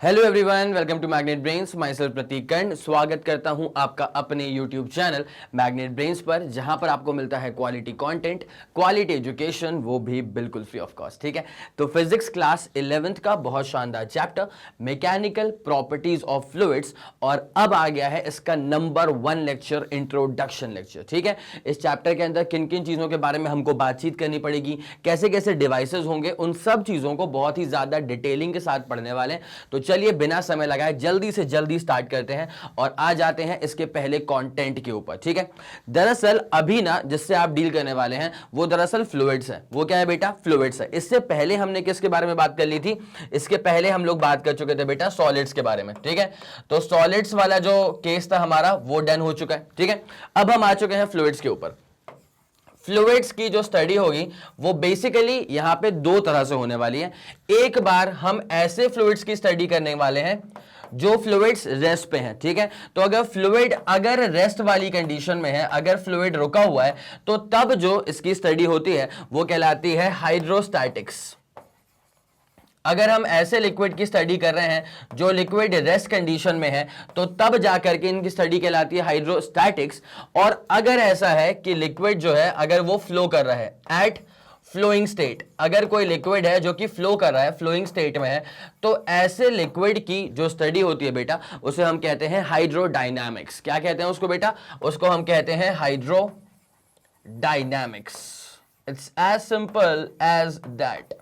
Hello everyone, welcome to magnet brains. Myself Prateek Karn स्वागत करता हूं आपका अपने यूट्यूब चैनल मैग्नेट ब्रेन्स पर, जहां पर आपको मिलता है क्वालिटी कंटेंट, क्वालिटी एजुकेशन, वो भी बिल्कुल फ्री ऑफ कॉस्ट। ठीक है, तो फिजिक्स क्लास 11th का बहुत शानदार chapter mechanical properties of fluids, और अब आ गया है इसका नंबर 1 लेक्चर, इंट्रोडक्शन लेक्चर। ठीक है, इस चैप्टर के अंदर किन किन चीजों के बारे में हमको बातचीत करनी पड़ेगी, कैसे कैसे डिवाइसेस होंगे, उन सब चीजों को बहुत ही ज्यादा डिटेलिंग के साथ पढ़ने वाले हैं। तो चलिए बिना समय लगाए जल्दी से जल्दी स्टार्ट करते हैं और आ जाते हैं इसके पहले कंटेंट के ऊपर। ठीक है, दरअसल अभी ना जिससे आप डील करने वाले हैं वो दरअसल फ्लूइड्स है। वो क्या है बेटा? फ्लूइड्स है। इससे पहले हमने किसके बारे में बात कर ली थी? इसके पहले हम लोग बात कर चुके थे बेटा सॉलिड्स के बारे में। ठीक है, तो सॉलिड्स वाला जो केस था हमारा वो डन हो चुका है। ठीक है, अब हम आ चुके हैं फ्लूइड्स के ऊपर। फ्लूइड्स की जो स्टडी होगी वो बेसिकली यहां पे दो तरह से होने वाली है। एक बार हम ऐसे फ्लूइड्स की स्टडी करने वाले हैं जो फ्लूइड्स रेस्ट पे हैं। ठीक है, तो अगर फ्लूइड अगर रेस्ट वाली कंडीशन में है, अगर फ्लूइड रुका हुआ है, तो तब जो इसकी स्टडी होती है वो कहलाती है हाइड्रोस्टैटिक्स। अगर हम ऐसे लिक्विड की स्टडी कर रहे हैं जो लिक्विड रेस्ट कंडीशन में है, तो तब जाकर के इनकी स्टडी कहलाती है हाइड्रोस्टैटिक्स। और अगर ऐसा है कि लिक्विड जो है अगर वो फ्लो कर रहा है एट फ्लोइंग स्टेट, अगर कोई लिक्विड है जो कि फ्लो कर रहा है, फ्लोइंग स्टेट में है, तो ऐसे लिक्विड की जो स्टडी होती है बेटा उसे हम कहते हैं हाइड्रोडायनामिक्स। क्या कहते हैं उसको बेटा? उसको हम कहते हैं hydrodynamics. It's as simple as that,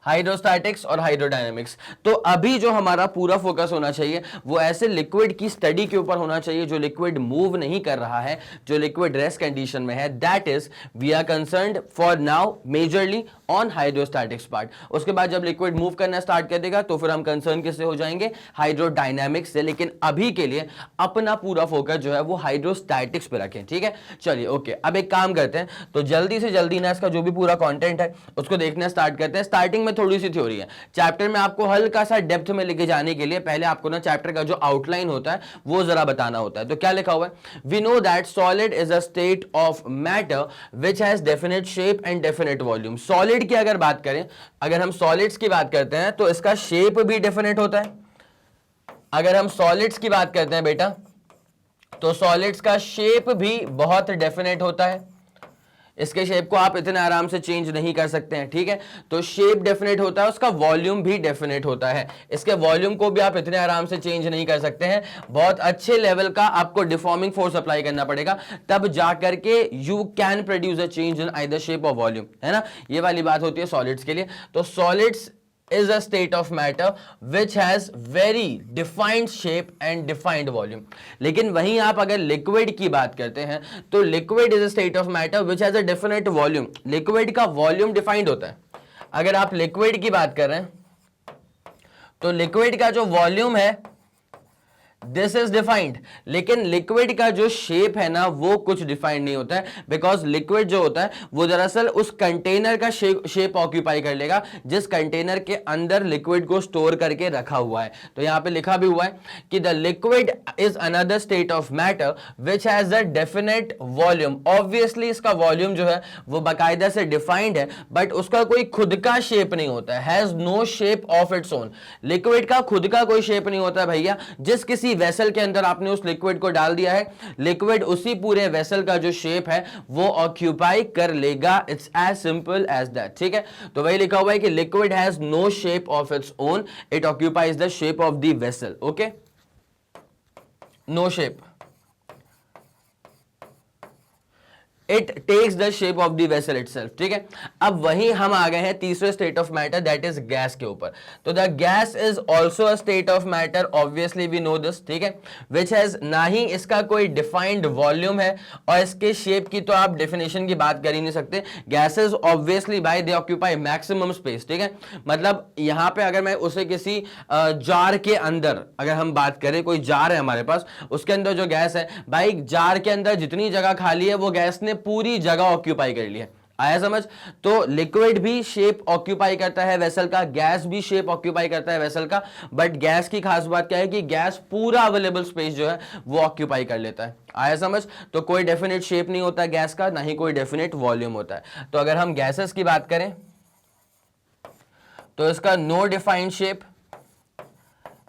hydrostatics और हाइड्रोडायनामिक्स। तो अभी जो हमारा पूरा फोकस होना चाहिए वो ऐसे लिक्विड की स्टडी के ऊपर होना चाहिए जो लिक्विड मूव नहीं कर रहा है, जो लिक्विड रेस्ट कंडीशन में है। That is we are concerned for now majorly on hydrostatics part. उसके बाद जब लिक्विड मूव करना स्टार्ट कर देगा तो फिर हम कंसर्न किससे हो जाएंगे? हाइड्रोडायनामिक्स से। लेकिन अभी के लिए अपना पूरा फोकस जो है वो हाइड्रोस्टैटिक्स पे रखें। ठीक है, चलिए ओके। अब एक काम करते हैं, तो जल्दी से जल्दी ना इसका जो भी पूरा कंटेंट है उसको देखना स्टार्ट करते हैं। स्टार्टिंग में थोड़ी सी थ्योरी है। चैप्टर में आपको हल्का सा डेप्थ में लेके जाने के लिए पहले आपको ना चैप्टर का जो आउटलाइन होता है वो जरा बताना होता है। तो क्या लिखा हुआ है? We know that solid is a state of matter which has definite shape and definite volume. Solid की अगर बात करें, अगर हम सॉलिड्स की बात करते हैं तो इसका शेप भी डेफिनेट होता है। अगर हम सॉलिड्स की बात करते हैं बेटा तो सॉलिड्स का शेप भी बहुत डेफिनेट होता है। इसके शेप को आप इतने आराम से चेंज नहीं कर सकते हैं। ठीक है, तो शेप डेफिनेट होता है, उसका वॉल्यूम भी डेफिनेट होता है। इसके वॉल्यूम को भी आप इतने आराम से चेंज नहीं कर सकते हैं। बहुत अच्छे लेवल का आपको डिफॉर्मिंग फोर्स अप्लाई करना पड़ेगा, तब जाकर के you can produce a change in either shape और वॉल्यूम, है ना। ये वाली बात होती है सॉलिड्स के लिए। तो solids is a state of matter which has very defined shape and defined volume। लेकिन वहीं आप अगर लिक्विड की बात करते हैं तो liquid is a state of matter which has a definite volume। Liquid का वॉल्यूम डिफाइंड होता है। अगर आप लिक्विड की बात कर रहे हैं तो लिक्विड का जो वॉल्यूम है दिस इज डिफाइंड, लेकिन लिक्विड का जो शेप है ना वो कुछ डिफाइंड नहीं होता है। बिकॉज लिक्विड जो होता है वो दरअसल उस कंटेनर का शेप ऑक्यूपाई कर लेगा जिस कंटेनर के अंदर लिक्विड को स्टोर करके रखा हुआ है। तो यहां पे लिखा भी हुआ है कि the liquid is another state of matter which has a definite volume. Obviously इसका वॉल्यूम जो है वो बाकायदा से डिफाइंड है, बट उसका कोई खुद का शेप नहीं होता है। Has no shape of its own. Liquid का खुद का कोई शेप नहीं होता भैया। जिस किसी वेसल के अंदर आपने उस लिक्विड को डाल दिया है, लिक्विड उसी पूरे वेसल का जो शेप है वो ऑक्यूपाई कर लेगा। It's as simple as that. ठीक है, तो वही लिखा हुआ है कि liquid has no shape of its own, it occupies the shape of the vessel. Okay, no shape, it takes the shape of the vessel itself. ठीक है, अब वहीं हम आ गए हैं तीसरे state of matter, that is gas के ऊपर। तो the gas is also a state of matter, obviously we know this. ठीक है, विच हैज ना ही इसका कोई डिफाइंड वॉल्यूम है और इसके शेप की तो आप डेफिनेशन की बात कर ही नहीं सकते। Gases obviously by they occupy maximum space. ठीक है, मतलब यहां पे अगर मैं उसे किसी जार के अंदर अगर हम बात करें, कोई जार है हमारे पास, उसके अंदर जो गैस है भाई, जार के अंदर जितनी जगह खाली है वो गैस ने पूरी जगह ऑक्यूपाई कर ली है। आया समझ? तो लिक्विड भी शेप ऑक्यूपाई करता है वेसल का, गैस भी शेप ऑक्यूपाई करता है वेसल का, बट गैस की खास बात क्या है कि गैस पूरा अवेलेबल स्पेस जो है वो ऑक्यूपाई कर लेता है। आया समझ? तो कोई डेफिनेट शेप नहीं होता गैस का, ना ही कोई डेफिनेट वॉल्यूम होता है। तो अगर हम गैसेस की बात करें तो इसका नो डिफाइंड शेप,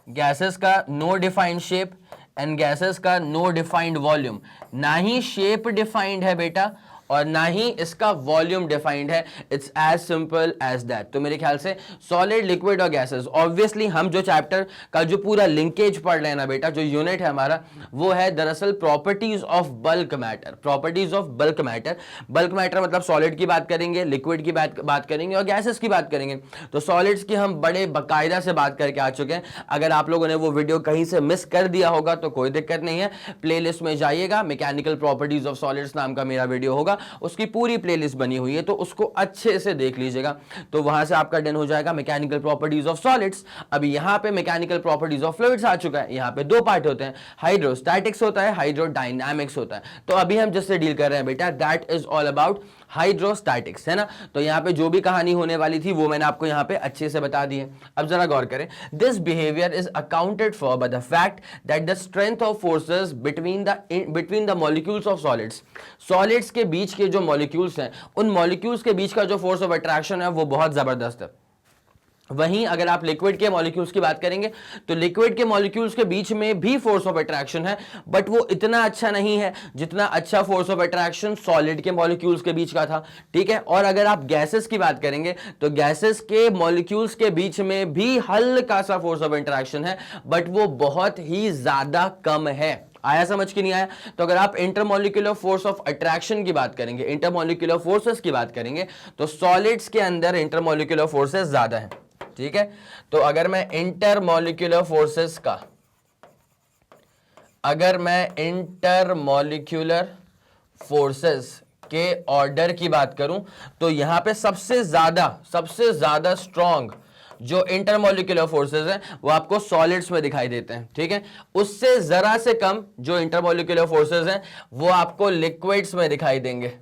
गैसेस का no defined shape and gases का नो डिफाइंड वॉल्यूम। ना ही शेप डिफाइंड है बेटा और ना ही इसका वॉल्यूम डिफाइंड है। It's as simple as that. तो मेरे ख्याल से सॉलिड, लिक्विड और गैसेस, ऑब्वियसली हम जो चैप्टर का जो पूरा लिंकेज पढ़ रहे हैं ना बेटा, जो यूनिट है हमारा वो है दरअसल properties of bulk matter. Properties of bulk matter. Bulk matter मतलब सॉलिड की बात करेंगे, लिक्विड की बात करेंगे और गैसेस की बात करेंगे। तो सॉलिड्स की हम बड़े बाकायदा से बात करके आ चुके हैं। अगर आप लोगों ने वो वीडियो कहीं से मिस कर दिया होगा तो कोई दिक्कत नहीं है, प्लेलिस्ट में जाइएगा, मैकेनिकल प्रॉपर्टीज ऑफ सॉलिड्स नाम का मेरा वीडियो होगा, उसकी पूरी प्लेलिस्ट बनी हुई है, तो उसको अच्छे से देख लीजिएगा। तो वहां से आपका डन हो जाएगा मैकेनिकल प्रॉपर्टीज ऑफ सॉलिड्स। अभी यहां पे मैकेनिकल प्रॉपर्टीज ऑफ फ्लूइड्स आ चुका है। यहां पे दो पार्ट होते हैं, हाइड्रोस्टैटिक्स होता है, हाइड्रोडायनामिक्स होता है। तो अभी हम जिससे डील कर रहे हैं बेटा, that is all about hydrostatics, है ना। तो यहां पे जो भी कहानी होने वाली थी वो मैंने आपको यहां पे अच्छे से बता दी है। अब जरा गौर करें, this behaviour is accounted for by the fact that the strength of forces between the molecules of solids. Solids के बीच के जो मॉलिक्यूल्स हैं, उन मॉलिक्यूल्स के बीच का जो फोर्स ऑफ अट्रैक्शन है वो बहुत जबरदस्त है। वहीं अगर आप लिक्विड के मॉलिक्यूल्स की बात करेंगे तो लिक्विड के मॉलिक्यूल्स के बीच में भी फोर्स ऑफ अट्रैक्शन है, बट वो इतना अच्छा नहीं है जितना अच्छा फोर्स ऑफ अट्रैक्शन सॉलिड के मॉलिक्यूल्स के बीच का था, ठीक है। और अगर आप गैसेस की बात करेंगे तो गैसेस के मॉलिक्यूल्स के बीच में भी हल्का सा फोर्स ऑफ अट्रैक्शन है, बट वो बहुत ही ज्यादा कम है। आया समझ के नहीं आया? तो अगर आप इंटरमॉलिक्यूलर फोर्स ऑफ अट्रैक्शन की बात करेंगे, इंटरमॉलिक्यूलर फोर्सेस की बात करेंगे, तो सॉलिड्स के अंदर इंटरमॉलिक्यूलर फोर्सेस ज्यादा है, ठीक है। तो अगर मैं इंटरमॉलिक्यूलर फोर्सेस के ऑर्डर की बात करूं तो यहां पे सबसे ज्यादा स्ट्रॉन्ग जो इंटरमॉलिक्यूलर फोर्सेस हैं वो आपको सॉलिड्स में दिखाई देते हैं, ठीक है। उससे जरा से कम जो इंटरमॉलिक्यूलर फोर्सेस हैं वो आपको लिक्विड्स में दिखाई देंगे,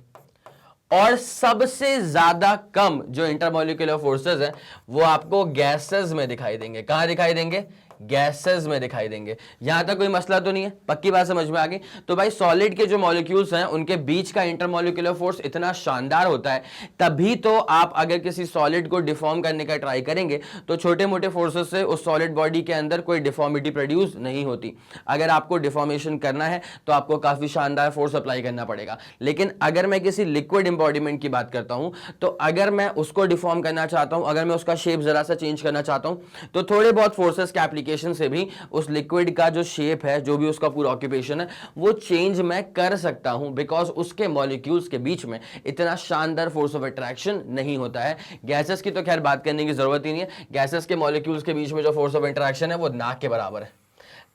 और सबसे ज्यादा कम जो इंटरमॉलिक्यूलर फोर्सेस हैं वो आपको गैसेस में दिखाई देंगे। कहां दिखाई देंगे? गैसेस में दिखाई देंगे। यहां तक कोई मसला तो नहीं है? पक्की बात समझ में आ गई? तो भाई सॉलिड के जो मॉलिक्यूल्स हैं उनके बीच का इंटरमॉलिक्यूलर फोर्स इतना शानदार होता है, तभी तो आप अगर किसी सॉलिड को डिफॉर्म करने का ट्राई करेंगे तो छोटे मोटे फोर्सेस से उस सॉलिड बॉडी के अंदर कोई डिफॉर्मिटी प्रोड्यूस नहीं होती। अगर आपको डिफॉर्मेशन करना है तो आपको काफी शानदार फोर्स अप्लाई करना पड़ेगा। लेकिन अगर मैं किसी लिक्विड इंबॉडीमेंट की बात करता हूं तो अगर मैं उसको डिफॉर्म करना चाहता हूं, अगर मैं उसका शेप जरा सा चेंज करना चाहता हूं, तो थोड़े बहुत फोर्सेस के एप्लीकेशन से भी उस लिक्विड का जो शेप है, जो भी उसका पूरा ऑक्यूपेशन है, वो चेंज मैं कर सकता हूं, बिकॉज उसके मॉलिक्यूल्स के बीच में इतना शानदार फोर्स ऑफ अट्रैक्शन नहीं होता है। गैसेस की तो खैर बात करने की जरूरत ही नहीं है। गैसेस के मॉलिक्यूल्स के बीच में जो फोर्स ऑफ अट्रैक्शन है वो ना के बराबर है।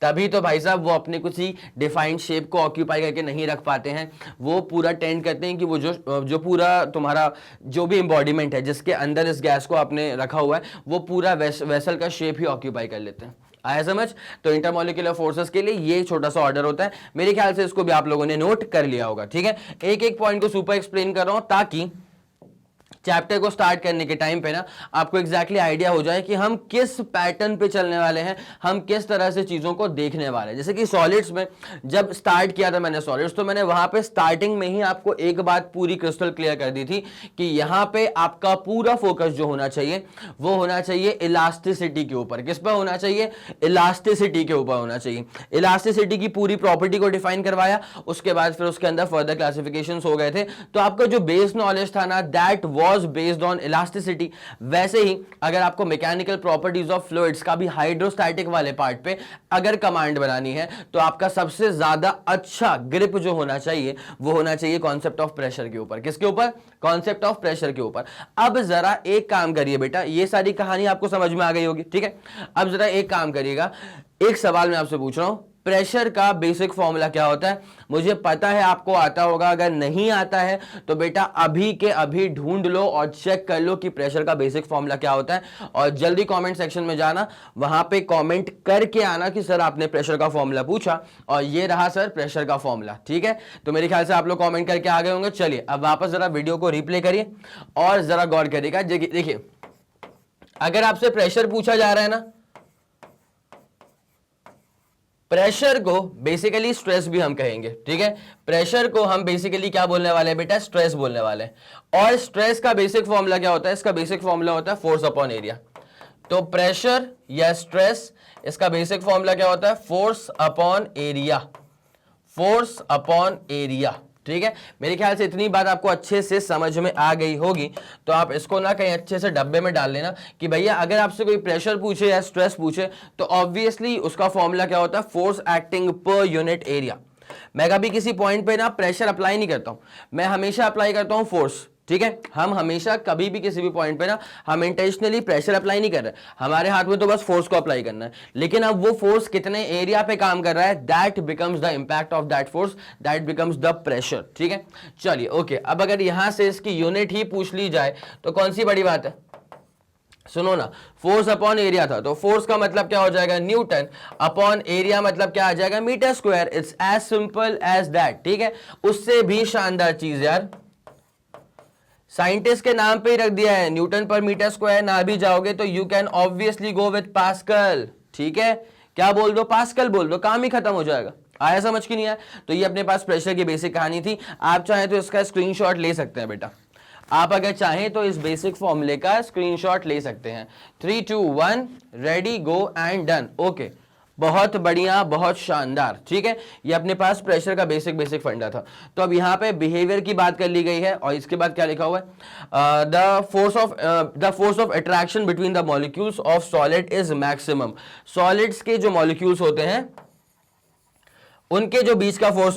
तभी तो भाई साहब वो अपने कुछ ही डिफाइंड शेप को ऑक्यूपाई करके नहीं रख पाते हैं। वो पूरा टेंड करते हैं कि वो जो पूरा तुम्हारा जो भी एम्बॉडीमेंट है जिसके अंदर इस गैस को आपने रखा हुआ है वो पूरा वेसल का शेप ही ऑक्यूपाई कर लेते हैं। आया समझ? तो इंटरमॉलिक्यूलर फोर्सेस के लिए ये छोटा सा ऑर्डर होता है। मेरे ख्याल से इसको भी आप लोगों ने नोट कर लिया होगा, ठीक है। एक एक पॉइंट को सुपर एक्सप्लेन कर रहा हूं ताकि चैप्टर को स्टार्ट करने के टाइम पे ना आपको एग्जैक्टली आइडिया हो जाए कि हम किस पैटर्न पे चलने वाले हैं, हम किस तरह से चीजों को देखने वाले हैं। जैसे कि सॉलिड्स में जब स्टार्ट किया था मैंने सॉलिड्स, तो मैंने वहां पे स्टार्टिंग में ही आपको एक बात पूरी क्रिस्टल क्लियर कर दी थी कि यहां पे आपका पूरा फोकस जो होना चाहिए वो होना चाहिए इलास्टिसिटी के ऊपर। किस पर होना चाहिए? इलास्टिसिटी के ऊपर होना चाहिए। इलास्टिसिटी की पूरी प्रॉपर्टी को डिफाइन करवाया, उसके बाद फिर उसके अंदर फर्दर क्लासिफिकेशंस हो गए थे। तो आपका जो बेस नॉलेज था ना, that was based on elasticity. वैसे ही अगर आपको मैकेनिकल प्रॉपर्टीज ऑफ फ्लूइड्स का भी हाइड्रोस्टैटिक वाले पार्ट पे अगर कमांड बनानी है तो आपका सबसे ज्यादा अच्छा ग्रिप जो होना चाहिए वो होना चाहिए कॉन्सेप्ट ऑफ प्रेशर के ऊपर। किसके ऊपर? कॉन्सेप्ट ऑफ प्रेशर के ऊपर। अब जरा एक काम करिए बेटा, ये सारी कहानी आपको समझ में आ गई होगी, ठीक है। अब जरा एक काम करिएगा, एक सवाल मैं आपसे पूछ रहा हूं, प्रेशर का बेसिक फॉर्मूला क्या होता है? मुझे पता है आपको आता होगा, अगर नहीं आता है तो बेटा अभी के अभी ढूंढ लो और चेक कर लो कि प्रेशर का बेसिक फॉर्मूला क्या होता है, और जल्दी कमेंट सेक्शन में जाना, वहां पे कमेंट करके आना कि सर आपने प्रेशर का फॉर्मूला पूछा और ये रहा सर प्रेशर का फॉर्मूला, ठीक है। तो मेरे ख्याल से आप लोग कमेंट करके आ गए होंगे। चलिए अब वापस जरा वीडियो को रिप्ले करिए और जरा गौर करिएगा। देखिए अगर आपसे प्रेशर पूछा जा रहा है ना, प्रेशर को बेसिकली स्ट्रेस भी हम कहेंगे, ठीक है। प्रेशर को हम बेसिकली क्या बोलने वाले हैं बेटा? स्ट्रेस बोलने वाले हैं। और स्ट्रेस का बेसिक फॉर्मूला क्या होता है? इसका बेसिक फॉर्मूला होता है फोर्स अपॉन एरिया। तो प्रेशर या स्ट्रेस, इसका बेसिक फॉर्मूला क्या होता है? Force upon area, force upon area. ठीक है, मेरे ख्याल से इतनी बात आपको अच्छे से समझ में आ गई होगी। तो आप इसको ना कहीं अच्छे से डब्बे में डाल लेना कि भैया अगर आपसे कोई प्रेशर पूछे या स्ट्रेस पूछे तो ऑब्वियसली उसका फॉर्मूला क्या होता है? Force acting per unit area. मैं कभी किसी पॉइंट पे ना प्रेशर अप्लाई नहीं करता हूं, मैं हमेशा अप्लाई करता हूं फोर्स। ठीक है, हम हमेशा कभी भी किसी भी पॉइंट पे ना हम इंटेंशनली प्रेशर अप्लाई नहीं कर रहे, हमारे हाथ में तो बस फोर्स को अप्लाई करना है। लेकिन अब वो फोर्स कितने एरिया पे काम कर रहा है, that becomes the impact of that force, that becomes the pressure. ठीक है, चलिए ओके। अब अगर यहां से इसकी यूनिट ही पूछ ली जाए तो कौन सी बड़ी बात है? सुनो ना, फोर्स अपॉन एरिया था तो फोर्स का मतलब क्या हो जाएगा? न्यूटन, अपॉन एरिया मतलब क्या आ जाएगा? Metre square. It's as simple as that. ठीक है, उससे भी शानदार चीज यार, साइंटिस्ट के नाम पे ही रख दिया है, न्यूटन पर मीटर स्क्वायर ना भी जाओगे तो you can obviously go with pascal. ठीक है, क्या बोल दो? पास्कल बोल दो, काम ही खत्म हो जाएगा। आया समझ की नहीं आया? तो ये अपने पास प्रेशर की बेसिक कहानी थी। आप चाहें तो इसका स्क्रीनशॉट ले सकते हैं बेटा, आप अगर चाहें तो इस बेसिक फॉर्मूले का स्क्रीनशॉट ले सकते हैं। 3 2 1 ready go and done. Okay, बहुत बढ़िया, बहुत शानदार। ठीक है, ये अपने पास प्रेशर का बेसिक फंडा था। तो अब यहाँ पे बिहेवियर की बात कर ली गई है और इसके बाद क्या लिखा हुआ है? The force of attraction between the molecules of solid is maximum. Solids के जो मॉलिक्यूल्स होते हैं उनके जो बीच का फोर्स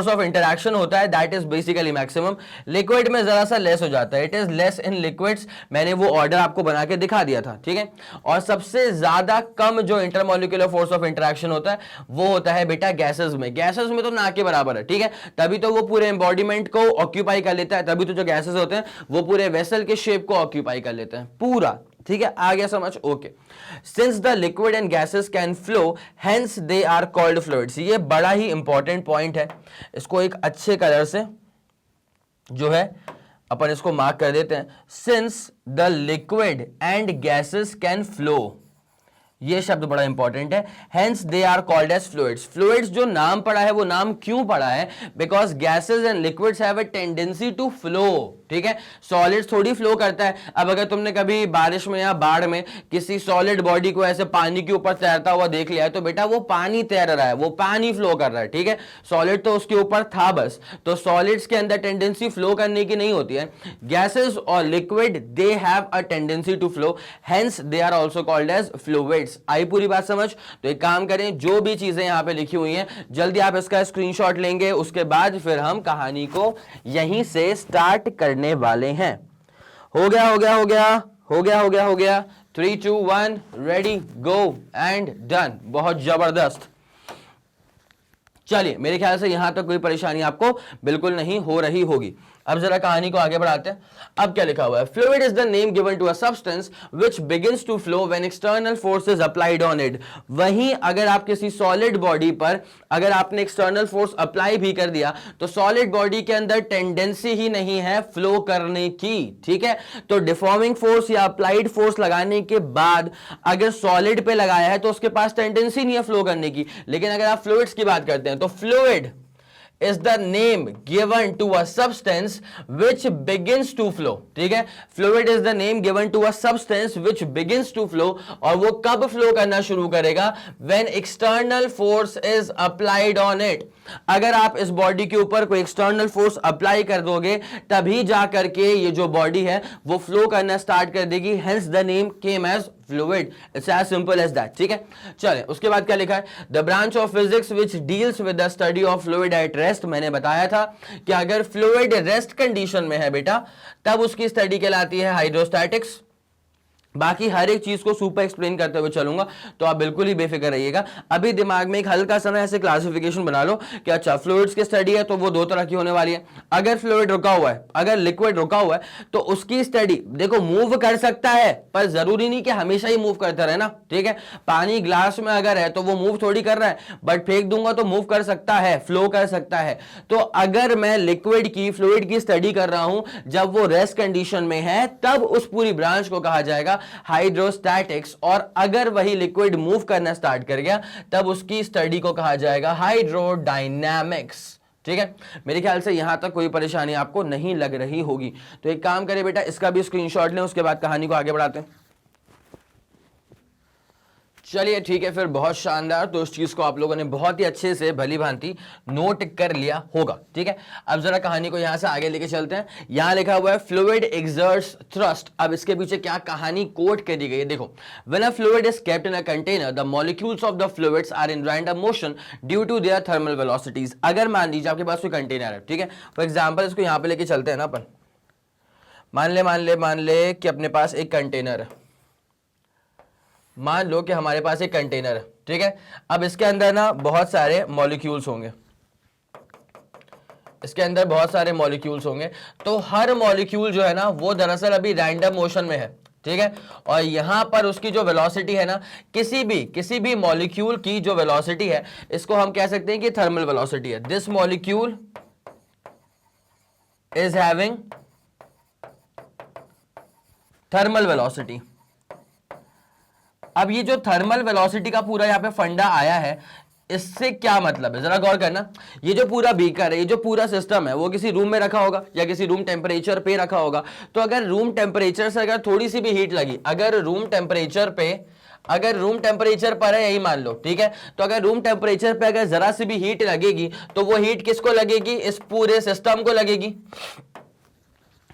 ऑफ इंटरैक्शन होता है that is basically maximum. Liquid में जरा सा लेस हो जाता है, it is less in liquids. मैंने वो ऑर्डर आपको बना के दिखा दिया था। ठीक है, और सबसे ज्यादा कम जो इंटरमोलिकुलर फोर्स ऑफ इंटरैक्शन होता है वो होता है बेटा गैसेस में। गैसेस में तो ना के बराबर है। ठीक है, तभी तो वो पूरे एम्बॉडीमेंट को ऑक्यूपाई कर लेता है, तभी तो जो गैसेस होते हैं वो पूरे वेसल के शेप को ऑक्यूपाई कर लेते हैं पूरा। ठीक है, आ गया समझ? Okay, since the liquid and gases can flow hence they are called fluids. ये बड़ा ही इंपॉर्टेंट पॉइंट है, इसको एक अच्छे कलर से जो है अपन इसको मार्क कर देते हैं। Since the liquid and gases can flow, ये शब्द बड़ा इंपॉर्टेंट है। Hence they are called as fluids. Fluids जो नाम पड़ा है वो नाम क्यों पड़ा है? Because gases and liquids have a tendency to flow. ठीक है, सॉलिड थोड़ी फ्लो करता है। अब अगर तुमने कभी बारिश में या बाढ़ में किसी सॉलिड बॉडी को ऐसे पानी के ऊपर तैरता हुआ देख लिया है तो बेटा वो पानी तैर रहा है, वो पानी फ्लो कर रहा है। ठीक है, सॉलिड तो उसके ऊपर था बस। तो सॉलिड्स के अंदर टेंडेंसी फ्लो करने की नहीं होती है। गैसेस और liquid they have a tendency to flow, hence they are also called as fluids. आई पूरी बात समझ? तो एक काम करें, जो भी चीजें यहां पे लिखी हुई हैं जल्दी आप इसका स्क्रीनशॉट लेंगे, उसके बाद फिर हम कहानी को यहीं से स्टार्ट करने वाले हैं। हो गया हो गया हो गया हो गया हो गया हो गया 3 2 1 रेडी गो एंड डन। बहुत जबरदस्त। चलिए, मेरे ख्याल से यहां तक कोई परेशानी आपको बिल्कुल नहीं हो रही होगी। अब जरा कहानी को आगे बढ़ाते हैं। अब क्या लिखा हुआ है? Fluid is the name given to a substance which begins to flow when external force is applied on it. वहीं अगर आप किसी सॉलिड बॉडी पर अगर आपने एक्सटर्नल फोर्स अप्लाई भी कर दिया तो सॉलिड बॉडी के अंदर टेंडेंसी ही नहीं है फ्लो करने की। ठीक है, तो डिफॉर्मिंग फोर्स या अप्लाइड फोर्स लगाने के बाद अगर सॉलिड पे लगाया है तो उसके पास टेंडेंसी नहीं है फ्लो करने की। लेकिन अगर आप फ्लूइड्स की बात करते हैं तो fluid is the name given to a substance which begins to flow। ठीक है, fluid is the name given to a substance which begins to flow। और वो कब फ्लो करना शुरू करेगा? when external force is applied on it। अगर आप इस बॉडी के ऊपर कोई एक्सटर्नल फोर्स अप्लाई कर दोगे तभी जा करके ये जो बॉडी है वो फ्लो करना स्टार्ट कर देगी। Hence the name came as fluid. It's as simple as that. ठीक है, चले उसके बाद क्या लिखा है? The branch of physics which deals with the study of fluid at rest. मैंने बताया था कि अगर फ्लूइड रेस्ट कंडीशन में है बेटा तब उसकी स्टडी कहलाती है हाइड्रोस्टैटिक्स। बाकी हर एक चीज को सुपर एक्सप्लेन करते हुए चलूंगा, तो आप बिल्कुल ही बेफिक्र रहिएगा। अभी दिमाग में एक हल्का सा ऐसे क्लासिफिकेशन बना लो कि अच्छा फ्लूइड्स की स्टडी है तो वो दो तरह की होने वाली है। अगर फ्लूइड रुका हुआ है, अगर लिक्विड रुका हुआ है तो उसकी स्टडी देखो मूव कर सकता है, पर जरूरी नहीं कि हमेशा ही मूव करता रहे ना। ठीक है, पानी ग्लास में अगर है तो वो मूव थोड़ी कर रहा है, बट फेंक दूंगा तो मूव कर सकता है, फ्लो कर सकता है। तो अगर मैं लिक्विड की फ्लूइड की स्टडी कर रहा हूं जब वो रेस्ट कंडीशन में है तब उस पूरी ब्रांच को कहा जाएगा हाइड्रोस्टैटिक्स। और अगर वही लिक्विड मूव करना स्टार्ट कर गया तब उसकी स्टडी को कहा जाएगा हाइड्रोडायनामिक्स। ठीक है, मेरे ख्याल से यहां तक कोई परेशानी आपको नहीं लग रही होगी। तो एक काम करें बेटा, इसका भी स्क्रीनशॉट लें, उसके बाद कहानी को आगे बढ़ाते हैं। चलिए ठीक है फिर, बहुत शानदार। तो उस चीज को आप लोगों ने बहुत ही अच्छे से भली भांति नोट कर लिया होगा। ठीक है, अब जरा कहानी को यहां से आगे लेके चलते हैं। यहां लिखा हुआ है फ्लूइड एक्सर्ट्स थ्रस्ट। अब इसके पीछे क्या कहानी कोट करी गई है, देखो। When a fluid is kept in a container, the molecules of the fluids are in random motion due to their thermal velocities. अगर मान लीजिए आपके पास कोई कंटेनर है, ठीक है, फॉर एग्जाम्पल इसको यहां पर लेके चलते हैं ना अपन। मान ले कि अपने पास एक कंटेनर है। मान लो कि हमारे पास एक कंटेनर है, ठीक है। अब इसके अंदर ना बहुत सारे मॉलिक्यूल्स होंगे, इसके अंदर बहुत सारे मॉलिक्यूल्स होंगे। तो हर मॉलिक्यूल जो है ना वो दरअसल अभी रैंडम मोशन में है, ठीक है। और यहां पर उसकी जो वेलोसिटी है ना, किसी भी मॉलिक्यूल की जो वेलोसिटी है, इसको हम कह सकते हैं कि थर्मल वेलोसिटी है। This molecule is having thermal velocity. अब ये जो थर्मल वेलोसिटी का पूरा यहां पे फंडा आया है, इससे क्या मतलब है जरा गौर करना। ये जो पूरा बीकर है, ये जो पूरा सिस्टम है, वो किसी रूम में रखा होगा या किसी रूम टेम्परेचर पे रखा होगा। तो अगर रूम टेम्परेचर से अगर थोड़ी सी भी हीट लगी, अगर रूम टेम्परेचर पर है, यही मान लो, ठीक है। तो अगर रूम टेम्परेचर पे अगर जरा सी भी हीट लगेगी, तो वो हीट किसको लगेगी? इस पूरे सिस्टम को लगेगी।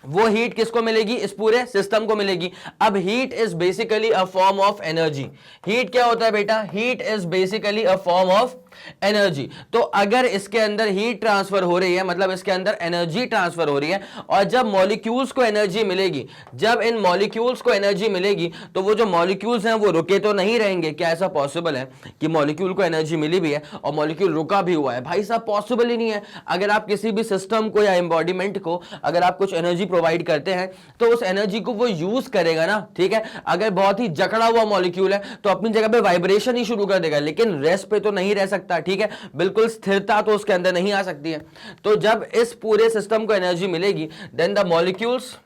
वो हीट किसको मिलेगी? इस पूरे सिस्टम को मिलेगी। अब heat is basically a form of energy. Heat क्या होता है बेटा? Heat is basically a form of energy. तो अगर इसके अंदर हीट ट्रांसफर हो रही है, मतलब इसके अंदर एनर्जी ट्रांसफर हो रही है, और जब मॉलिक्यूल्स को एनर्जी मिलेगी, जब इन मॉलिक्यूल्स को एनर्जी मिलेगी, तो वो जो मॉलिक्यूल्स हैं वो रुके तो नहीं रहेंगे। क्या ऐसा पॉसिबल है कि मॉलिक्यूल को एनर्जी मिली भी है और मॉलिक्यूल रुका भी हुआ है? भाई साहब पॉसिबल ही नहीं है। अगर आप किसी भी सिस्टम को या एम्बॉडीमेंट को अगर आप कुछ एनर्जी प्रोवाइड करते हैं, तो उस एनर्जी को वो यूज करेगा ना, ठीक है। अगर बहुत ही जकड़ा हुआ मॉलिक्यूल है तो अपनी जगह पे वाइब्रेशन ही शुरू कर देगा, लेकिन रेस्ट पे तो नहीं रह सकता, ठीक है। बिल्कुल स्थिरता तो उसके अंदर नहीं आ सकती है। तो जब इस पूरे सिस्टम को एनर्जी मिलेगी, then the molecules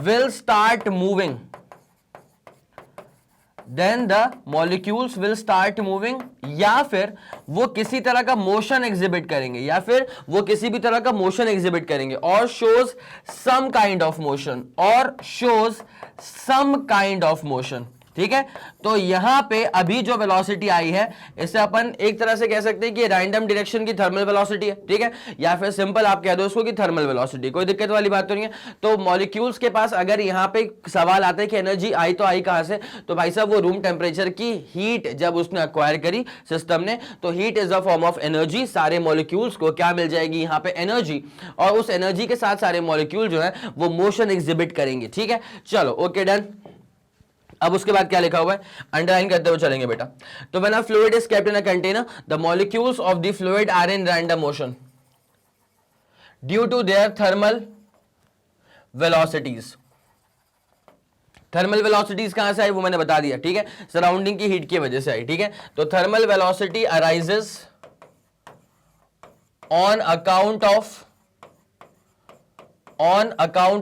will start moving, then the molecules will start moving, या फिर वो किसी तरह का मोशन एग्जिबिट करेंगे, और shows some kind of motion, ठीक है। तो यहां पे अभी जो वेलोसिटी आई है, इसे अपन एक तरह से कह सकते हैं कि रैंडम डायरेक्शन की थर्मल वेलोसिटी है, ठीक है। या फिर सिंपल आप कह दो उसको कि थर्मल वेलोसिटी, कोई दिक्कत वाली बात तो नहीं है। तो मॉलिक्यूल्स के पास अगर यहां पे सवाल आता है कि एनर्जी आई तो आई कहां से, तो भाई साहब वो रूम टेम्परेचर की हीट जब उसने अक्वायर करी सिस्टम ने, तो heat is a form of energy. सारे मॉलिक्यूल्स को क्या मिल जाएगी? यहां पे एनर्जी, और उस एनर्जी के साथ सारे मॉलिक्यूल जो है वो मोशन एग्जिबिट करेंगे, ठीक है। चलो ओके डन। अब उसके बाद क्या लिखा हुआ है, अंडरलाइन करते हुए चलेंगे बेटा। तो when a fluid is kept in a container, the molecules of the fluid are in random motion due to their thermal velocities. Thermal velocities कहां से आई वो मैंने बता दिया, ठीक है। सराउंडिंग की हीट की वजह से आई, ठीक है। तो thermal velocity arises on account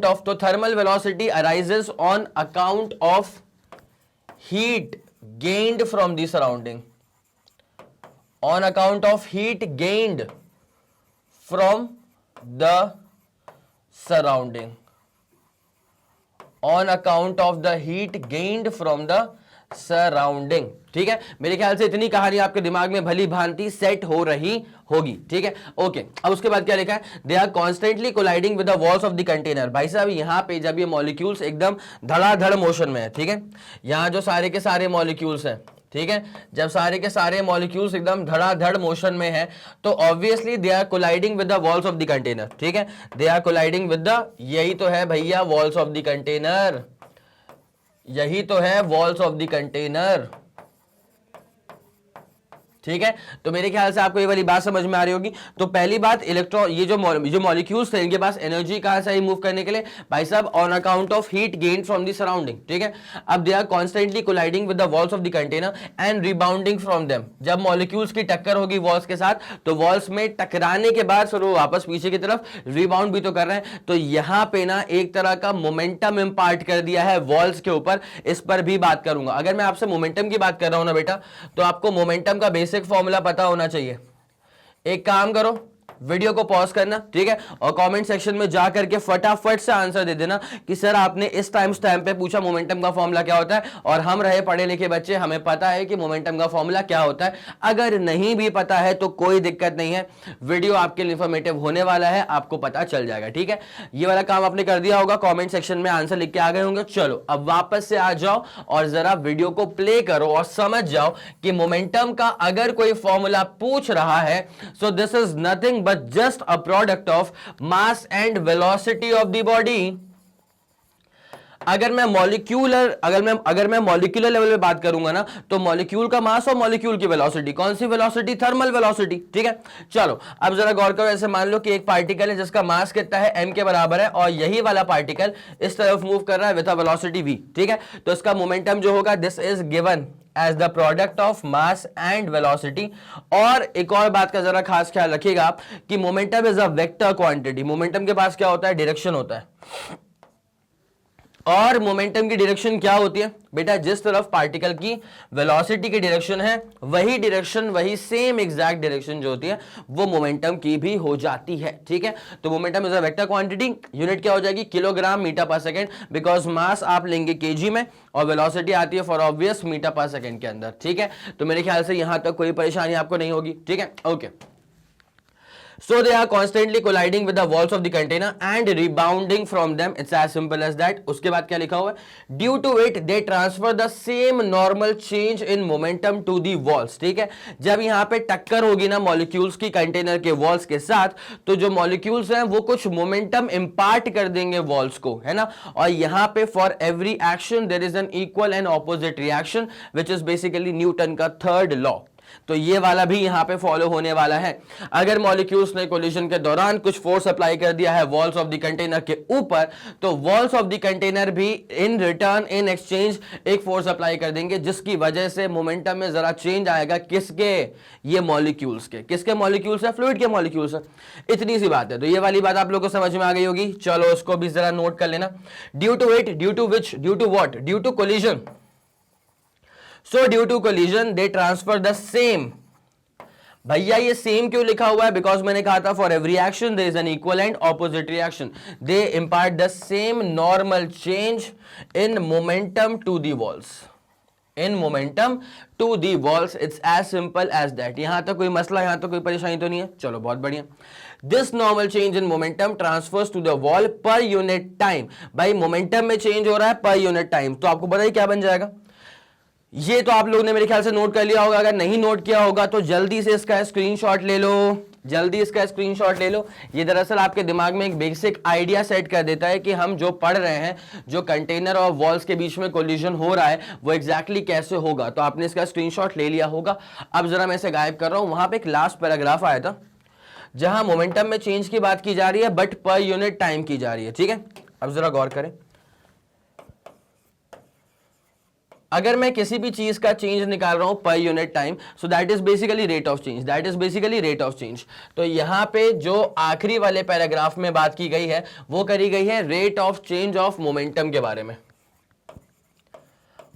of, तो thermal velocity arises on account of heat gained from the surrounding, on account of heat gained from the surrounding, on account of the heat gained from the surrounding, ठीक है। मेरे ख्याल से इतनी कहानी आपके दिमाग में भली भांति सेट हो रही होगी, ठीक है। ओके, अब उसके बाद क्या लिखा है? They are constantly colliding with the walls of the container. भाई साहब यहां पे जब ये मॉलिक्यूल्स एकदम धड़ाधड़ मोशन में है, ठीक है, यहां जो सारे के सारे मॉलिक्यूल्स हैं, ठीक है, जब सारे के सारे मॉलिक्यूल्स एकदम धड़ाधड़ मोशन में है, तो obviously they are colliding with the walls of the container, ठीक है। They are colliding with the, यही तो है भैया वॉल्स ऑफ द कंटेनर, यही तो है वॉल्स ऑफ द कंटेनर, ठीक है। तो मेरे ख्याल से आपको ये वाली बात समझ में आ रही होगी। तो पहली बात, इलेक्ट्रॉन, ये जो मॉलिक्यूल्स थे इनके पास एनर्जी कहां से मूव करने के लिए? भाई साहब on account of heat gain from the surrounding, ठीक है। अब they are constantly colliding with the walls of the container and rebounding from them. जब मॉलिक्यूल्स की टक्कर होगी वॉल्स के साथ, तो वॉल्स में टकराने के बाद फिर वो वापस पीछे की तरफ रिबाउंड भी तो कर रहे हैं। तो यहां पे ना एक तरह का मोमेंटम इंपार्ट कर दिया है वॉल्स के ऊपर, इस पर भी बात करूंगा। अगर मैं आपसे मोमेंटम की बात कर रहा हूं ना बेटा, तो आपको मोमेंटम का बेसिक फॉर्मूला पता होना चाहिए। एक काम करो, वीडियो को पॉज करना, ठीक है, और कमेंट सेक्शन में जा करके फटाफट से आंसर दे देना कि सर आपने इस टाइम स्टैम्प पे पूछा मोमेंटम का फॉर्मूला क्या होता है, और हम रहे पढ़े लिखे बच्चे, हमें पता है कि मोमेंटम का फॉर्मूला क्या होता है। अगर नहीं भी पता है तो कोई दिक्कत नहीं है, वीडियो आपके लिए इंफॉर्मेटिव होने वाला है, आपको पता चल जाएगा, ठीक है। ये वाला काम आपने कर दिया होगा, कमेंट सेक्शन में आंसर लिख के आ गए होंगे। चलो अब वापस से आ जाओ और जरा वीडियो को प्ले करो और समझ जाओ कि मोमेंटम का अगर कोई फॉर्मूला पूछ रहा है, so this is nothing but just a product of mass and velocity of the body. अगर मैं मॉलिक्यूलर लेवल पे बात करूंगा ना, तो मॉलिक्यूल का मास और मॉलिक्यूल की वेलोसिटी, कौन सी वेलोसिटी? थर्मल वेलोसिटी, ठीक है। चलो अब जरा गौर करो, ऐसे मान लो कि एक पार्टिकल है जिसका मास कितना है, m के बराबर है, और यही वाला पार्टिकल इस तरफ मूव कर रहा है विद अ वेलोसिटी v, ठीक है। तो इसका मोमेंटम जो होगा, this is given as the product of mass and velocity. और एक और बात का जरा खास ख्याल रखिएगा आप कि momentum is a vector quantity. Momentum के पास क्या होता है? डायरेक्शन होता है। और मोमेंटम की डायरेक्शन क्या होती है बेटा? जिस तरफ पार्टिकल की वेलोसिटी की डायरेक्शन है, वही डायरेक्शन, वही सेम एग्जैक्ट डायरेक्शन जो होती है वो मोमेंटम की भी हो जाती है, ठीक है। तो momentum is a vector quantity, unit क्या हो जाएगी? किलोग्राम मीटर पर सेकंड, बिकॉज मास आप लेंगे केजी में और वेलोसिटी आती है फॉर ऑब्वियस मीटर पर सेकंड के अंदर, ठीक है। तो मेरे ख्याल से यहां तक कोई परेशानी आपको नहीं होगी, ठीक है, okay. So they are constantly colliding with the walls of the container and rebounding from them. It's as simple as that. उसके बाद क्या लिखा हुआ है? Due to it, they transfer the same normal change in momentum to the walls. ठीक है, जब यहाँ पे टक्कर होगी ना मॉलिक्यूल्स की कंटेनर के वॉल्स के साथ, तो जो मॉलिक्यूल्स हैं वो कुछ मोमेंटम इंपार्ट कर देंगे वॉल्स को, है ना। और यहाँ पे for every action there is an equal and opposite reaction, which is basically Newton का थर्ड लॉ। तो ये वाला भी यहां पे फॉलो होने वाला है। अगर मॉलिक्यूल्स ने कोलिजन के दौरान कुछ फोर्स अप्लाई कर दिया है वॉल्स ऑफ द कंटेनर के ऊपर, तो वॉल्स ऑफ द कंटेनर भी इन रिटर्न, इन एक्सचेंज एक फोर्स अप्लाई कर देंगे, जिसकी वजह से मोमेंटम में जरा चेंज आएगा। किसके? ये मॉलिक्यूल्स के। किसके मॉलिक्यूल्स है? फ्लूइड के मॉलिक्यूल्स है। इतनी सी बात है। तो ये वाली बात आप लोगों को समझ में आ गई होगी। चलो उसको भी जरा नोट कर लेना। Due to it, due to which, due to what? Due to collision. So due to collision they transfer the same। भैया ये सेम क्यों लिखा हुआ है? बिकॉज मैंने कहा था for every action there is an equal and opposite reaction. They impart the same normal change in momentum to the walls. In momentum to the walls, it's as simple as that. यहां तक कोई मसला, यहां तक कोई परेशानी तो नहीं है? चलो बहुत बढ़िया। This normal change in momentum transfers to the wall per unit time. भाई मोमेंटम में चेंज हो रहा है पर यूनिट टाइम, तो आपको बताइए क्या बन जाएगा? ये तो आप लोगों ने मेरे ख्याल से नोट कर लिया होगा। अगर नहीं नोट किया होगा तो जल्दी से इसका स्क्रीनशॉट ले लो, जल्दी इसका स्क्रीनशॉट ले लो। ये दरअसल आपके दिमाग में एक बेसिक आइडिया सेट कर देता है कि हम जो पढ़ रहे हैं, जो कंटेनर और वॉल्स के बीच में कोलिजन हो रहा है, वो एग्जैक्टली कैसे होगा। तो आपने इसका स्क्रीनशॉट ले लिया होगा। अब जरा मैं इसे गायब कर रहा हूं। वहां पे एक लास्ट पैराग्राफ आया था जहां मोमेंटम में चेंज की बात की जा रही है बट पर यूनिट टाइम की जा रही है, ठीक है। अब जरा गौर करें, अगर मैं किसी भी चीज का चेंज निकाल रहा हूं पर unit time, so that is basically rate of change, that is basically rate of change. तो यहां पे जो आखिरी वाले पैराग्राफ में बात की गई है वो करी गई है rate of change of momentum के बारे में।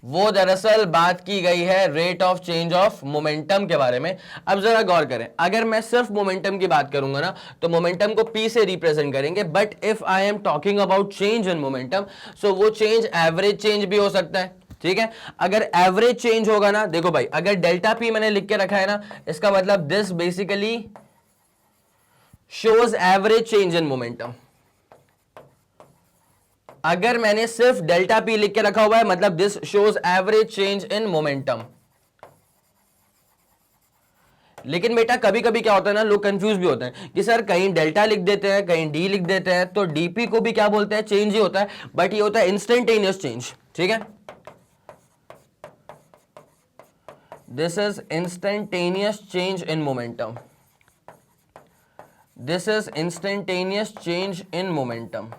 वो दरअसल बात की गई है rate of change of momentum के बारे में। अब जरा गौर करें, अगर मैं सिर्फ मोमेंटम की बात करूंगा ना, तो मोमेंटम को P से रिप्रेजेंट करेंगे। But if I am talking about change in momentum, so वो चेंज एवरेज चेंज भी हो सकता है, ठीक है। अगर एवरेज चेंज होगा ना, देखो भाई, अगर डेल्टा P मैंने लिख के रखा है ना, इसका मतलब this basically shows average change in momentum. अगर मैंने सिर्फ डेल्टा P लिख के रखा हुआ है, मतलब this shows average change in momentum. लेकिन बेटा कभी कभी क्या होता है ना, लोग कंफ्यूज भी होते हैं कि सर कहीं डेल्टा लिख देते हैं, कहीं डी लिख देते हैं, तो डीपी को भी क्या बोलते हैं? चेंज ही होता है, बट ये होता है इंस्टेंटेनियस चेंज, ठीक है। This is instantaneous change in momentum. This is instantaneous change in momentum.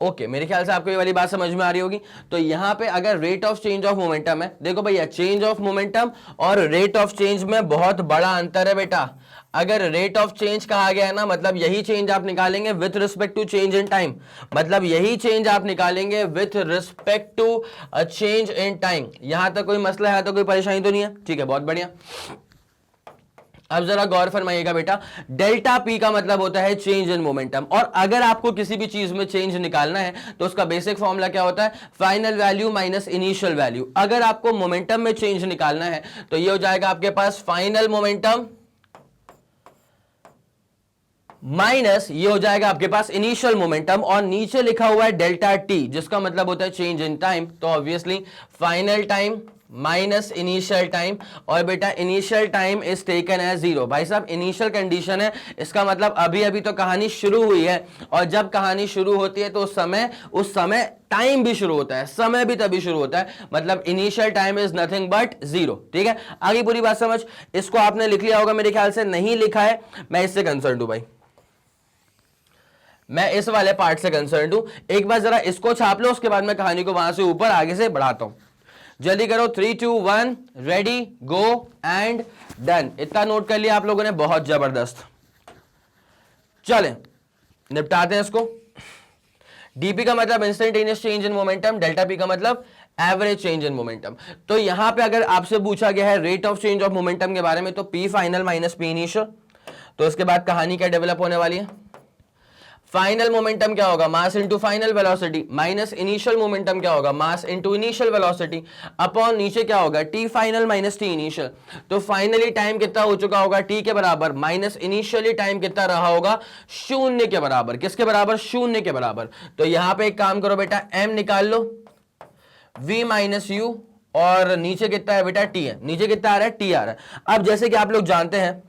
Okay, मेरे ख्याल से आपको ये वाली बात समझ में आ रही होगी। तो यहां पे अगर rate of change of momentum है, देखो भैया चेंज ऑफ मोमेंटम और रेट ऑफ चेंज में बहुत बड़ा अंतर है बेटा। अगर रेट ऑफ चेंज कहा गया है ना, मतलब यही चेंज आप निकालेंगे with respect to change in time, मतलब यही चेंज आप निकालेंगे with respect to a change in time. यहां तक कोई मसला है, तो कोई परेशानी तो नहीं है? ठीक है, बहुत बढ़िया। अब जरा गौर फरमाइएगा बेटा, डेल्टा पी का मतलब होता है चेंज इन मोमेंटम, और अगर आपको किसी भी चीज में चेंज निकालना है तो उसका बेसिक फॉर्मूला क्या होता है, final value minus initial value. अगर आपको मोमेंटम में चेंज निकालना है तो ये हो जाएगा आपके पास फाइनल मोमेंटम माइनस ये हो जाएगा आपके पास इनिशियल मोमेंटम, और नीचे लिखा हुआ है डेल्टा टी जिसका मतलब होता है चेंज इन टाइम, तो obviously final time minus initial time, और बेटा initial time is taken as 0। भाई साहब इनिशियल कंडीशन है, इसका मतलब अभी अभी तो कहानी शुरू हुई है, और जब कहानी शुरू होती है तो उस समय टाइम भी शुरू होता है, समय भी तभी शुरू होता है, मतलब initial time is nothing but 0। ठीक है, आगे पूरी बात समझ। इसको आपने लिख लिया होगा मेरे ख्याल से, नहीं लिखा है मैं इससे कंसर्न हूं भाई, मैं इस वाले पार्ट से कंसर्न हूं। एक बार जरा इसको छाप लो, उसके बाद मैं कहानी को वहां से ऊपर आगे से बढ़ाता हूं। जल्दी करो, 3 2 1 रेडी गो एंड डन। इतना नोट कर लिया आप लोगों ने, बहुत जबरदस्त। चलें निपटाते हैं इसको। डीपी का मतलब instantaneous change in momentum, delta P का मतलब एवरेज चेंज इन मोमेंटम। तो यहां पे अगर आपसे पूछा गया है rate of change of momentum के बारे में, तो P final minus P initial, तो उसके बाद कहानी क्या डेवलप होने वाली है, फाइनल मोमेंटम क्या होगा, mass into final velocity, minus initial momentum क्या होगा, mass into initial velocity, upon नीचे क्या होगा, T final minus T initial. तो फाइनली टाइम कितना हो चुका होगा, टी के बराबर, माइनस इनिशियली टाइम कितना रहा होगा, शून्य के बराबर। किसके बराबर, शून्य के बराबर। तो यहां पे एक काम करो बेटा, एम निकाल लो, v माइनस यू, और नीचे कितना है बेटा, टी है, नीचे कितना आ रहा है, टी आ रहा है। अब जैसे कि आप लोग जानते हैं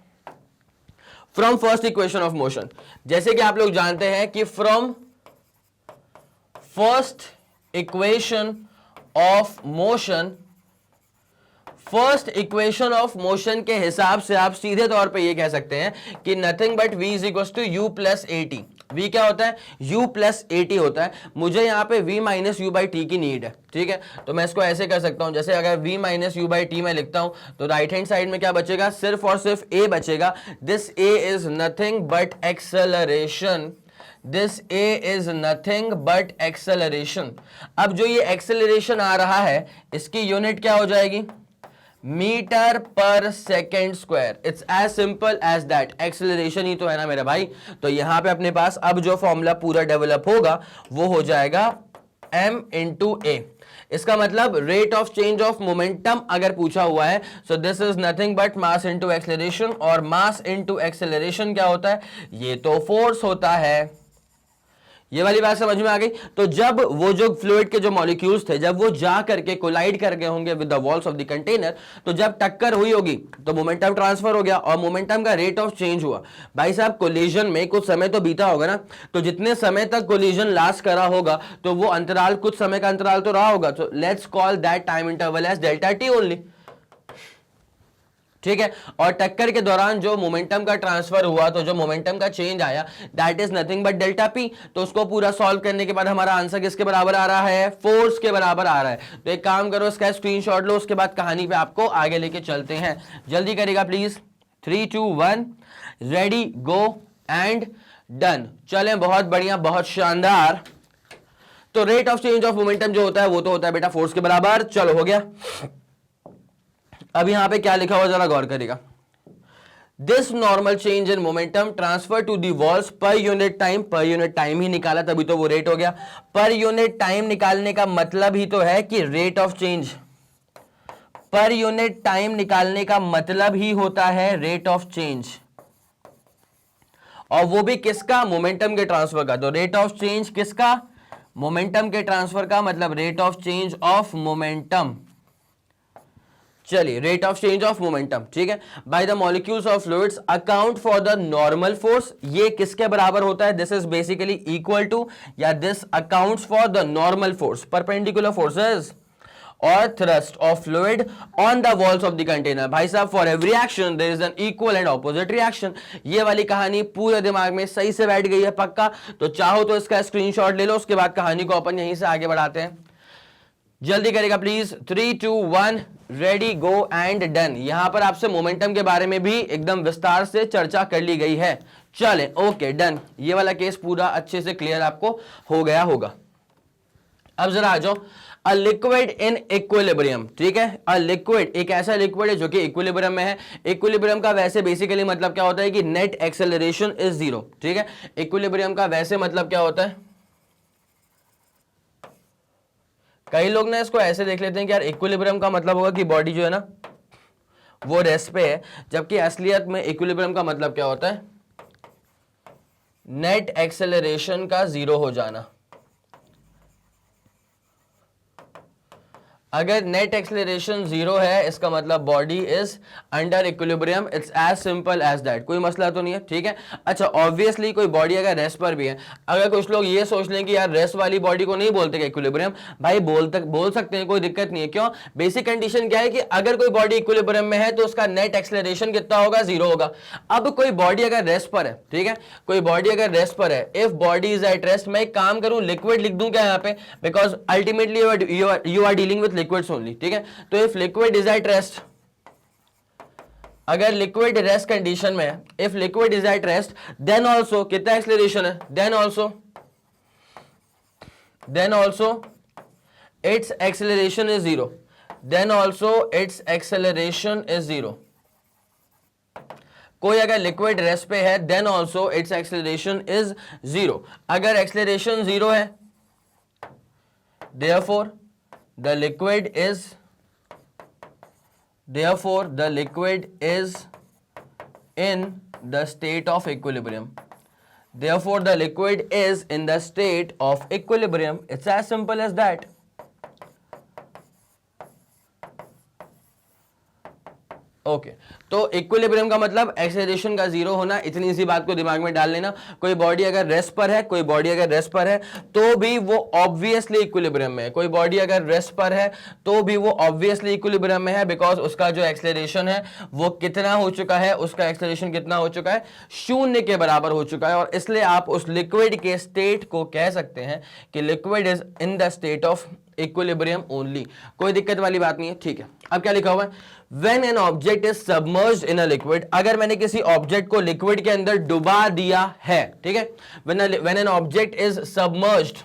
from first equation of motion, जैसे कि आप लोग जानते हैं कि from first equation of motion, first equation of motion के हिसाब से आप सीधे तौर पे ये कह सकते हैं कि nothing but v is equal to u plus a t. v क्या होता है, u प्लस ए टी होता है। मुझे यहाँ पे v minus you by T की नीड है, ठीक है, तो मैं इसको ऐसे कर सकता हूं, जैसे अगर v minus you by T मैं लिखता हूं तो राइट हैंड साइड में क्या बचेगा, सिर्फ और सिर्फ a बचेगा। This a is nothing but acceleration, this a is nothing but acceleration. अब जो ये एक्सेलरेशन आ रहा है इसकी यूनिट क्या हो जाएगी, metre per second square. It's as simple as that, acceleration ही तो है ना मेरे भाई। तो यहां पे अपने पास अब जो फॉर्मूला पूरा डेवलप होगा वो हो जाएगा m इंटू ए। इसका मतलब rate of change of momentum अगर पूछा हुआ है, so this is nothing but mass into acceleration, और मास इनटू एक्सेलरेशन क्या होता है, ये तो फोर्स होता है। ये वाली बात समझ में आ गई। तो जब वो जो फ्लूइड के जो मॉलिक्यूल्स थे, जब वो जा करके कोलाइड कर गए होंगे with the walls of the container, तो जब टक्कर हुई होगी तो मोमेंटम ट्रांसफर हो गया, और मोमेंटम का रेट ऑफ चेंज हुआ। भाई साहब कोलिजन में कुछ समय तो बीता होगा ना, तो जितने समय तक कोलिजन लास्ट करा होगा तो वो अंतराल, कुछ समय का अंतराल तो रहा होगा, तो let's call that time interval as delta t only, ठीक है। और टक्कर के दौरान जो मोमेंटम का ट्रांसफर हुआ, तो जो मोमेंटम का चेंज आया, that is nothing but delta P. तो उसको पूरा सॉल्व करने के बाद हमारा आंसर किसके बराबर आ रहा है, फोर्स के बराबर आ रहा है। तो एक काम करो, इसका स्क्रीनशॉट लो, उसके बाद कहानी पे आपको आगे लेके चलते हैं। जल्दी करेगा please, 3 2 1 ready go and done. चले, बहुत बढ़िया, बहुत शानदार। तो rate of change of momentum जो होता है वो तो होता है बेटा फोर्स के बराबर। चलो हो गया। अब यहां पे क्या लिखा हुआ जरा गौर करेगा, this normal change in momentum transfer to the walls per unit time. Per unit time ही निकाला तभी तो वो रेट हो गया। पर यूनिट टाइम निकालने का मतलब ही तो है कि रेट ऑफ चेंज, पर यूनिट टाइम निकालने का मतलब ही होता है रेट ऑफ चेंज, और वो भी किसका, मोमेंटम के ट्रांसफर का। तो रेट ऑफ चेंज किसका, मोमेंटम के ट्रांसफर का, मतलब rate of change of momentum. चलिए, rate of change of momentum, ठीक है, by the molecules of fluids account for the normal force. ये किसके बराबर होता है, this is basically equal to, या this accounts for the normal force, perpendicular forces और thrust of fluid on the walls of the container। भाई साहब, for every action there is an equal and opposite reaction। ये वाली कहानी पूरे दिमाग में सही से बैठ गई है पक्का। तो चाहो तो इसका स्क्रीनशॉट ले लो, उसके बाद कहानी को अपन यहीं से आगे बढ़ाते हैं। जल्दी करेगा please, 3 2 1 ready go and done. यहां पर आपसे मोमेंटम के बारे में भी एकदम विस्तार से चर्चा कर ली गई है। चले, ओके डन। ये वाला केस पूरा अच्छे से क्लियर आपको हो गया होगा। अब जरा आ जाओ, अ लिक्विड इन इक्विलिब्रियम, ठीक है, अ लिक्विड एक ऐसा लिक्विड है जो कि इक्विलिब्रियम में है। इक्विलिब्रियम का वैसे बेसिकली मतलब क्या होता है कि नेट एक्सेलरेशन इज जीरो, ठीक है। इक्विलिब्रियम का वैसे मतलब क्या होता है, कई लोग ना इसको ऐसे देख लेते हैं कि यार इक्विलिब्रियम का मतलब होगा कि बॉडी जो है ना वो रेस्ट पे है, जबकि असलियत में इक्विलिब्रियम का मतलब क्या होता है, नेट एक्सेलरेशन का जीरो हो जाना। अगर नेट एक्सेलरेशन जीरो है इसका मतलब body is under equilibrium, it's as simple as that, कोई मसला तो नहीं है, ठीक है। अच्छा ऑब्वियसली कोई बॉडी अगर रेस्ट पर भी है, अगर कुछ लोग ये सोच लें कि यार रेस्ट वाली बॉडी को नहीं बोलते इक्विलिब्रियम, भाई बोल सकते हैं, कोई दिक्कत नहीं है। क्यों? बेसिक कंडीशन क्या है कि अगर कोई बॉडी इक्विलिब्रियम में है तो उसका नेट एक्सेलरेशन कितना होगा, जीरो होगा। अब कोई बॉडी अगर रेस्ट पर है, ठीक है, कोई बॉडी अगर रेस्ट पर है, if body is at rest, मैं एक काम करूं लिक्विड लिख दूं क्या यहाँ पे, because ultimately you are dealing with liquids only, ठीक है। तो if liquid is at rest, अगर लिक्विड रेस्ट कंडीशन में है, if liquid is at rest, then also कितना एक्सेलरेशन है, then also its acceleration is zero, then also its acceleration is zero. कोई अगर लिक्विड रेस्ट पे है then also its acceleration is zero. अगर acceleration zero है, therefore the liquid is in the state of equilibrium. Therefore the liquid is in the state of equilibrium. It's as simple as that. Okay तो equilibrium का मतलब acceleration का zero होना, इतनी सी बात को दिमाग में डाल लेना। कोई बॉडी अगर रेस्ट पर है, कोई बॉडी अगर रेस्ट पर है तो भी वो ऑब्वियसली इक्विलिब्रियम में है। कोई बॉडी अगर रेस्ट पर है तो भी वो ऑब्वियसली इक्विलिब्रियम में है, बिकॉज उसका जो एक्सेलरेशन है वो कितना हो चुका है, उसका एक्सेलरेशन कितना हो चुका है, शून्य के बराबर हो चुका है। और इसलिए आप उस लिक्विड के स्टेट को कह सकते हैं कि liquid is in the state of equilibrium only. कोई दिक्कत वाली बात नहीं है, ठीक है। अब क्या लिखा हुआ है, When an object is submerged in a liquid, अगर मैंने किसी ऑब्जेक्ट को लिक्विड के अंदर डुबा दिया है, ठीक है, when an object is submerged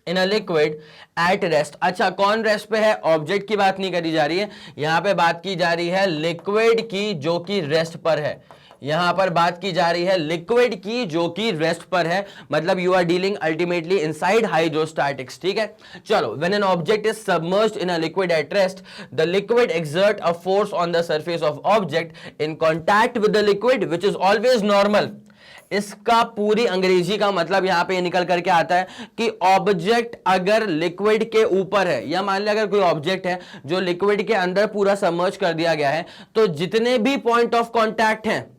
in a liquid at rest। अच्छा कौन रेस्ट पे है, ऑब्जेक्ट की बात नहीं करी जा रही है, यहां पे बात की जा रही है लिक्विड की जो कि रेस्ट पर है। यहां पर बात की जा रही है लिक्विड की जो कि रेस्ट पर है, मतलब you are dealing ultimately inside hydrostatics, ठीक है। चलो, when an object is submerged in a liquid at rest, the liquid exert a force on the surface of object in contact with the liquid which is always normal. इसका पूरी अंग्रेजी का मतलब यहां पे निकल करके आता है कि ऑब्जेक्ट अगर लिक्विड के ऊपर है, या मान लिया अगर कोई ऑब्जेक्ट है जो लिक्विड के अंदर पूरा सबमर्ज कर दिया गया है, तो जितने भी पॉइंट ऑफ कांटेक्ट हैं,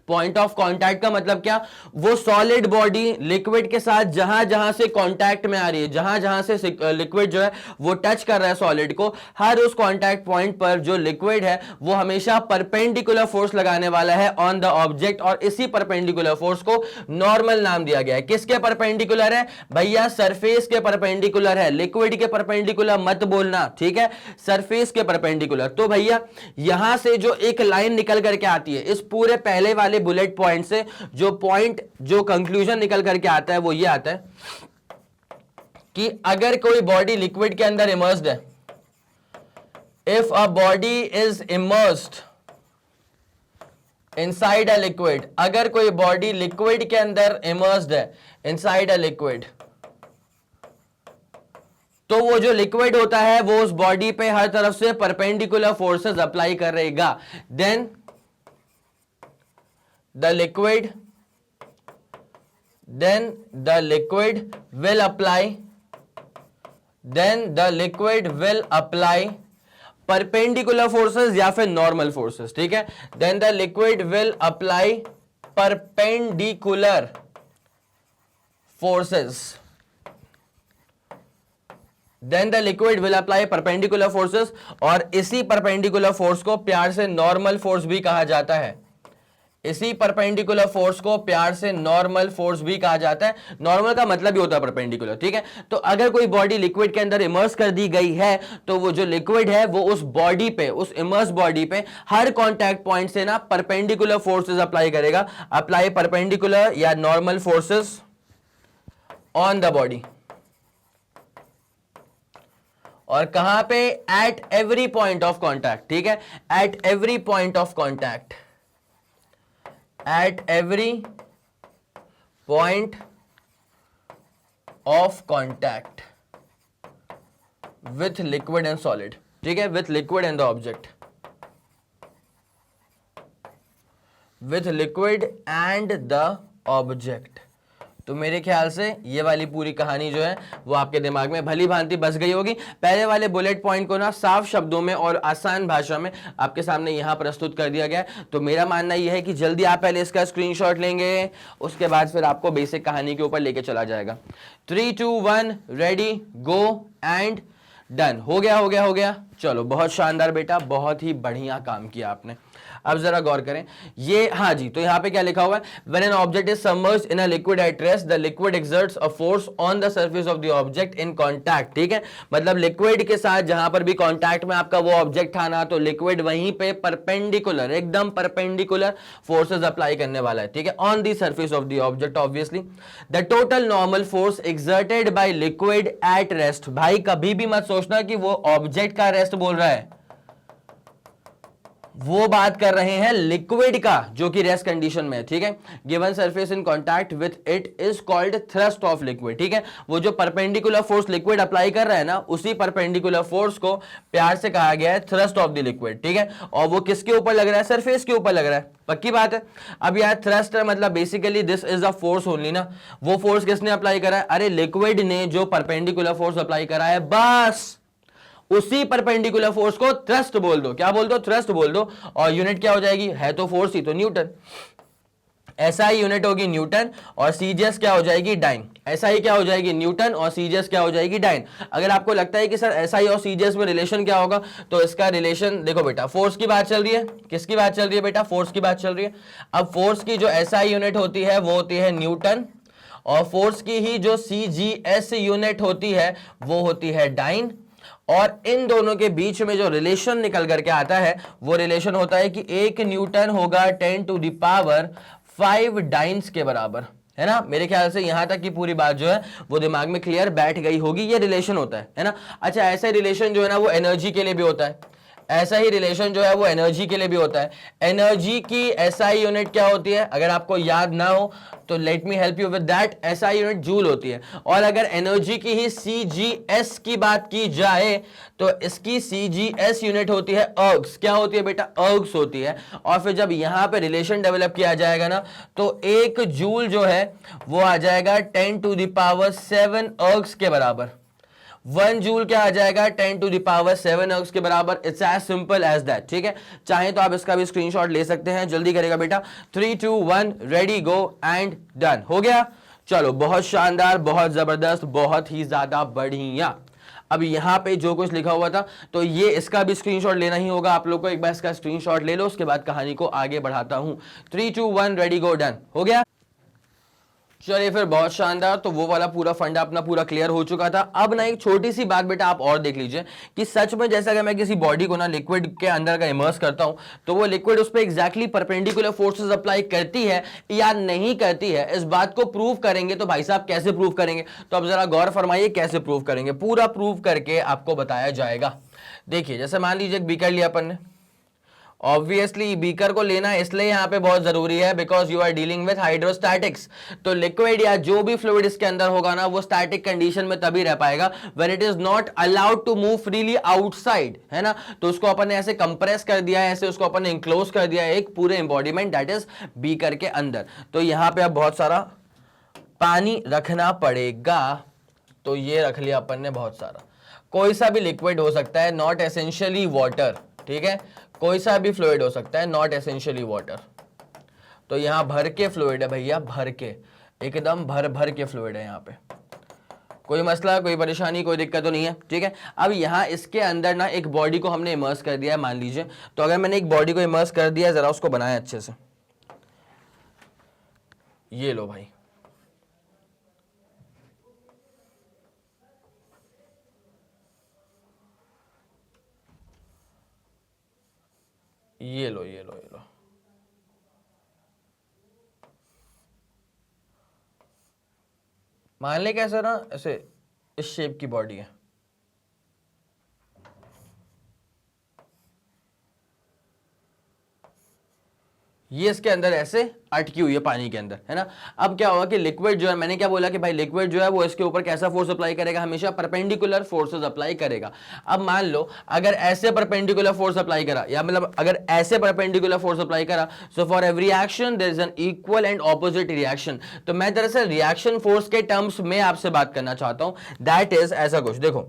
पॉइंट ऑफ कांटेक्ट का मतलब क्या, वो सॉलिड बॉडी लिक्विड के साथ जहां जहां से कांटेक्ट में आ रही है, जहां जहां से लिक्विड जो है वो टच कर रहा है सॉलिड को, हर उस कांटेक्ट पॉइंट पर जो लिक्विड है वो हमेशा परपेंडिकुलर फोर्स लगाने वाला है ऑन द ऑब्जेक्ट। और इसी परपेंडिकुलर फोर्स को नॉर्मल नाम दिया गया है। किसके परपेंडिकुलर है भैया, सरफेस के परपेंडिकुलर है, लिक्विड के परपेंडिकुलर मत बोलना, ठीक है, सरफेस के परपेंडिकुलर। तो भैया यहां से जो एक लाइन निकल करके आती है, इस पूरे पहले वाले बुलेट पॉइंट से जो कंक्लूजन निकल करके आता है वो ये आता है कि अगर कोई बॉडी लिक्विड के अंदर इमर्स्ड है, if a body is immersed inside a liquid, अगर कोई बॉडी लिक्विड के अंदर इमर्स्ड है इनसाइड अ लिक्विड, तो वो जो लिक्विड होता है वो उस बॉडी पे हर तरफ से परपेंडिकुलर फोर्सेस अप्लाई करेगा। Then the liquid will apply perpendicular forces या फिर normal forces, ठीक है। then the liquid will apply perpendicular forces, और इसी परपेंडिकुलर फोर्स को प्यार से नॉर्मल फोर्स भी कहा जाता है। इसी परपेंडिकुलर फोर्स को प्यार से नॉर्मल फोर्स भी कहा जाता है। नॉर्मल का मतलब ही होता है परपेंडिकुलर, ठीक है। तो अगर कोई बॉडी लिक्विड के अंदर इमर्स कर दी गई है तो वो जो लिक्विड है वो उस बॉडी पे, उस इमर्स बॉडी पे हर कांटेक्ट पॉइंट से ना परपेंडिकुलर फोर्सेस अप्लाई करेगा। अप्लाई परपेंडिकुलर या normal forces on the body, और कहां पे, at every point of contact, ठीक है, at every point of contact, at every point of contact with liquid and solid, ठीक है, with liquid and the object, with liquid and the object. तो मेरे ख्याल से ये वाली पूरी कहानी जो है वो आपके दिमाग में भली भांति बस गई होगी। पहले वाले बुलेट पॉइंट को ना साफ शब्दों में और आसान भाषा में आपके सामने यहां प्रस्तुत कर दिया गया है। तो मेरा मानना यह है कि जल्दी आप पहले इसका स्क्रीनशॉट लेंगे, उसके बाद फिर आपको बेसिक कहानी के ऊपर लेके चला जाएगा। 3 2 1 रेडी गो एंड डन। हो गया हो गया हो गया, चलो बहुत शानदार बेटा, बहुत ही बढ़िया काम किया आपने। अब जरा गौर करें, ये हाँ जी, तो यहां पे क्या लिखा हुआ है, when an object is submerged in a liquid at rest the liquid exerts a force on the surface of the object in contact, ठीक है, मतलब लिक्विड के साथ जहां पर भी कांटेक्ट में आपका वो ऑब्जेक्ट था ना, तो लिक्विड वहीं पे परपेंडिकुलर, एकदम परपेंडिकुलर फोर्सेस अप्लाई करने वाला है, ठीक है, on the surface of the object obviously. The total normal force exerted by liquid at rest, भाई कभी भी मत सोचना कि वो ऑब्जेक्ट का रेस्ट बोल रहा है, वो बात कर रहे हैं लिक्विड का जो कि रेस्ट कंडीशन में है, ठीक है। Given surface in contact with it is called thrust of liquid, ठीक है, वो जो परपेंडिकुलर फोर्स लिक्विड अप्लाई कर रहा है ना, उसी परपेंडिकुलर फोर्स को प्यार से कहा गया है थ्रस्ट ऑफ द लिक्विड, ठीक है, और वो किसके ऊपर लग रहा है, सरफेस के ऊपर लग रहा है, पक्की बात है। अब यार थ्रस्ट मतलब basically this is a force only ना, वो फोर्स किसने अप्लाई करा है, अरे लिक्विड ने जो परपेंडिकुलर फोर्स अप्लाई करा है, बस उसी परपेंडिकुलर फोर्स को थ्रस्ट बोल दो, क्या बोल दो, थ्रस्ट बोल दो, और यूनिट क्या हो जाएगी, है तो फोर्स ही, तो न्यूटन। ऐसा ही यूनिट होगी न्यूटन, और सीजीएस क्या हो जाएगी, डाइन। ऐसा ही क्या हो जाएगी, न्यूटन, और सीजीएस क्या हो जाएगी, डाइन। अगर आपको लगता है कि सर ऐसा ही और सीजीएस में रिलेशन क्या होगा, तो इसका रिलेशन देखो बेटा, फोर्स की बात चल रही है, किसकी बात चल रही है बेटा, फोर्स की बात चल रही है। अब फोर्स की जो ऐसा यूनिट होती है वो होती है न्यूटन, और फोर्स की ही जो सीजीएस यूनिट होती है वो होती है डाइन, और इन दोनों के बीच में जो रिलेशन निकल करके आता है वो रिलेशन होता है कि 1 न्यूटन होगा 10⁵ डाइन्स के बराबर, है ना। मेरे ख्याल से यहां तक की पूरी बात जो है वो दिमाग में क्लियर बैठ गई होगी, ये रिलेशन होता है ना। अच्छा, ऐसा रिलेशन जो है ना वो एनर्जी के लिए भी होता है, ऐसा ही रिलेशन जो है वो एनर्जी के लिए भी होता है। एनर्जी की एसआई यूनिट क्या होती है, अगर आपको याद ना हो तो let me help you with that, SI unit joule होती है। और अगर एनर्जी की ही सीजीएस की बात की जाए तो इसकी सीजीएस यूनिट होती है अर्ग्स, क्या होती है बेटा, अर्ग्स होती है। और फिर जब यहां पे रिलेशन डेवलप किया जाएगा ना, तो 1 जूल जो है वो आ जाएगा 10⁷ अर्ग्स के बराबर। 1 जूल क्या आ जाएगा, 10⁷ अर्ग्स के बराबर। It's as simple as that, ठीक है। चाहे तो आप इसका भी स्क्रीनशॉट ले सकते हैं, जल्दी करेगा बेटा। 3 2 1 रेडी गो एंड डन। हो गया, चलो बहुत शानदार, बहुत जबरदस्त, बहुत ही ज्यादा बढ़िया। अब यहां पे जो कुछ लिखा हुआ था तो ये इसका भी स्क्रीनशॉट लेना ही होगा आप लोग को। एक बार इसका स्क्रीनशॉट ले लो, उसके बाद कहानी को आगे बढ़ाता हूं। 3 2 1 रेडी गो डन। हो गया, चलिए फिर बहुत शानदार। तो वो वाला पूरा फंडा अपना पूरा क्लियर हो चुका था। अब ना एक छोटी सी बात बेटा आप और देख लीजिए कि सच में जैसा कि मैं किसी बॉडी को ना लिक्विड के अंदर का इमर्स करता हूं तो वो लिक्विड उस पर एग्जैक्टली परपेंडिकुलर फोर्सेस अप्लाई करती है या नहीं करती है, इस बात को प्रूव करेंगे। तो भाई साहब कैसे प्रूव करेंगे, तो अब जरा गौर फरमाइए कैसे प्रूव करेंगे, पूरा प्रूव करके आपको बताया जाएगा। देखिए जैसे मान लीजिए एक बीकर लिया अपन ने, ऑब्वियसली बीकर को लेना इसलिए यहां पे बहुत जरूरी है because you are dealing with hydrostatics. तो लिक्विड या जो भी फ्लूइड इसके अंदर होगा ना वो स्टैटिक कंडीशन में तभी रह पाएगा when it is not allowed to move freely outside, है ना। तो उसको अपन ने ऐसे कंप्रेस कर दिया है, ऐसे उसको अपन ने इंक्लोज कर दिया है एक पूरे एम्बॉडीमेंट दैट इज बीकर के अंदर। तो यहां पे अब बहुत सारा पानी रखना पड़ेगा, तो ये रख लिया अपन ने बहुत सारा। कोई सा भी लिक्विड हो सकता है, नॉट एसेंशियली वाटर, ठीक है, कोई सा भी फ्लूइड हो सकता है, नॉट एसेंशियली वाटर। तो यहां भर के फ्लूइड है भैया, भर के, एकदम भर भर के फ्लूइड है यहां पे। कोई मसला, कोई परेशानी, कोई दिक्कत तो नहीं है, ठीक है। अब यहां इसके अंदर ना एक बॉडी को हमने इमर्स कर दिया है, मान लीजिए। तो अगर मैंने एक बॉडी को इमर्स कर दिया, जरा उसको बनाया अच्छे से, ये लो भाई, ये लो ये लो ये लो, मान ले कैसे ना, ऐसे इस शेप की बॉडी है, ये इसके अंदर ऐसे अटकी हुई है पानी के अंदर, है ना। अब क्या होगा कि लिक्विड जो है, मैंने क्या बोला कि भाई लिक्विड जो है वो इसके ऊपर कैसा फोर्स अप्लाई करेगा, हमेशा परपेंडिकुलर फोर्सेस अप्लाई करेगा। अब मान लो अगर ऐसे परपेंडिकुलर फोर्स अप्लाई करा, या मतलब अगर ऐसे परपेंडिकुलर फोर्स अप्लाई करा, so for every action there is an equal and opposite reaction. तो मैं दरअसल रिएक्शन फोर्स के टर्म्स में आपसे बात करना चाहता हूं, दैट इज ऐसा कुछ। देखो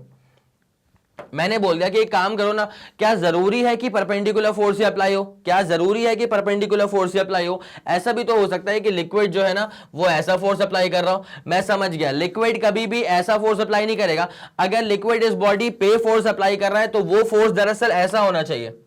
मैंने बोल दिया कि एक काम करो ना, क्या जरूरी है कि परपेंडिकुलर फोर्स ही अप्लाई हो, क्या जरूरी है कि परपेंडिकुलर फोर्स ही अप्लाई हो? ऐसा भी तो हो सकता है कि लिक्विड जो है ना वो ऐसा फोर्स अप्लाई कर रहा हो। मैं समझ गया, लिक्विड कभी भी ऐसा फोर्स अप्लाई नहीं करेगा। अगर लिक्विड इस बॉडी पे फोर्स अप्लाई कर रहा है तो वो फोर्स दरअसल ऐसा होना चाहिए।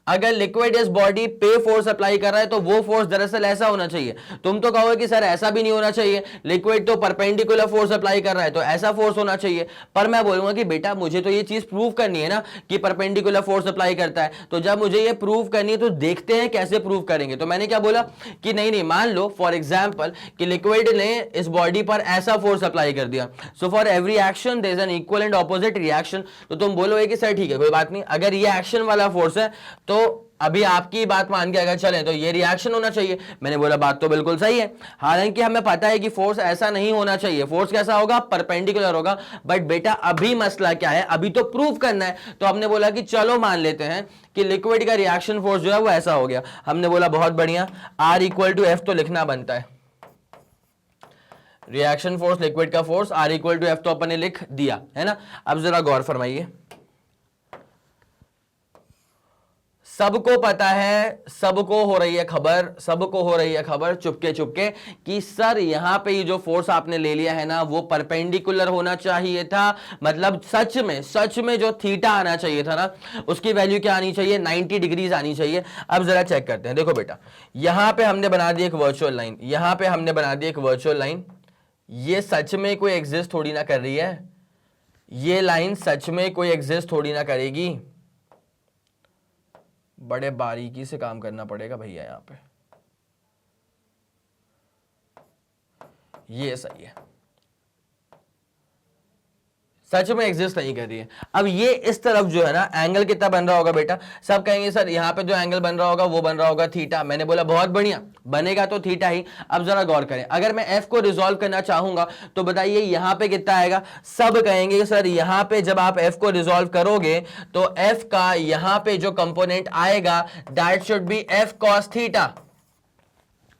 अगर लिक्विड इस बॉडी पे फोर्स अप्लाई कर रहा है तो वो फोर्स दरअसल ऐसा होना चाहिए। तुम तो कहोगे कि सर ऐसा भी नहीं होना चाहिए, लिक्विड तो परपेंडिकुलर फोर्स अप्लाई कर रहा है तो ऐसा फोर्स होना चाहिए। पर मैं बोलूंगा कि बेटा मुझे तो ये चीज प्रूव करनी है ना कि परपेंडिकुलर फोर्स अप्लाई करता है, तो जब मुझे ये प्रूव करनी है तो देखते हैं कैसे प्रूव करेंगे। तो मैंने क्या बोला कि नहीं, मान लो फॉर एग्जाम्पल कि लिक्विड ने इस बॉडी पर ऐसा फोर्स अप्लाई कर दिया, so for every action there is an equal and opposite reaction. तो तुम बोलोगे कि सर ठीक है कोई बात नहीं, अगर ये एक्शन वाला फोर्स है तो अभी आपकी बात मान के अगर चलें तो ये रिएक्शन होना चाहिए। मैंने बोला बात तो बिल्कुल सही है, हालांकि हमें पता है कि फोर्स ऐसा नहीं होना चाहिए, फोर्स कैसा होगा, परपेंडिकुलर होगा। बट बेटा अभी मसला क्या है, अभी तो प्रूव करना है। तो हमने बोला कि चलो मान लेते हैं कि लिक्विड का रिएक्शन फोर्स जो है वो ऐसा हो गया। हमने बोला बहुत बढ़िया, R इक्वल टू एफ तो लिखना बनता है, रिएक्शन फोर्स लिक्विड का force R equal to f तो अपन ने लिख दिया, है ना। अब जरा गौर फरमाइए, सबको पता है, सबको हो रही है खबर, सबको हो रही है खबर चुपके चुपके कि सर यहां पे ये जो फोर्स आपने ले लिया है ना वो परपेंडिकुलर होना चाहिए था। मतलब सच में जो थीटा आना चाहिए था ना उसकी वैल्यू क्या आनी चाहिए, 90 डिग्रीज आनी चाहिए। अब जरा चेक करते हैं। देखो बेटा यहां पे हमने बना दी एक वर्चुअल लाइन, यहां पे हमने बना दी एक वर्चुअल लाइन। ये सच में कोई एग्जिस्ट थोड़ी ना कर रही है, ये लाइन सच में कोई एग्जिस्ट थोड़ी ना करेगी। बड़े बारीकी से काम करना पड़ेगा भैया यहां पे। ये सही है, सच में एग्जिस्ट नहीं कर रही है। अब ये इस तरफ जो है ना एंगल कितना बन रहा होगा बेटा, सब कहेंगे सर यहाँ पे जो एंगल बन रहा होगा वो बन रहा होगा थीटा। मैंने बोला बहुत बढ़िया, बनेगा तो थीटा ही। अब जरा गौर करें, अगर मैं एफ को रिजॉल्व करना चाहूंगा तो बताइए यहाँ पे कितना आएगा। सब कहेंगे सर यहाँ पे जब आप एफ को रिजॉल्व करोगे तो एफ का यहाँ पे जो कंपोनेंट आएगा that should be F cos theta.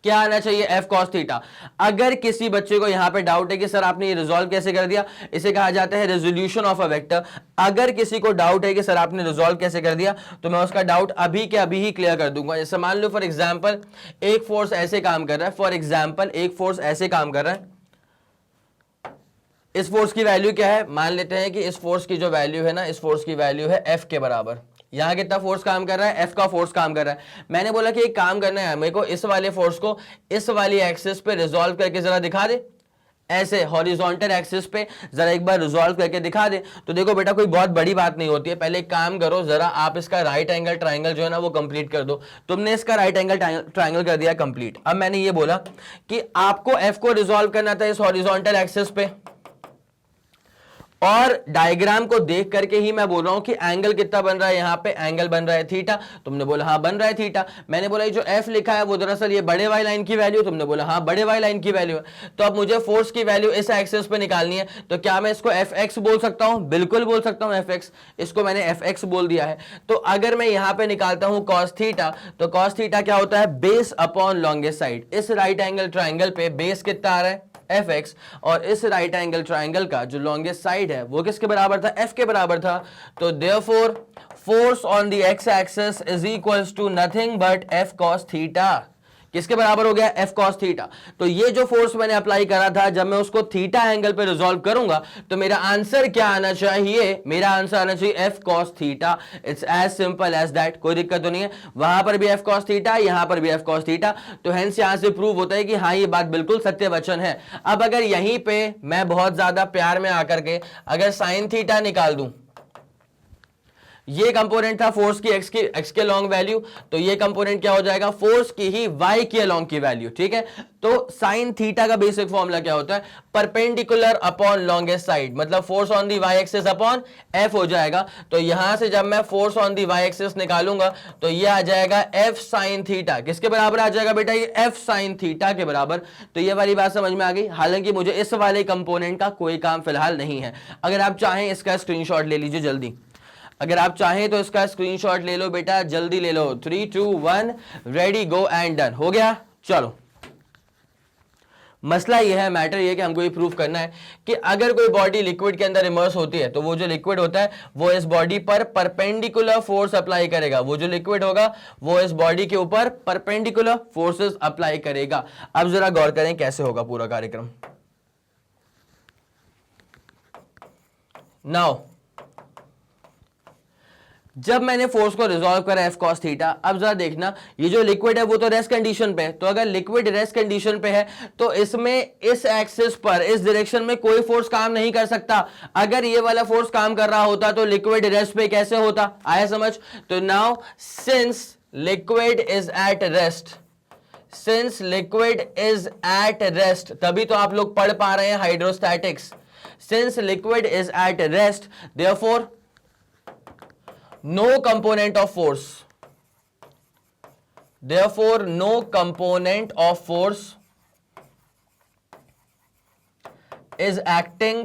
क्या आना चाहिए, एफ कॉस थीटा। अगर किसी बच्चे को यहां पे डाउट है कि सर आपने ये रिजॉल्व कैसे कर दिया, इसे कहा जाता है रेजोल्यूशन ऑफ अ वेक्टर। अगर किसी को डाउट है कि सर आपने रिजॉल्व कैसे कर दिया तो मैं उसका डाउट अभी के अभी ही क्लियर कर दूंगा। जैसे मान लो फॉर एग्जांपल एक फोर्स ऐसे काम कर रहा है, फॉर एग्जांपल एक फोर्स ऐसे काम कर रहा है। इस फोर्स की वैल्यू क्या है, मान लेते हैं कि इस फोर्स की जो वैल्यू है ना, इस फोर्स की वैल्यू है एफ के बराबर। यहां कितना फोर्स काम कर रहा है, एफ का फोर्स काम कर रहा है। मैंने बोला कि एक काम करना है, मेरे को इस वाले फोर्स को इस वाली एक्सिस पे रिजॉल्व करके जरा दिखा दे, ऐसे हॉरिजॉन्टल एक्सिस पे जरा एक बार रिजॉल्व करके दिखा दे। तो देखो बेटा कोई बहुत बड़ी बात नहीं होती है, पहले एक काम करो, जरा आप इसका राइट एंगल ट्राइंगल जो है ना वो कंप्लीट कर दो। तुमने इसका राइट एंगल ट्राइंगल कर दिया कंप्लीट। अब मैंने ये बोला कि आपको एफ को रिजॉल्व करना था इस हॉरिजॉन्टल एक्सिस पे, और डायग्राम को देख करके ही मैं बोल रहा हूं कि एंगल कितना बन रहा है, यहां पे एंगल बन रहा है थीटा। तुमने बोला हाँ बन रहा है थीटा। मैंने बोला ये जो एफ लिखा है वो दरअसल ये बड़े वाई लाइन की वैल्यू, तुमने बोला हाँ बड़े वाई लाइन की वैल्यू है। तो अब मुझे फोर्स की वैल्यू इस एक्सिस पे निकालनी है, तो क्या मैं इसको एफ एक्स बोल सकता हूं, बिल्कुल बोल सकता हूं एफ एक्स। इसको मैंने एफ एक्स बोल दिया है। तो अगर मैं यहां पे निकालता हूं कॉस थीटा, तो कॉस थीटा क्या होता है, बेस अपॉन लॉन्गेस्ट साइड। इस राइट एंगल ट्राइंगल पे बेस कितना आ रहा है, एफ एक्स, और इस राइट एंगल ट्राइंगल का जो लॉन्गेस्ट साइड है वो किसके बराबर था, एफ के बराबर था। तो therefore force on the x axis is equals to nothing but f cos theta. किसके बराबर हो गया, एफ कॉस थीटा। तो ये जो फोर्स मैंने अप्लाई करा था, जब मैं उसको थीटा एंगल पे रिजॉल्व करूंगा तो मेरा आंसर क्या आना चाहिए, मेरा आंसर आना चाहिए f cos theta. It's as simple as that, कोई दिक्कत तो नहीं है। वहां पर भी एफ कॉस थीटा, यहां पर भी एफ कॉस थीटा। तो हेंस यहां से प्रूव होता है कि हाँ ये बात बिल्कुल सत्य वचन है। अब अगर यहीं पे मैं बहुत ज्यादा प्यार में आकर के अगर साइन थीटा निकाल दूं, ये कंपोनेंट था फोर्स की एक्स के लॉन्ग वैल्यू, तो ये कंपोनेंट क्या हो जाएगा, फोर्स की ही वाई के लॉन्ग की वैल्यू, ठीक है। तो साइन थीटा का बेसिक फॉर्मूला क्या होता है, परपेंडिकुलर अपॉन लॉन्गेस्ट साइड, मतलब force on the y axis upon f हो जाएगा। तो यहां से जब मैं force on the y axis निकालूंगा तो ये आ जाएगा एफ साइन थीटा, किसके बराबर आ जाएगा बेटा, ये एफ साइन थीटा के बराबर। तो ये वाली बात समझ में आ गई। हालांकि मुझे इस वाले कंपोनेंट का कोई काम फिलहाल नहीं है, अगर आप चाहें इसका स्क्रीनशॉट ले लीजिए जल्दी, अगर आप चाहें तो इसका स्क्रीनशॉट ले लो बेटा, जल्दी ले लो। 3 2 1 रेडी गो एंड डन, हो गया। चलो मसला ये है, मैटर ये कि हमको ये प्रूफ करना है कि अगर कोई बॉडी लिक्विड के अंदर इमर्स होती है तो वो जो लिक्विड होता है वो इस बॉडी पर परपेंडिकुलर फोर्स अप्लाई करेगा, वो जो लिक्विड होगा वो इस बॉडी के ऊपर परपेंडिकुलर फोर्सेस अप्लाई करेगा। अब जरा गौर करें कैसे होगा पूरा कार्यक्रम। नाउ जब मैंने फोर्स को रिजॉल्व करा एफ कॉस थीटा, अब जरा देखना ये जो लिक्विड है वो तो रेस्ट कंडीशन पे है, तो अगर लिक्विड रेस्ट कंडीशन पे है तो इसमें इस एक्सिस पर इस डायरेक्शन में कोई फोर्स काम नहीं कर सकता। अगर ये वाला फोर्स काम कर रहा होता तो लिक्विड रेस्ट पे कैसे होता, आया समझ। तो now since liquid is at rest, since liquid is at rest, तभी तो आप लोग पढ़ पा रहे हैं hydrostatics. Since liquid is at rest therefore no component of force, therefore no component of force is acting।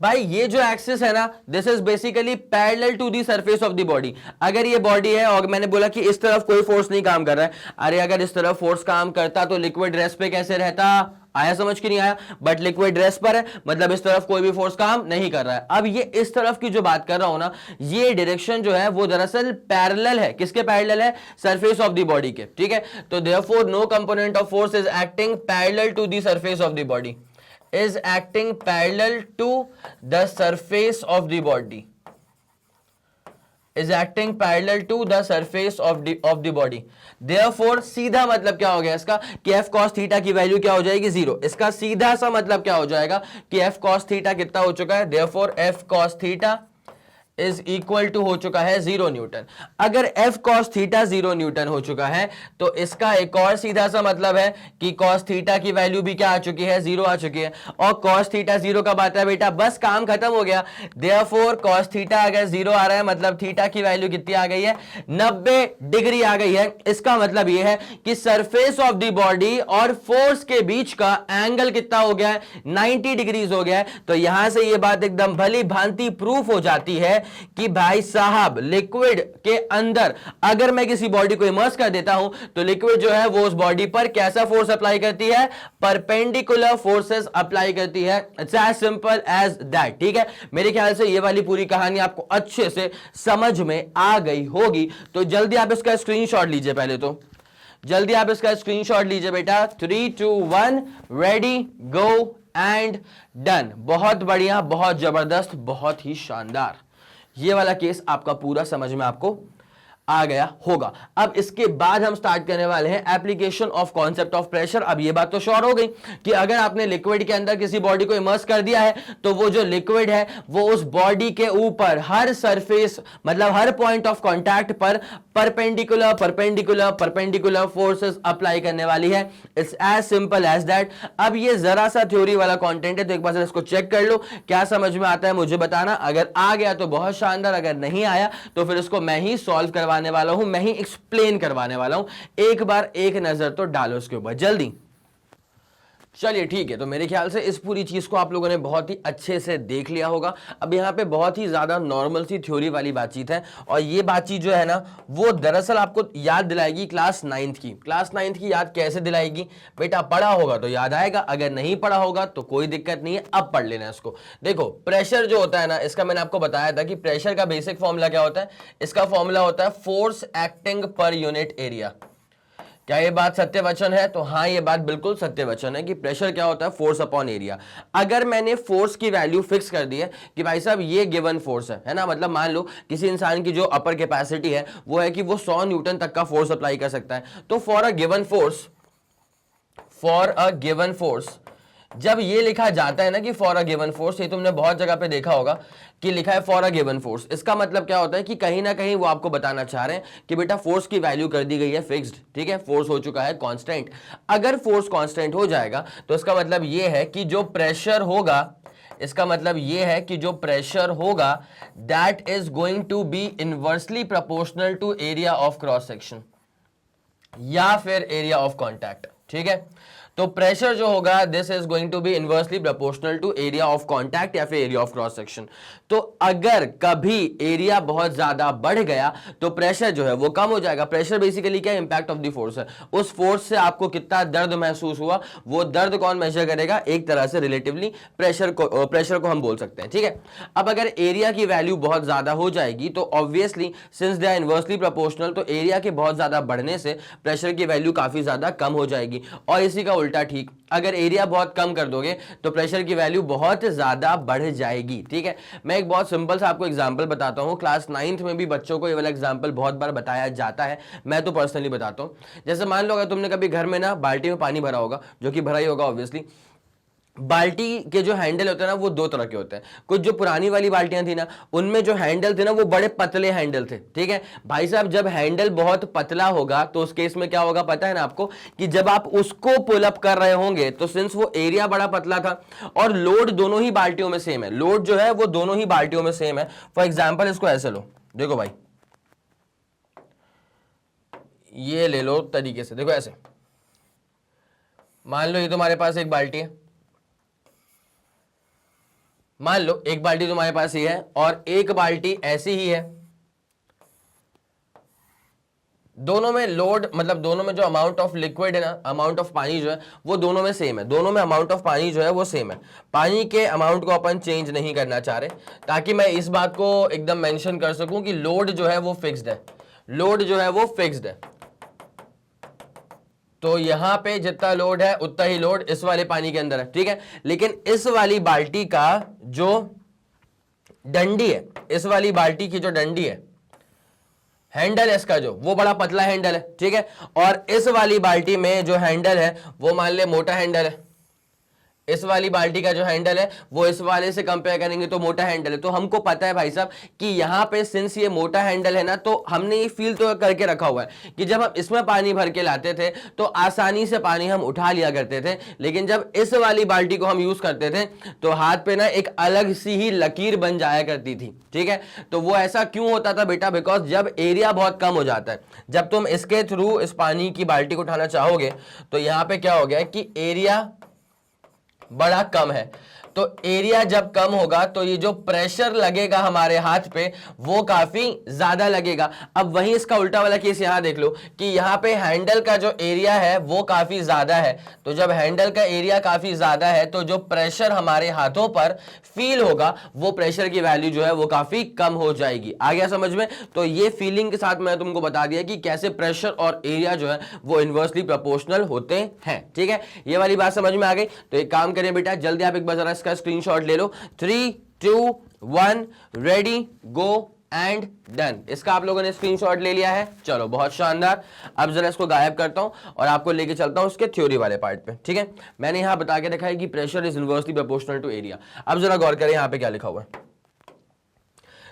भाई ये जो एक्सिस है ना, this is basically parallel to the surface of the body. अगर ये बॉडी है और मैंने बोला कि इस तरफ कोई फोर्स नहीं काम कर रहा है, अरे अगर इस तरफ फोर्स काम करता तो लिक्विड रेस्ट पे कैसे रहता, आया समझ कि नहीं आया। बट लिक्विड रेस्ट पर है, मतलब इस तरफ कोई भी फोर्स काम नहीं कर रहा है। अब ये इस तरफ की जो बात कर रहा हूं ना, ये डायरेक्शन जो है वो दरअसल पैरेलल है, किसके पैरेलल है, सरफेस ऑफ द बॉडी के, ठीक है। तो therefore no component of force is acting parallel to the surface of the body, is acting parallel to the surface of the body, is acting parallel to the surface of the body। therefore सीधा मतलब क्या हो गया इसका कि f cos theta की value क्या हो जाएगी, 0। इसका सीधा सा मतलब क्या हो जाएगा कि f cos थीटा कितना हो चुका है, therefore f cos theta is equal to हो चुका है 0 न्यूटन। अगर f cos थीटा 0 न्यूटन हो चुका है तो इसका एक और सीधा सा मतलब है कि cos थीटा की वैल्यू भी क्या आ चुकी है, 0 आ चुकी है। और cos थीटा 0 कब आता है बेटा, बस काम खत्म हो गया। देयरफॉर cos थीटा अगर 0 आ रहा है मतलब थीटा की वैल्यू कितनी आ गई है, 90 डिग्री आ गई है। इसका मतलब यह है कि सरफेस ऑफ द बॉडी और फोर्स के बीच का एंगल कितना हो गया है, 90 डिग्रीज हो गया है। तो यहां से यह बात एकदम भली भांति प्रूफ हो जाती है कि भाई साहब लिक्विड के अंदर अगर मैं किसी बॉडी को इमर्स कर देता हूं तो लिक्विड जो है वो उस बॉडी पर कैसा फोर्स अप्लाई करती है, परपेंडिकुलर फोर्सेस अप्लाई करती है। It's as simple as that, ठीक है। मेरे ख्याल से ये वाली पूरी कहानी आपको अच्छे से समझ में आ गई होगी। तो जल्दी आप इसका स्क्रीनशॉट लीजिए, पहले तो जल्दी आप इसका स्क्रीनशॉट लीजिए बेटा। 3 2 1 रेडी गो एंड डन। बहुत बढ़िया, बहुत जबरदस्त, बहुत ही शानदार। ये वाला केस आपका पूरा समझ में आपको आ गया होगा। अब इसके बाद हम स्टार्ट करने वाले हैं application of concept of pressure. अब ये बात तो श्योर हो गई कि अगर आपने लिक्विड के अंदर किसी बॉडी को इमर्स कर दिया है तो वो जो लिक्विड है वो उस बॉडी के ऊपर हर सरफेस मतलब हर पॉइंट ऑफ कांटेक्ट पर perpendicular perpendicular perpendicular forces apply करने वाली है। It's as simple as that. अब ये जरा सा थ्योरी वाला कंटेंट है तो एक बार इसको चेक कर लो, क्या समझ में आता है मुझे बताना। अगर आ गया तो बहुत शानदार, अगर नहीं आया तो फिर इसको मैं ही सॉल्व करवाने वाला हूं, मैं ही एक्सप्लेन करवाने वाला हूं। एक बार एक नजर तो डालो इसके ऊपर जल्दी। चलिए ठीक है, तो मेरे ख्याल से इस पूरी चीज को आप लोगों ने बहुत ही अच्छे से देख लिया होगा। अब यहाँ पे बहुत ही ज्यादा नॉर्मल सी थ्योरी वाली बातचीत है और ये बातचीत जो है ना वो दरअसल आपको याद दिलाएगी क्लास 9th की। क्लास 9th की याद कैसे दिलाएगी बेटा, पढ़ा होगा तो याद आएगा, अगर नहीं पढ़ा होगा तो कोई दिक्कत नहीं है, अब पढ़ लेना इसको। देखो प्रेशर जो होता है ना, इसका मैंने आपको बताया था कि प्रेशर का बेसिक फॉर्मूला क्या होता है। इसका फॉर्मूला होता है force acting per unit area. क्या ये बात सत्य वचन है? तो हाँ, ये बात बिल्कुल सत्य वचन है कि प्रेशर क्या होता है, फोर्स अपॉन एरिया। अगर मैंने फोर्स की वैल्यू फिक्स कर दी है कि भाई साहब ये गिवन फोर्स है ना, मतलब मान लो किसी इंसान की जो अपर कैपेसिटी है वो है कि वो 100 न्यूटन तक का फोर्स अप्लाई कर सकता है। तो फॉर अ गिवन फोर्स जब ये लिखा जाता है ना कि फॉर अ गिवन फोर्स, ये तुमने बहुत जगह पे देखा होगा कि लिखा है फॉर अ गिवन फोर्स, इसका मतलब क्या होता है कि कहीं ना कहीं वो आपको बताना चाह रहे हैं कि बेटा फोर्स की वैल्यू कर दी गई है फिक्स्ड, ठीक है, फोर्स हो चुका है कांस्टेंट। अगर फोर्स कांस्टेंट हो जाएगा तो इसका मतलब ये है कि जो प्रेशर होगा, इसका मतलब ये है कि जो प्रेशर होगा that is going to be inversely proportional to area of cross section या फिर एरिया ऑफ कांटेक्ट, ठीक है। तो प्रेशर जो होगा this is going to be inversely proportional to area of contact या फिर एरिया ऑफ क्रॉस सेक्शन। तो अगर कभी एरिया बहुत ज्यादा बढ़ गया तो प्रेशर जो है वो कम हो जाएगा। प्रेशर बेसिकली क्या है, इंपैक्ट ऑफ द फोर्स है। उस फोर्स से आपको कितना दर्द महसूस हुआ, वो दर्द कौन मेजर करेगा, एक तरह से रिलेटिवली प्रेशर को हम बोल सकते हैं, ठीक है। अब अगर एरिया की वैल्यू बहुत ज्यादा हो जाएगी तो obviously since they are inversely proportional, तो एरिया के बहुत ज्यादा बढ़ने से प्रेशर की वैल्यू काफी ज्यादा कम हो जाएगी। और इसी का उल्टा ठीक, अगर एरिया बहुत कम कर दोगे तो प्रेशर की वैल्यू बहुत ज्यादा बढ़ जाएगी, ठीक है। मैं एक बहुत सिंपल सा आपको एग्जांपल बताता हूं, क्लास 9th में भी बच्चों को ये वाला एग्जांपल बहुत बार बताया जाता है, मैं तो पर्सनली बताता हूं। जैसे मान लो अगर तुमने कभी घर में ना बाल्टी में पानी भरा होगा, जो कि भरा ही होगा ऑब्वियसली, बाल्टी के जो हैंडल होते हैं ना वो दो तरह के होते हैं। कुछ जो पुरानी वाली बाल्टियां थी ना, उनमें जो हैंडल थे ना वो बड़े पतले हैंडल थे, ठीक है भाई साहब। जब हैंडल बहुत पतला होगा तो उस केस में क्या होगा पता है ना आपको, कि जब आप उसको पुल अप कर रहे होंगे तो सिंस वो एरिया बड़ा पतला था और लोड दोनों ही बाल्टियों में सेम है, लोड जो है वो दोनों ही बाल्टियों में सेम है। फॉर एग्जाम्पल इसको ऐसे लो, देखो भाई ये ले लो तरीके से, देखो ऐसे मान लो ये तुम्हारे पास एक बाल्टी है, मान लो एक बाल्टी तुम्हारे पास ही है और एक बाल्टी ऐसी ही है। दोनों में लोड मतलब दोनों में जो अमाउंट ऑफ लिक्विड है ना, अमाउंट ऑफ पानी जो है वो दोनों में सेम है, दोनों में अमाउंट ऑफ पानी जो है वो सेम है। पानी के अमाउंट को अपन चेंज नहीं करना चाह रहे, ताकि मैं इस बात को एकदम मेंशन कर सकूं कि लोड जो है वो फिक्स्ड है, लोड जो है वो फिक्स्ड है। तो यहां पे जितना लोड है उतना ही लोड इस वाले पानी के अंदर है, ठीक है। लेकिन इस वाली बाल्टी का जो डंडी है, इस वाली बाल्टी की जो डंडी है, हैंडल है इसका जो, वो बड़ा पतला हैंडल है, ठीक है। और इस वाली बाल्टी में जो हैंडल है वो मान ले मोटा हैंडल है। इस वाली बाल्टी का जो हैंडल है वो इस वाले से कंपेयर करेंगे तो मोटा हैंडल है। तो हमको पता है भाई साहब कि यहाँ पे सिंस ये मोटा हैंडल है ना, तो हमने ये फील तो करके रखा हुआ है कि जब हम इसमें पानी भर के लाते थे तो आसानी से पानी हम उठा लिया करते थे, लेकिन जब इस वाली बाल्टी को हम यूज करते थे तो हाथ पे ना एक अलग सी ही लकीर बन जाया करती थी, ठीक है। तो वो ऐसा क्यों होता था बेटा, बिकॉज जब एरिया बहुत कम हो जाता है, जब तुम इसके थ्रू इस पानी की बाल्टी को उठाना चाहोगे तो यहाँ पे क्या हो गया कि एरिया बड़ा कम है। तो एरिया जब कम होगा तो ये जो प्रेशर लगेगा हमारे हाथ पे वो काफी ज्यादा लगेगा। अब वहीं इसका उल्टा वाला केस यहां देख लो कि यहां पे हैंडल का जो एरिया है वो काफी ज्यादा है। तो जब हैंडल का एरिया काफी ज्यादा है तो जो प्रेशर हमारे हाथों पर फील होगा वो प्रेशर की वैल्यू जो है वो काफी कम हो जाएगी। आ गया समझ में? तो ये फीलिंग के साथ मैं तुमको बता दिया कि कैसे प्रेशर और एरिया जो है वो इनवर्सली प्रोपोर्शनल होते हैं, ठीक है। ये वाली बात समझ में आ गई। तो एक काम करें बेटा, जल्दी आप एक बार जरा इसका स्क्रीनशॉट ले लो। 3 2 1 रेडी गो एंड डन। इसका आप लोगों ने स्क्रीनशॉट ले लिया है, चलो बहुत शानदार। अब जरा इसको गायब करता हूं और आपको लेके चलता हूं उसके थ्योरी वाले पार्ट पे, ठीक है। मैंने यहां बता के रखा है कि pressure is inversely proportional to area. अब जरा गौर करें यहां पे क्या लिखा हुआ है।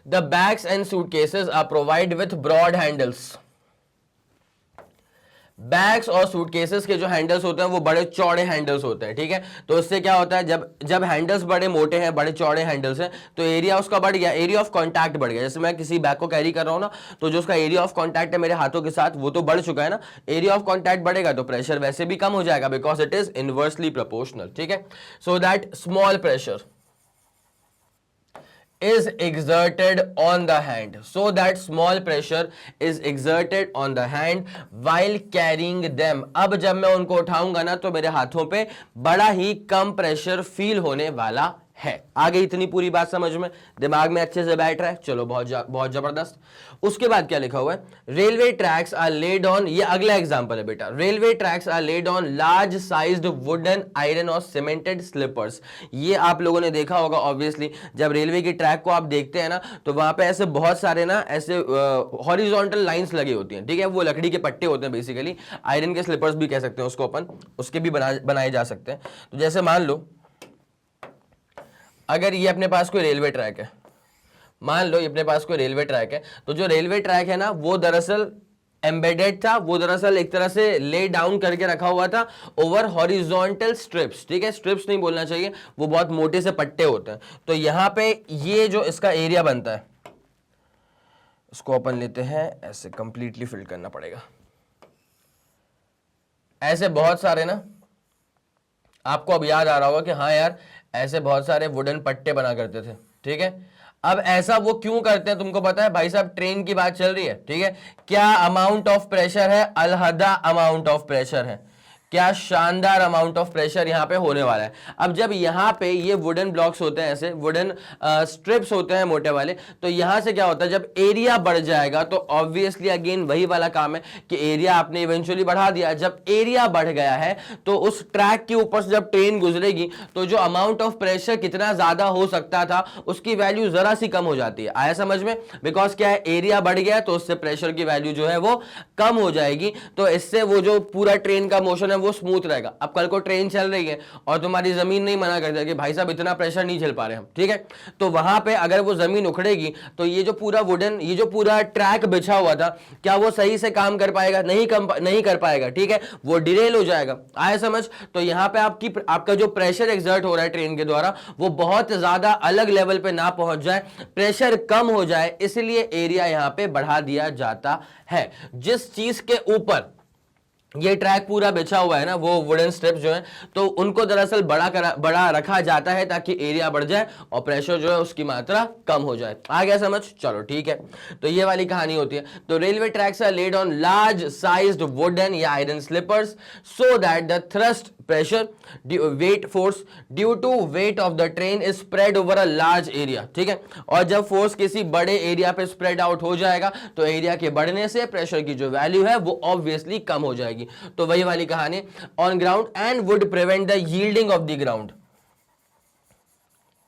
The bags and suitcases are provide with broad handles. Bags और सूटकेसेस के जो हैंडल्स होते हैं वो बड़े चौड़े हैंडल्स होते हैं, ठीक है। तो इससे क्या होता है, जब हैंडल्स बड़े मोटे हैं, बड़े चौड़े हैंडल्स हैं, तो एरिया उसका बढ़ गया, एरिया ऑफ कांटेक्ट बढ़ गया। जैसे मैं किसी बैग को कैरी कर रहा हूं ना, तो जो उसका एरिया ऑफ कांटेक्ट है मेरे हाथों के साथ वो तो बढ़ चुका है ना। एरिया ऑफ कांटेक्ट बढ़ेगा तो प्रेशर वैसे भी कम हो जाएगा, because it is inversely proportional, ठीक है। So that small pressure is exerted on the hand, so that small pressure is exerted on the hand while carrying them। अब जब मैं उनको उठाऊंगा ना तो मेरे हाथों पे बड़ा ही कम प्रेशर फील होने वाला है। आगे इतनी पूरी बात समझ में, दिमाग में अच्छे से बैठ रहा है, चलो बहुत जबरदस्त। उसके बाद क्या लिखा हुआ है, railway tracks are laid on, ये अगला एग्जांपल है बेटा, railway tracks are laid on large sized wooden iron और सीमेंटेड स्लीपर्स। ये आप लोगों ने देखा होगा ऑब्वियसली, जब रेलवे की ट्रैक को आप देखते हैं ना तो वहां पे ऐसे बहुत सारे ना ऐसे हॉरिजॉन्टल लाइंस लगी होती हैं, ठीक है, वो लकड़ी के पट्टे होते हैं बेसिकली, आयरन के स्लीपर्स भी कह सकते हैं उसको अपन, उसके भी बनाए जा सकते हैं। तो जैसे मान लो अगर ये अपने पास कोई रेलवे ट्रैक है, मान लो ये अपने पास कोई रेलवे ट्रैक है, तो जो रेलवे ट्रैक है ना वो दरअसल एम्बेडेड था, वो दरअसल एक तरह से ले डाउन करके रखा हुआ था ओवर हॉरिजॉन्टल स्ट्रिप्स, ठीक है, स्ट्रिप्स नहीं बोलना चाहिए, वो बहुत मोटे से पट्टे होते हैं। तो यहां पे ये जो इसका एरिया बनता है, इसको अपन लेते हैं ऐसे, कंप्लीटली फिल करना पड़ेगा, ऐसे बहुत सारे ना, आपको अब याद आ रहा होगा कि हाँ यार ऐसे बहुत सारे वुडन पट्टे बना करते थे, ठीक है। अब ऐसा वो क्यों करते हैं तुमको पता है भाई साहब, ट्रेन की बात चल रही है, ठीक है, क्या अमाउंट ऑफ प्रेशर है, अलहदा अमाउंट ऑफ प्रेशर है, क्या शानदार अमाउंट ऑफ प्रेशर यहां पे होने वाला है। अब जब यहां पे ये वुडन ब्लॉक्स होते हैं, ऐसे वुडन स्ट्रिप्स होते हैं मोटे वाले, तो यहां से क्या होता है, जब एरिया बढ़ जाएगा तो ऑब्वियसली अगेन वही वाला काम है कि एरिया आपने इवेंचुअली बढ़ा दिया, जब एरिया बढ़ गया है तो उस ट्रैक के ऊपर से जब ट्रेन गुजरेगी तो जो अमाउंट ऑफ प्रेशर कितना ज्यादा हो सकता था उसकी वैल्यू जरा सी कम हो जाती है। आया समझ में, बिकॉज क्या है, एरिया बढ़ गया तो उससे प्रेशर की वैल्यू जो है वो कम हो जाएगी, तो इससे वो जो पूरा ट्रेन का मोशन है वो स्मूथ रहेगा। अब कल को ट्रेन चल रही है और तुम्हारी जमीन नहीं मना कर देगी भाई साहब इतना प्रेशर नहीं झेल पा रहे हम, ठीक है, तो वहां पे अगर वो जमीन उखड़ेगी तो ये जो पूरा वुडन, ये जो पूरा ट्रैक बिछा हुआ था, क्या वो सही से काम कर पाएगा, नहीं कर पाएगा, ठीक है, वो डिरेल हो जाएगा। आया समझ। तो यहां पे आपका जो प्रेशर एक्सर्ट हो रहा है ट्रेन के द्वारा वो बहुत ज्यादा अलग लेवल पे ना पहुंच जाए, प्रेशर कम हो जाए, इसलिए एरिया यहां पे बढ़ा दिया जाता है। जिस चीज के ऊपर ये ट्रैक पूरा बिछा हुआ है ना, वो वुडन स्ट्रिप्स जो हैं, तो उनको दरअसल बड़ा रखा जाता है ताकि एरिया बढ़ जाए और प्रेशर जो है उसकी मात्रा कम हो जाए। आ गया समझ, चलो ठीक है। तो ये वाली कहानी होती है। तो railway tracks are laid on large sized wooden या iron sleepers so that the thrust pressure weight force due to weight of the train is spread over a large area, ठीक है। और जब फोर्स किसी बड़े एरिया पे spread out हो जाएगा तो एरिया के बढ़ने से प्रेशर की जो वैल्यू है वो ऑब्वियसली कम हो जाएगी। तो वही वाली कहानी, on ground and would prevent the yielding of the ground,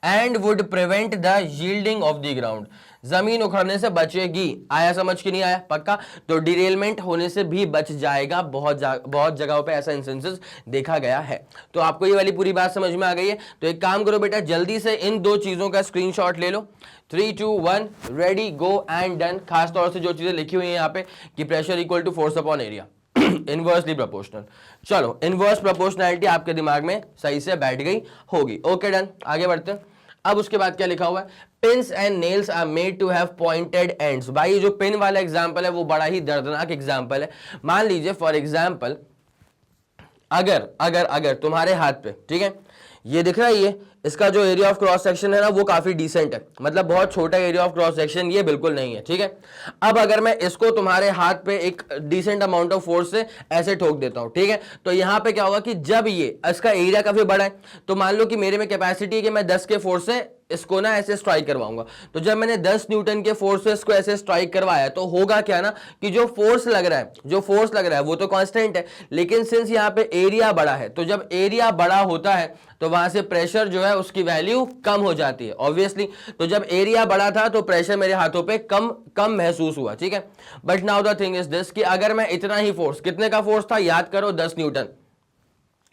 and would prevent the yielding of the ground, जमीन उखड़ने से बचेगी। आया समझ कि नहीं आया, पक्का। तो डिरेलमेंट होने से भी बच जाएगा, बहुत जगहों पे ऐसा इंस्टेंसेस देखा गया है। तो आपको ये वाली पूरी बात समझ में आ गई है। तो एक काम करो बेटा, जल्दी से इन दो चीजों का स्क्रीनशॉट ले लो। 3 2 1 रेडी गो एंड डन। खास तौर से जो चीजें लिखी हुई है यहाँ पे कि pressure equal to force upon area, inversely proportional. चलो, इनवर्स प्रोपोर्शनैलिटी आपके दिमाग में सही से बैठ गई होगी। ओके डन, आगे बढ़ते हैं। अब उसके बाद क्या लिखा हुआ है, pins and nails are made to have pointed ends. भाई ये जो पिन वाला एग्जांपल है वो बड़ा ही दर्दनाक एग्जांपल है। मान लीजिए फॉर एग्जांपल अगर तुम्हारे हाथ पे, ठीक है, ये दिख रहा है, ये इसका जो एरिया ऑफ क्रॉस सेक्शन है ना वो काफी डिसेंट है, मतलब बहुत छोटा एरिया ऑफ क्रॉस सेक्शन ये बिल्कुल नहीं है, ठीक है। अब अगर मैं इसको तुम्हारे हाथ पे एक डिसेंट अमाउंट ऑफ फोर्स से ऐसे ठोक देता हूं, ठीक है, तो यहां पे क्या होगा कि जब ये इसका एरिया काफी बड़ा है, तो मान लो कि मेरे में कैपेसिटी है कि मैं 10 के फोर्स से इसको ना ऐसे स्ट्राइक करवाऊंगा। तो जब मैंने 10 न्यूटन के फोर्स से इसको ऐसे स्ट्राइक करवाया तो होगा क्या ना कि जो फोर्स लग रहा है वो तो कांस्टेंट है, लेकिन सिंस यहाँ पे एरिया बड़ा है, तो जब एरिया बड़ा होता है तो वहां से प्रेशर जो है उसकी वैल्यू कम हो जाती है ऑब्वियसली। तो जब एरिया बड़ा था तो प्रेशर मेरे हाथों पे कम महसूस हुआ, ठीक है। But now the thing is this कि अगर मैं इतना ही फोर्स, कितने का फोर्स था याद करो, 10 Newton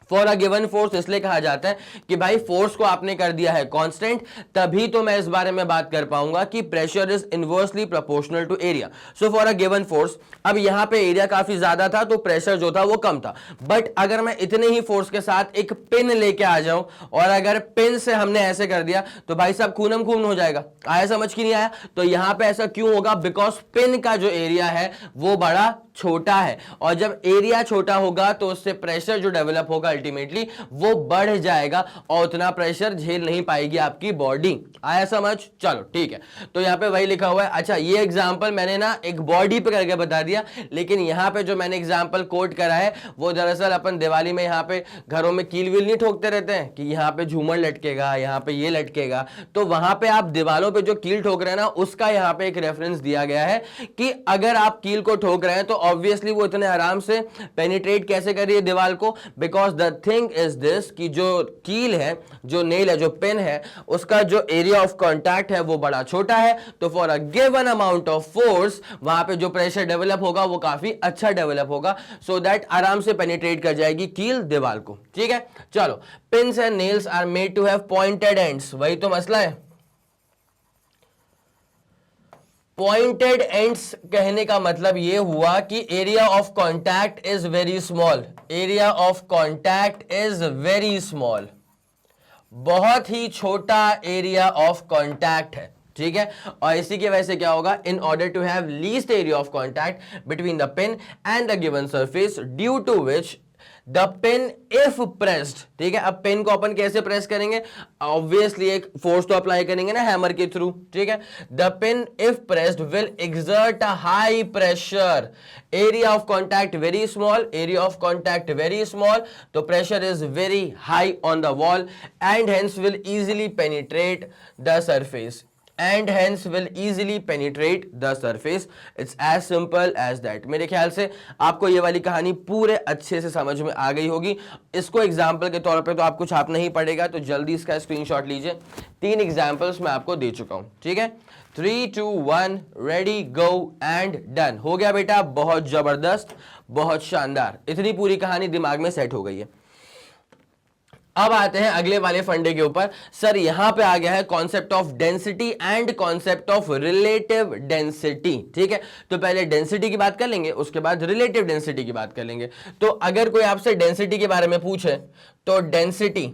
for a given force, इसलिए कहा जाता है कि भाई फोर्स को आपने कर दिया है कांस्टेंट, तभी तो मैं इस बारे में बात कर पाऊंगा कि pressure is inversely proportional to area. So for a given force, अब यहां पे एरिया काफी ज्यादा था तो प्रेशर जो था वो कम था, बट अगर मैं इतने ही फोर्स के साथ एक पिन लेके आ जाऊं और अगर पिन से हमने ऐसे कर दिया तो भाई साहब खूनम खून हो जाएगा। आया समझ की नहीं आया? तो यहां पे ऐसा क्यों होगा, बिकॉज पिन का जो एरिया है वो बड़ा छोटा है, और जब एरिया छोटा होगा तो उससे प्रेशर जो डेवलप होगा अल्टीमेटली वो बढ़ जाएगा और उतना प्रेशर झेल नहीं पाएगी आपकी बॉडी। आया समझ? चलो ठीक है, तो यहाँ पे वही लिखा हुआ है। अच्छा, ये एग्जांपल मैंने ना एक बॉडी पे करके बता दिया, लेकिन यहाँ पे जो मैंने एग्जांपल कोट करा है वो दरअसल अपन दिवाली में यहाँ पे घरों में कील वील नहीं ठोकते रहते हैं कि यहाँ पे झूमर लटकेगा, यहाँ पे ये लटकेगा, तो वहां पे आप दीवालों पे जो कील ठोक रहे हैं ना, उसका यहाँ पे एक रेफरेंस दिया गया है कि अगर आप कील को ठोक रहे हैं तो ऑब्वियसली वो इतने आराम से पेनिट्रेट कैसे कर रही है दीवार को, because the thing is this कि जो कील है, जो नेल है, जो पेन है, उसका जो एरिया ऑफ कॉन्टैक्ट है वो बड़ा छोटा है, तो for a given amount of force वहां पे जो प्रेशर डेवलप होगा वो काफी अच्छा डेवलप होगा, सो दैट आराम से पेनिट्रेट कर जाएगी कील दीवार को। ठीक है, चलो, pins and nails are made to have pointed ends, वही तो मसला है। पॉइंटेड एंड्स कहने का मतलब यह हुआ कि area of contact is very small, area of contact is very small, बहुत ही छोटा एरिया ऑफ कॉन्टैक्ट है। ठीक है, और इसी की वजह से क्या होगा, in order to have least area of contact between the pen and the given surface, due to which the pen if pressed, ठीक है, अब पेन को अपन कैसे प्रेस करेंगे, ऑब्वियसली एक फोर्स तो अप्लाई करेंगे ना हैमर के थ्रू। ठीक है, the pen if pressed will exert a high pressure, area of contact very small, area of contact very small, तो pressure is very high on the wall and hence will easily penetrate the surface, and hence will easily penetrate the surface. It's as simple as that. मेरे ख्याल से आपको ये वाली कहानी पूरे अच्छे से समझ में आ गई होगी। इसको एग्जाम्पल के तौर पे तो आपको छापना ही पड़ेगा, तो जल्दी इसका स्क्रीनशॉट लीजिए। 3 एग्जाम्पल्स मैं आपको दे चुका हूं। ठीक है, 3, 2, 1 रेडी गो एंड डन। हो गया बेटा, बहुत जबरदस्त, बहुत शानदार, इतनी पूरी कहानी दिमाग में सेट हो गई है। अब आते हैं अगले वाले फंडे के ऊपर। सर यहां पे आ गया है concept of density and concept of relative density. ठीक है, तो पहले डेंसिटी की बात कर लेंगे, उसके बाद रिलेटिव डेंसिटी की बात कर लेंगे। तो अगर कोई आपसे डेंसिटी के बारे में पूछे तो डेंसिटी,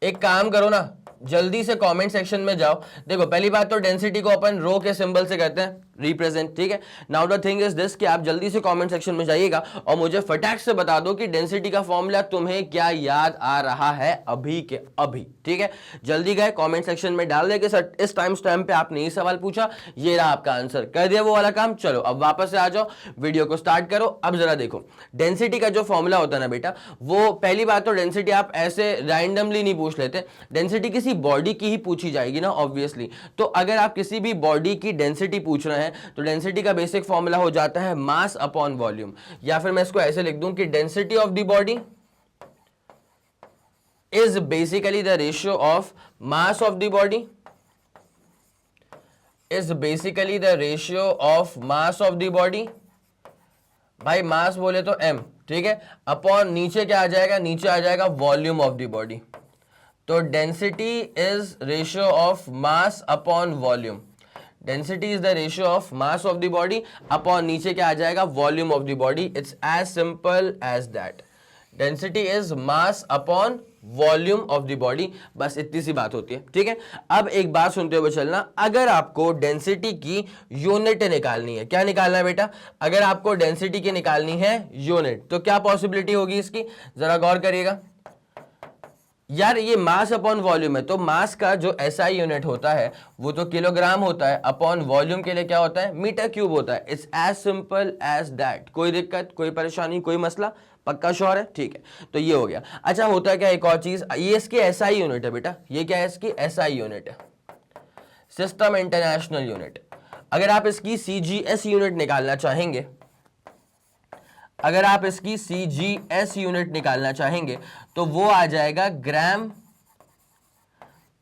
एक काम करो ना, जल्दी से कमेंट सेक्शन में जाओ। देखो, पहली बात तो डेंसिटी को अपन रो के सिंबल से कहते हैं, रिप्रेजेंट। ठीक है, now the thing is this कि आप जल्दी से कमेंट सेक्शन में जाइएगा और मुझे फटाक से बता दो कि डेंसिटी का फॉर्मूला तुम्हें क्या याद आ रहा है अभी के अभी। ठीक है, जल्दी गए कमेंट सेक्शन में डाल दे कि सर इस टाइम स्टैम्प पे आपने ये सवाल पूछा, ये रहा आपका आंसर, कर दिया वो वाला काम। चलो अब वापस से आ जाओ, वीडियो को स्टार्ट करो। अब जरा देखो, डेंसिटी का जो फॉर्मूला होता है ना बेटा, वो पहली बात तो डेंसिटी आप ऐसे रैंडमली नहीं पूछ लेते, डेंसिटी किसी बॉडी की ही पूछी जाएगी ना ऑब्वियसली। तो अगर आप किसी भी बॉडी की डेंसिटी पूछ रहे हैं तो डेंसिटी का बेसिक फॉर्मूला हो जाता है मास अपॉन वॉल्यूम, या फिर मैं इसको ऐसे लिख दूं कि density of the body is basically the ratio of mass of the body, is basically the ratio of mass of the body, भाई मास बोले तो m, ठीक है, अपॉन नीचे क्या आ जाएगा, नीचे आ जाएगा वॉल्यूम ऑफ द बॉडी। तो density is ratio of mass upon volume, density is the ratio of mass of the body upon नीचे क्या आ जाएगा, volume of the body. It's as simple as that, density is mass upon volume of the body, बस इतनी सी बात होती है। ठीक है, अब एक बात सुनते हुए चलना, अगर आपको डेंसिटी की यूनिट निकालनी है, क्या निकालना है बेटा, अगर आपको डेंसिटी की निकालनी है यूनिट, तो क्या पॉसिबिलिटी होगी इसकी, जरा गौर करिएगा यार। ये मास अपॉन वॉल्यूम है, तो मास का जो SI यूनिट होता है वो तो किलोग्राम होता है, अपॉन वॉल्यूम के लिए क्या होता है, मीटर क्यूब होता है। It's as simple as that. कोई दिक्कत, कोई परेशानी, कोई मसला, पक्का श्योर है? ठीक है, तो ये हो गया। अच्छा, होता है क्या एक और चीज, ये इसकी SI यूनिट है बेटा, ये क्या है, इसकी SI यूनिट है, सिस्टम इंटरनेशनल यूनिट। अगर आप इसकी CGS यूनिट निकालना चाहेंगे, अगर आप इसकी CGS यूनिट निकालना चाहेंगे तो वो आ जाएगा ग्राम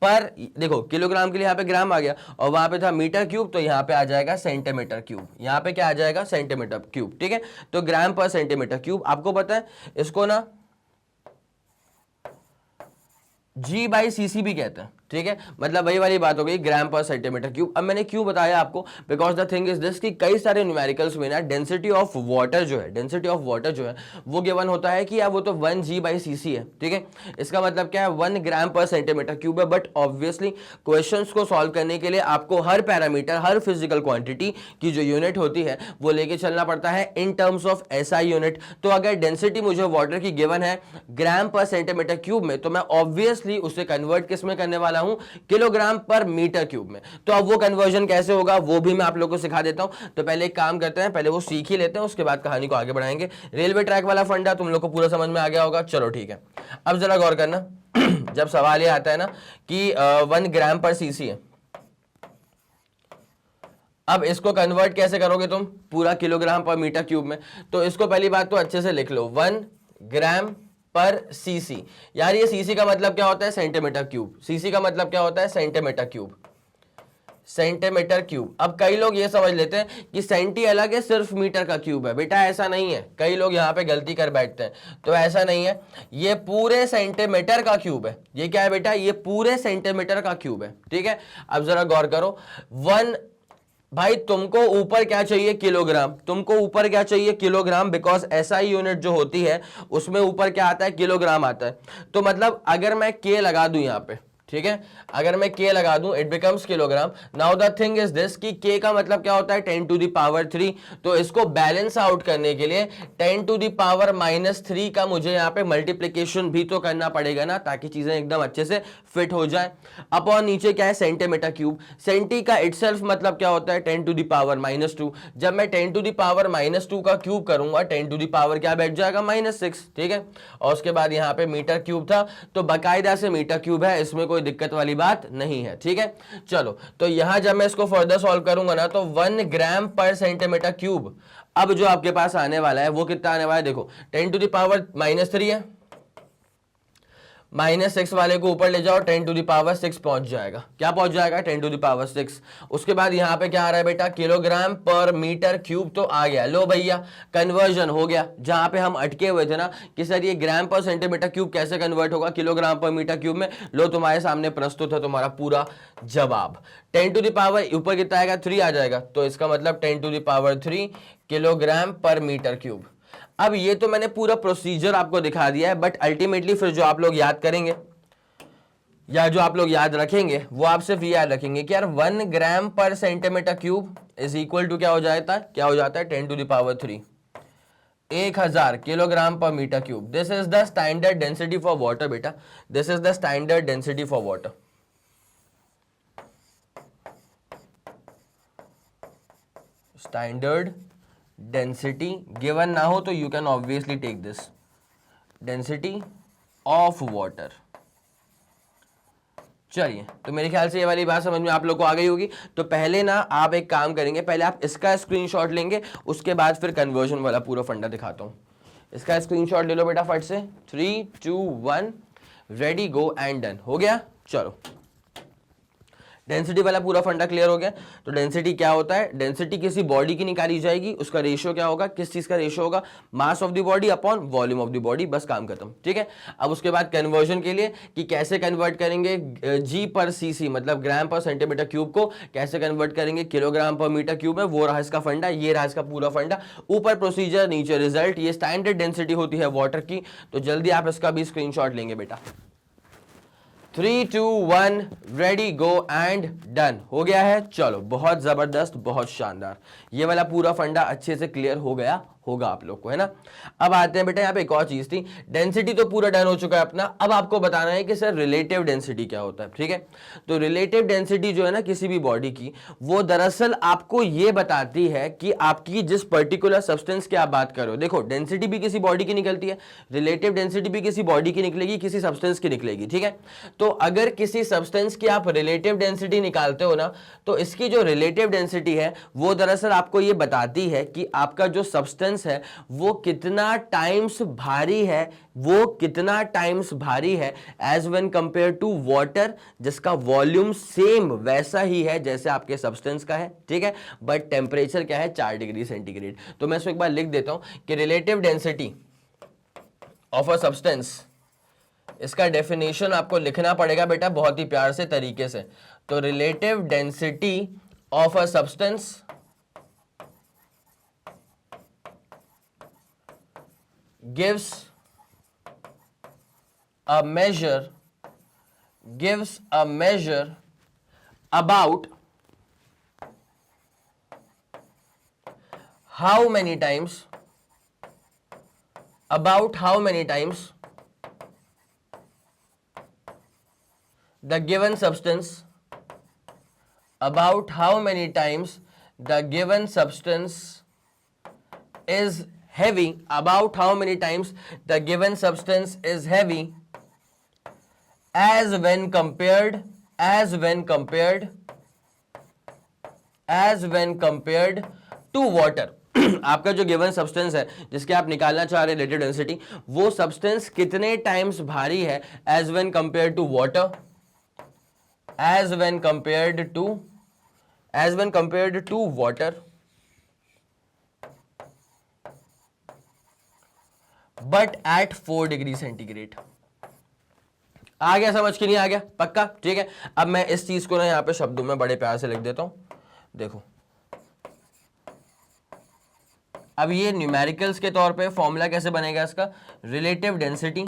पर, देखो किलोग्राम के लिए यहाँ पे ग्राम आ गया और वहां पे था मीटर क्यूब, तो यहाँ पे आ जाएगा सेंटीमीटर क्यूब, यहाँ पे क्या आ जाएगा, सेंटीमीटर क्यूब। ठीक है, तो ग्राम पर सेंटीमीटर क्यूब। आपको पता है इसको ना जी बाई सीसी भी कहते हैं, ठीक है, मतलब वही वाली बात हो गई, ग्राम पर सेंटीमीटर क्यूब। अब मैंने क्यों बताया आपको, because the thing is this कि कई सारे न्यूमेरिकल्स में ना डेंसिटी ऑफ वाटर जो है, डेंसिटी ऑफ वाटर जो है वो गिवन होता है कि यार वो तो 1 जी बाई सी सी है, ठीक है। इसका मतलब क्या है, 1 ग्राम पर सेंटीमीटर क्यूब है। बट ऑब्वियसली क्वेश्चंस को सॉल्व करने के लिए आपको हर पैरामीटर, हर फिजिकल क्वांटिटी की जो यूनिट होती है वो लेके चलना पड़ता है इन टर्म्स ऑफ एसआई यूनिट। तो अगर डेंसिटी मुझे वाटर की गिवन है ग्राम पर सेंटीमीटर क्यूब में, तो मैं ऑब्वियसली उसे कन्वर्ट किस में करने वाला हूं, किलोग्राम पर मीटर क्यूब में। तो अब वो कन्वर्जन कैसे होगा वो भी मैं आप लोगों को सिखा देता हूं। तो पहले एक काम करते हैं, पहले वो सीख ही लेते हैं, उसके बाद कहानी को आगे बढ़ाएंगे। रेलवे ट्रैक वाला फंडा तुम लोग को पूरा समझ में आ गया होगा, चलो ठीक है। अब जरा गौर करना जब सवाल ये आता है ना कि 1 ग्राम पर सीसी है, अब इसको कन्वर्ट कैसे करोगे तुम पूरा किलोग्राम पर मीटर क्यूब में। तो इसको पहली बात तो अच्छे से लिख लो, 1 ग्राम पर सीसी। यार ये सीसी का मतलब क्या होता है, सेंटीमीटर क्यूब। सीसी का मतलब क्या होता है, सेंटीमीटर क्यूब, सेंटीमीटर क्यूब। अब कई लोग ये समझ लेते हैं कि सेंटी अलग है, सिर्फ मीटर का क्यूब है। बेटा ऐसा नहीं है, कई लोग यहाँ पे गलती कर बैठते हैं, तो ऐसा नहीं है। ये पूरे सेंटीमीटर का क्यूब है। ये क्या है बेटा, ये पूरे सेंटीमीटर का क्यूब है, ठीक है। अब जरा गौर करो, 1 भाई तुमको ऊपर क्या चाहिए, किलोग्राम। तुमको ऊपर क्या चाहिए, किलोग्राम, बिकॉज एसआई यूनिट जो होती है उसमें ऊपर क्या आता है, किलोग्राम आता है। तो मतलब अगर मैं के लगा दूं यहाँ पे, ठीक है, अगर मैं के लगा दूं it becomes kilogram. Now the thing is this कि के का मतलब क्या होता है, 10 टू द पावर 3। तो इसको बैलेंस आउट करने के लिए 10 टू द पावर -3 का मुझे यहाँ पे मल्टीप्लीकेशन भी तो करना पड़ेगा ना, ताकि चीजें एकदम अच्छे से फिट हो जाए। अपॉन नीचे क्या है, सेंटीमीटर क्यूब। सेंटी का इटसेल्फ मतलब क्या होता है, 10 टू द पावर -2। जब मैं 10 टू द पावर -2 का क्यूब करूंगा, 10 टू द पावर क्या बैठ जाएगा, -6, ठीक है। और उसके बाद यहाँ पे मीटर क्यूब था, तो बाकायदा से मीटर क्यूब है, इसमें कोई दिक्कत वाली बात नहीं है, ठीक है। चलो, तो यहां जब मैं इसको फर्दर सॉल्व करूंगा ना, तो 1 ग्राम पर सेंटीमीटर क्यूब अब जो आपके पास आने वाला है वो कितना आने वाला है, देखो 10 टू द पावर -3 है, -6 वाले को ऊपर ले जाओ, 10 टू द पावर 6 पहुंच जाएगा। क्या पहुंच जाएगा, 10 टू द पावर 6। उसके बाद यहां पे क्या आ रहा है बेटा, किलोग्राम पर मीटर क्यूब तो आ गया। लो भैया कन्वर्जन हो गया। जहां पे हम अटके हुए थे ना कि सर ये ग्राम पर सेंटीमीटर क्यूब कैसे कन्वर्ट होगा किलोग्राम पर मीटर क्यूब में, लो तुम्हारे सामने प्रस्तुत है तुम्हारा पूरा जवाब। 10 टू द पावर ऊपर कितना आएगा, 3 आ जाएगा, तो इसका मतलब 10 to the power 3 kilogram per metre cube. अब ये तो मैंने पूरा प्रोसीजर आपको दिखा दिया है, बट अल्टीमेटली फिर जो आप लोग याद करेंगे या जो आप लोग याद रखेंगे वो आप सिर्फ ये याद रखेंगे कि यार 1 gram per centimetre cube is equal to क्या हो जाता है, 10 to the power 3, 1000 kilogram per metre cube. This is the standard density for water बेटा, this is the standard density for water. Standard density given ना हो तो you can obviously take this, density of water. चलिए, तो मेरे ख्याल से ये वाली बात समझ में आप लोग को आ गई होगी। तो पहले ना आप एक काम करेंगे, पहले आप इसका स्क्रीनशॉट लेंगे, उसके बाद फिर कन्वर्जन वाला पूरा फंडा दिखाता हूं। इसका स्क्रीनशॉट ले लो बेटा फट से, 3 2 1 रेडी गो एंड डन। हो गया, चलो डेंसिटी वाला पूरा फंडा क्लियर हो गया। तो डेंसिटी क्या होता है, डेंसिटी किसी बॉडी की निकाली जाएगी, उसका रेशियो क्या होगा, किस चीज का रेशियो होगा, मास of the body upon volume of the body, बस काम खत्म, ठीक है। अब उसके बाद कन्वर्जन के लिए कि कैसे कन्वर्ट करेंगे जी पर सीसी मतलब ग्राम पर सेंटीमीटर क्यूब को कैसे कन्वर्ट करेंगे किलोग्राम पर मीटर क्यूब में, वो रहा इसका फंडा, ये रहा इसका पूरा फंडा। ऊपर प्रोसीजर, नीचे रिजल्ट। ये स्टैंडर्ड डेंसिटी होती है वाटर की, तो जल्दी आप इसका भी स्क्रीनशॉट लेंगे बेटा। 3 2 1 रेडी गो एंड डन। हो गया है, चलो बहुत जबरदस्त, बहुत शानदार। ये वाला पूरा फंडा अच्छे से क्लियर हो गया होगा आप लोग को, है ना। अब आते हैं बेटा यहाँ पे एक और चीज थी, डेंसिटी तो पूरा डन हो चुका है अपना। अब आपको बताना है कि सर रिलेटिव डेंसिटी क्या होता है, ठीक है। तो रिलेटिव डेंसिटी जो है ना किसी भी बॉडी की, वो दरअसल आपको ये बताती है कि आपकी जिस पर्टिकुलर सब्सटेंस की आप बात कर रहे हो, देखो डेंसिटी भी किसी बॉडी की निकलती है, रिलेटिव डेंसिटी भी किसी बॉडी की निकलेगी, किसी सब्सटेंस की निकलेगी, ठीक है। तो अगर किसी सब्सटेंस की आप रिलेटिव डेंसिटी निकालते हो ना, तो इसकी जो रिलेटिव डेंसिटी है वो दरअसल आपको ये बताती है कि आपका जो सब्सटेंस है वो कितना टाइम्स भारी है, वो कितना टाइम्स भारी है as when compare to water, जिसका वॉल्यूम सेम वैसा ही है जैसे आपके सब्सटेंस का है, ठीक है। बट टेम्परेचर क्या है, 4 डिग्री सेंटीग्रेड। तो मैं इसको एक बार लिख देता हूं कि relative density of a substance इसका डेफिनेशन आपको लिखना पड़ेगा बेटा बहुत ही प्यार से तरीके से। तो relative density of a substance gives a measure about how many times the given substance is heavy, about how many times the given substance is heavy as when compared to water. आपका जो given substance है जिसके आप निकालना चाह रहे हैं relative density, वो सब्सटेंस कितने टाइम्स भारी है as when compared to water, as when compared to water, but at 4 degree centigrade. आ गया समझ के नहीं आ गया? पक्का? ठीक है। अब मैं इस चीज को ना यहां पे शब्दों में बड़े प्यार से लिख देता हूं। देखो, अब ये न्यूमेरिकल्स के तौर पे फॉर्मूला कैसे बनेगा इसका? Relative density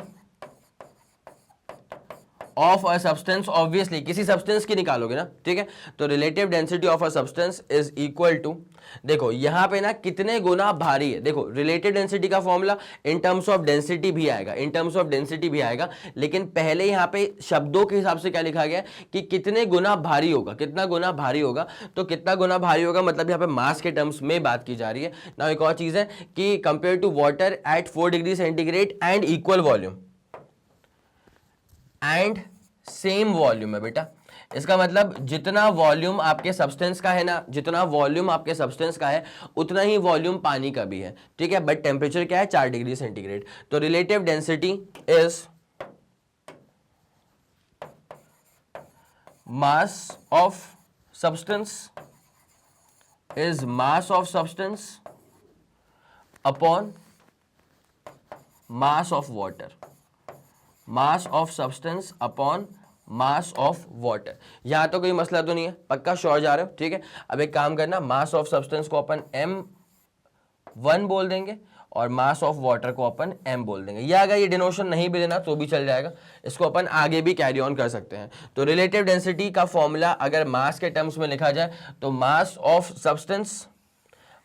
of a substance, obviously किसी सब्सटेंस की निकालोगे ना, ठीक है। तो relative density of a substance is equal to, देखो यहां पे ना कितने गुना भारी है। देखो रिलेटिव डेंसिटी का formula in terms of density भी आएगा, लेकिन पहले यहां पे शब्दों के हिसाब से क्या लिखा गया है कि कितने गुना भारी होगा, तो कितना गुना भारी होगा मतलब यहां पे मास के टर्म्स में बात की जा रही है ना। एक और चीज है कि compare to water at 4 degree centigrade and equal volume and same volume है बेटा। इसका मतलब जितना वॉल्यूम आपके सब्सटेंस का है ना, उतना ही वॉल्यूम पानी का भी है, ठीक है। बट टेम्परेचर क्या है? 4 डिग्री सेंटीग्रेड। तो relative density is mass of substance upon mass of water, mass of substance upon mass of water. यहां तो कोई मसला तो नहीं है? पक्का श्योर जा रहे हो? ठीक है। अब एक काम करना, मास ऑफ सब्सटेंस को अपन m1 बोल देंगे और मास ऑफ वाटर को अपन m बोल देंगे। या अगर ये डिनोशन नहीं भी लेना तो भी चल जाएगा, इसको अपन आगे भी कैरी ऑन कर सकते हैं। तो रिलेटिव डेंसिटी का फॉर्मूला अगर मास के टर्म्स में लिखा जाए तो mass of substance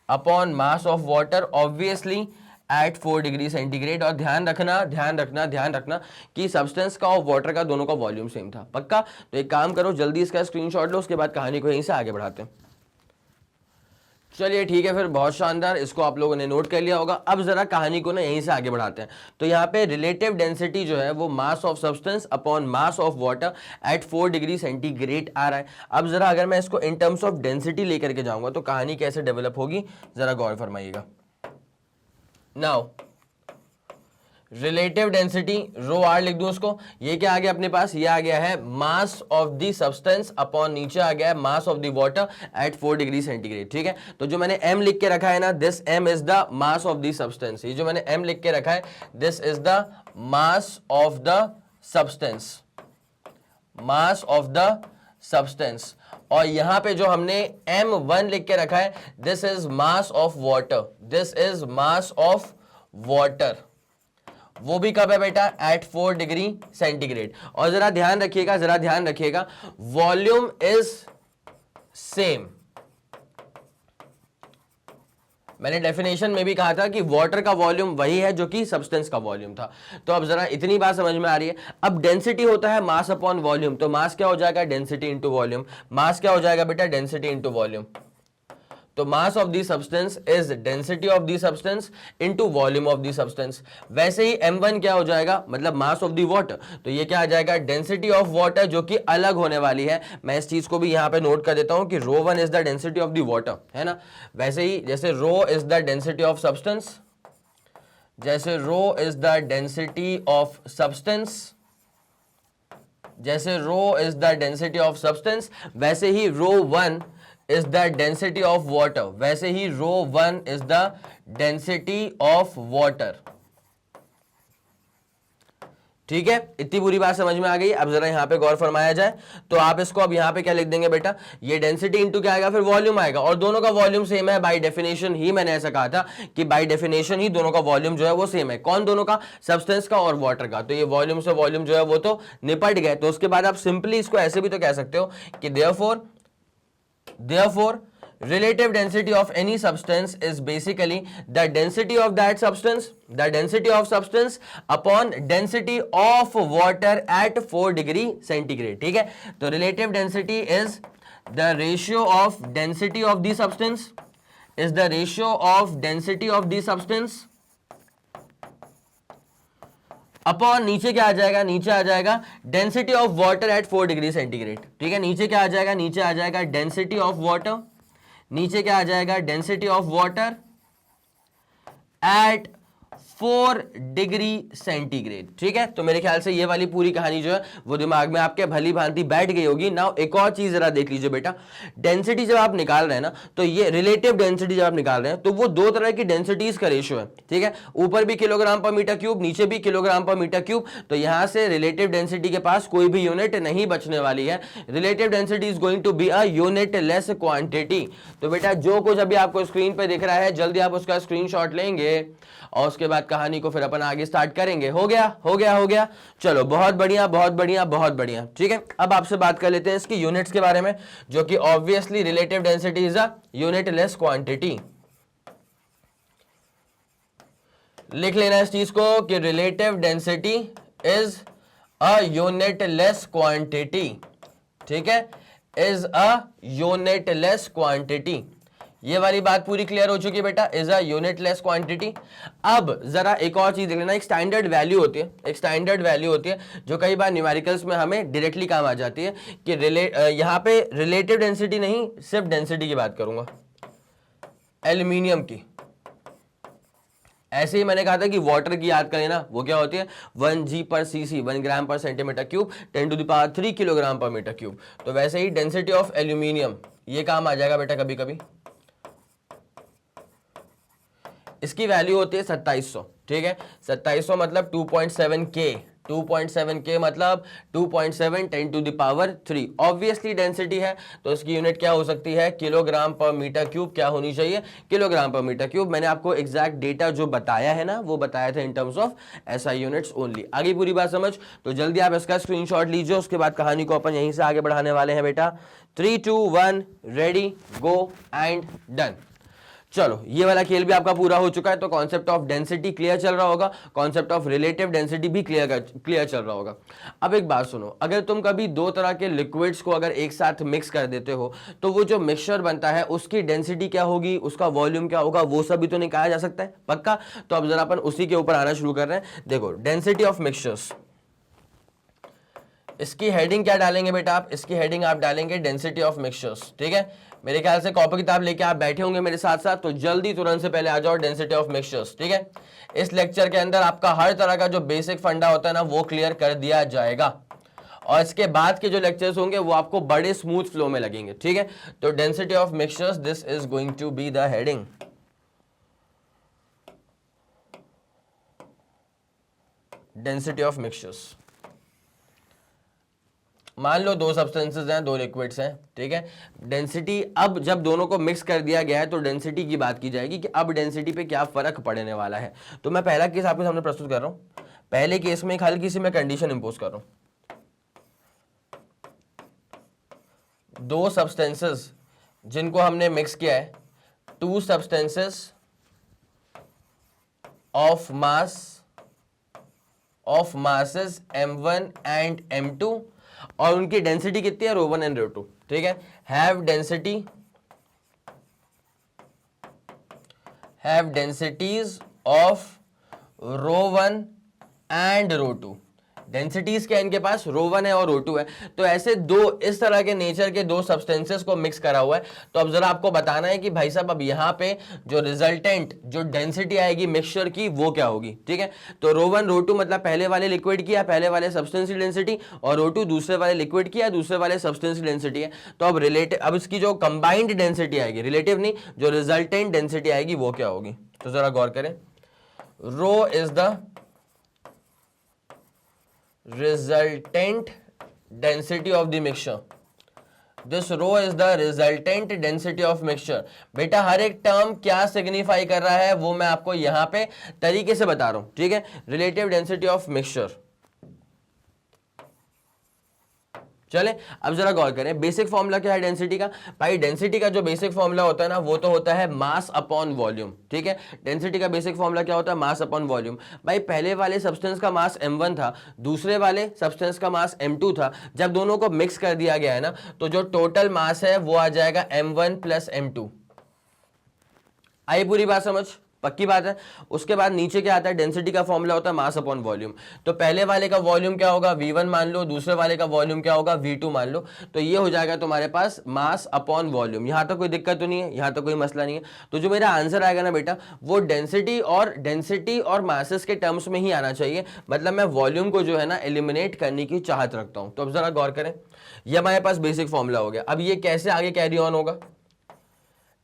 upon mass of water, obviously at 4 degree centigrade. और ध्यान रखना कि सब्सटेंस का और वाटर का दोनों का वॉल्यूम सेम था। पक्का? तो एक काम करो, जल्दी इसका स्क्रीनशॉट लो, उसके बाद कहानी को यहीं से आगे बढ़ाते हैं। चलिए ठीक है, फिर बहुत शानदार, इसको आप लोगों ने नोट कर लिया होगा। अब जरा कहानी को ना यहीं से आगे बढ़ाते हैं। तो यहाँ पे रिलेटिव डेंसिटी जो है वो mass of substance upon mass of water at 4 degree centigrade आ रहा है। अब जरा अगर मैं इसको इन टर्म्स ऑफ डेंसिटी लेकर के जाऊंगा तो कहानी कैसे डेवलप होगी, जरा गौर फरमाइएगा। Now relative density rho R लिख दूं उसको, ये क्या आ गया अपने पास? ये आ गया है मास ऑफ द सब्सटेंस अपॉन नीचे आ गया है मास of the water at 4 degree centigrade, ठीक है। तो जो मैंने m लिख के रखा है ना, this m is the mass of the substance. ये जो मैंने m लिख के रखा है, this is the mass of the substance, और यहां पे जो हमने m1 लिख के रखा है, this is mass of water, वो भी कब है बेटा? At 4 degree centigrade. और जरा ध्यान रखिएगा, वॉल्यूम इज सेम। मैंने डेफिनेशन में भी कहा था कि वाटर का वॉल्यूम वही है जो कि सब्सटेंस का वॉल्यूम था। तो अब जरा इतनी बात समझ में आ रही है। अब डेंसिटी होता है मास अपॉन वॉल्यूम, तो मास क्या हो जाएगा? Density into volume. मास क्या हो जाएगा बेटा? Density into volume. तो mass of the substance is density of the substance into volume of the substance. वैसे ही m1 क्या हो जाएगा? मतलब मास ऑफ दी वाटर, तो ये क्या आ जाएगा? डेंसिटी ऑफ वाटर, जो कि अलग होने वाली है। मैं इस चीज को भी यहां पे नोट कर देता हूं कि ρ1 is the density of the water, है ना। वैसे ही जैसे ρ is the density of substance, जैसे ρ is the density of substance, वैसे ही ρ1 is the density of water, वैसे ही ρ1 is the density of water, ठीक है, इतनी पूरी बात समझ में आ गई। अब जरा यहां पे गौर फरमाया जाए तो आप इसको अब यहां पे क्या लिख देंगे बेटा, ये डेंसिटी इनटू क्या आएगा, फिर वॉल्यूम आएगा, और दोनों का वॉल्यूम सेम है। बाय डेफिनेशन ही मैंने ऐसा कहा था कि बाय डेफिनेशन ही दोनों का वॉल्यूम जो है वो सेम है। कौन दोनों का, सब्सटेंस का और वाटर का। तो ये वॉल्यूम से वॉल्यूम जो है वो तो निपट गए। तो उसके बाद आप सिंपली इसको ऐसे भी तो कह सकते हो कि therefore relative density of any substance is basically the density of that substance, the density of substance upon density of water at 4 degree centigrade। ठीक है, तो relative density is the ratio of density of the substance, is the ratio of density of the substance upon, नीचे क्या आ जाएगा, नीचे आ जाएगा density of water at 4 degree centigrade. ठीक है, नीचे क्या आ जाएगा, नीचे आ जाएगा डेंसिटी ऑफ वाटर, नीचे क्या आ जाएगा, density of water at 4 degree centigrade. ठीक है, तो मेरे ख्याल से ये वाली पूरी कहानी जो है वो दिमाग में आपके भली भांति बैठ गई होगी। नाउ एक और चीज जरा देख लीजिए बेटा, डेंसिटी जब आप निकाल रहे हैं ना, तो ये रिलेटिव डेंसिटी जब आप निकाल रहे हैं तो वो दो तरह की डेंसिटीज का रेशियो है। ठीक है, ऊपर भी किलोग्राम पर मीटर क्यूब, नीचे भी किलोग्राम पर मीटर क्यूब। तो यहां से रिलेटिव डेंसिटी के पास कोई भी यूनिट नहीं बचने वाली है। Relative density is going to be a unitless quantity. तो बेटा जो कुछ अभी आपको स्क्रीन पे दिख रहा है, जल्दी आप उसका स्क्रीनशॉट लेंगे और उसके बाद कहानी को फिर अपन आगे स्टार्ट करेंगे। हो गया, हो गया, हो गया, चलो बहुत बढ़िया, बहुत बढ़िया, बहुत बढ़िया। ठीक है, अब आपसे बात कर लेते हैं इसकी यूनिट्स के बारे में, जो कि obviously relative density is a unitless quantity. लिख लेना इस चीज को कि relative density is a unitless quantity. ठीक है, is a unitless quantity. ये वाली बात पूरी क्लियर हो चुकी है बेटा, is a unitless quantity. अब जरा एक और चीज देख लेना, एक स्टैंडर्ड वैल्यू होती है, एक स्टैंडर्ड वैल्यू होती है जो कई बार न्यूमेरिकल्स में हमें डायरेक्टली काम आ जाती है कि यहां पे रिलेटिव डेंसिटी नहीं, सिर्फ डेंसिटी की बात करूंगा, एल्यूमिनियम की। ऐसे ही मैंने कहा था कि वाटर की याद करें ना, वो क्या होती है 1 g per cc, 1 gram per centimetre cube, 10⁻³ kilogram per metre cube. तो वैसे ही डेंसिटी ऑफ एल्यूमिनियम ये काम आ जाएगा बेटा कभी कभी। इसकी वैल्यू होती है 2700। ठीक है, 2700 मतलब 2.7 K, 2.7 K मतलब 2.7 10⁻³ ऑब्वियसली डेंसिटी है, तो इसकी यूनिट क्या हो सकती है, किलोग्राम पर मीटर क्यूब। क्या होनी चाहिए, किलोग्राम पर मीटर क्यूब। मैंने आपको एग्जैक्ट डेटा जो बताया है ना, वो बताया था इन terms of SI units only. आगे पूरी बात समझ, तो जल्दी आप इसका स्क्रीनशॉट लीजिए, उसके बाद कहानी को अपन यहीं से आगे बढ़ाने वाले हैं बेटा। 3 2 1 रेडी गो एंड डन। चलो ये वाला खेल भी आपका पूरा हो चुका है, तो कॉन्सेप्ट ऑफ डेंसिटी क्लियर चल रहा होगा, कॉन्सेप्ट ऑफ रिलेटिव डेंसिटी भी क्लियर चल रहा होगा। अब एक बात सुनो, अगर तुम कभी दो तरह के लिक्विड्स को अगर एक साथ मिक्स कर देते हो तो वो जो मिक्सचर बनता है उसकी डेंसिटी क्या होगी, उसका वॉल्यूम क्या होगा, वो सब भी तो निकाला जा सकता है पक्का। तो अब जरा अपन उसी के ऊपर आना शुरू कर रहे हैं। देखो डेंसिटी ऑफ मिक्सचर्स, इसकी हेडिंग क्या डालेंगे बेटा आप, इसकी हेडिंग आप डालेंगे डेंसिटी ऑफ मिक्सचर्स। ठीक है, मेरे ख्याल से कॉपी किताब लेके आप बैठे होंगे मेरे साथ साथ, तो जल्दी तुरंत से पहले आ जाओ डेंसिटी ऑफ मिक्सचर्स। ठीक है, इस लेक्चर के अंदर आपका हर तरह का जो बेसिक फंडा होता है ना वो क्लियर कर दिया जाएगा, और इसके बाद के जो लेक्चर्स होंगे वो आपको बड़े स्मूथ फ्लो में लगेंगे। ठीक है, तो density of mixtures, this is going to be the heading. Density of mixtures, मान लो दो सब्सटेंसेस हैं, दो लिक्विड्स हैं। ठीक है, डेंसिटी, अब जब दोनों को मिक्स कर दिया गया है तो डेंसिटी की बात की जाएगी कि अब डेंसिटी पे क्या फर्क पड़ने वाला है। तो मैं पहला केस आपके सामने प्रस्तुत कर रहा हूं। पहले केस में एक हल्की सी मैं कंडीशन इंपोज कर रहा हूं, दो सब्सटेंसेस जिनको हमने मिक्स किया है, to substances of masses m1 and m2, और उनकी डेंसिटी कितनी है, ρ1 एंड ρ2। ठीक है, have densities of ρ1 and ρ2। Densities क्या इनके पास, ρ1 है और ρ2 है। तो ऐसे दो इस तरह के नेचर के दो सब्सटेंसेस को मिक्स करा हुआ है। तो अब जरा आपको बताना है कि भाई साहब अब यहाँ पे जो रिजल्टेंट जो डेंसिटी आएगी मिक्सचर की वो क्या होगी। ठीक है, तो ρ1 ρ2 मतलब पहले वाले लिक्विड की या पहले वाले सब्सटेंस की डेंसिटी, और ρ2 दूसरे वाले लिक्विड की या दूसरे वाले सब्सटेंस की डेंसिटी है। तो अब अब इसकी जो कंबाइंड डेंसिटी आएगी, रिलेटिव नहीं, जो रिजल्टेंट डेंसिटी आएगी वो क्या होगी। तो जरा गौर करें, rho is the resultant density of the mixture, this rho is the resultant density of mixture. बेटा हर एक टर्म क्या सिग्निफाई कर रहा है वो मैं आपको यहां पे तरीके से बता रहा हूं, ठीक है। Relative density of mixture. चले अब जरा गौर करें, बेसिक फॉर्मूला क्या है डेंसिटी का। भाई डेंसिटी का जो बेसिक फॉर्मूला होता है ना वो तो होता है मास अपॉन वॉल्यूम, ठीक है। डेंसिटी का बेसिक फॉर्मूला क्या होता है, मास अपॉन वॉल्यूम। भाई पहले वाले सब्सटेंस का मास m1 था, दूसरे वाले सब्सटेंस का मास m2 था। जब दोनों को मिक्स कर दिया गया है ना तो जो टोटल मास है वो आ जाएगा m1 प्लस m2। आई पूरी बात समझ, पक्की बात है। उसके बाद नीचे क्या आता है, डेंसिटी का फॉर्मूला होता है मास अपॉन वॉल्यूम। तो पहले वाले का वॉल्यूम क्या होगा, v1 मान लो, दूसरे वाले का वॉल्यूम क्या होगा, v2 मान लो। तो ये हो जाएगा तुम्हारे पास मास अपॉन वॉल्यूम। यहां तक कोई दिक्कत तो नहीं है, यहां तक कोई मसला नहीं है। तो जो मेरा आंसर आएगा ना बेटा वो डेंसिटी और मासेस के टर्म्स में ही आना चाहिए। मतलब मैं वॉल्यूम को जो है ना एलिमिनेट करने की चाहत रखता हूं। तो अब जरा गौर करें, ये हमारे पास बेसिक फॉर्मूला हो गया। अब ये कैसे आगे कैरी ऑन होगा,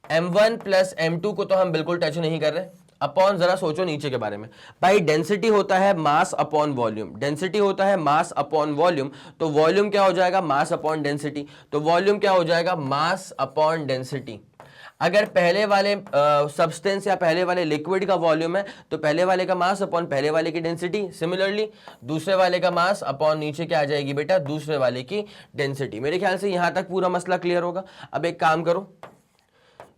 m1 प्लस m2 को तो हम बिल्कुल टच नहीं कर रहे। अपॉन जरा सोचो नीचे के बारे में। भाई डेंसिटी होता है मास अपॉन वॉल्यूम, डेंसिटी होता है मास अपॉन वॉल्यूम। तो वॉल्यूम क्या हो जाएगा, मास अपॉन डेंसिटी। तो वॉल्यूम क्या हो जाएगा, मास अपॉन डेंसिटी। अगर पहले वाले सब्सटेंस या पहले वाले लिक्विड का वॉल्यूम है तो पहले वाले का मास अपॉन पहले वाले की डेंसिटी। सिमिलरली दूसरे वाले का मास अपॉन नीचे क्या आ जाएगी बेटा, दूसरे वाले की डेंसिटी। मेरे ख्याल से यहां तक पूरा मसला क्लियर होगा। अब एक काम करो,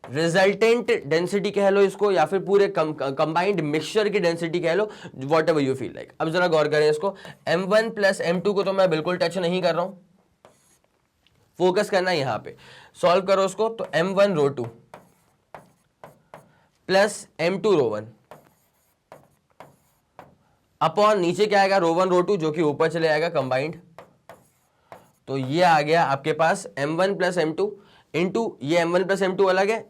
रिजल्टेंट डेंसिटी कह लो इसको या फिर पूरे कंबाइंड मिक्सचर की डेंसिटी कह लो, whatever you feel like. अब जरा गौर करें इसको, m1 प्लस m2 को तो मैं बिल्कुल टच नहीं कर रहा हूं, फोकस करना यहां पे। सॉल्व करो उसको, तो m1 रो 2 प्लस m2 रो 1 अपॉन नीचे क्या आएगा, रो 1 रो 2 जो कि ऊपर चले आएगा कंबाइंड। तो ये आ गया आपके पास m1 प्लस m2 इंटू ये m1 प्लस m2 अलग है,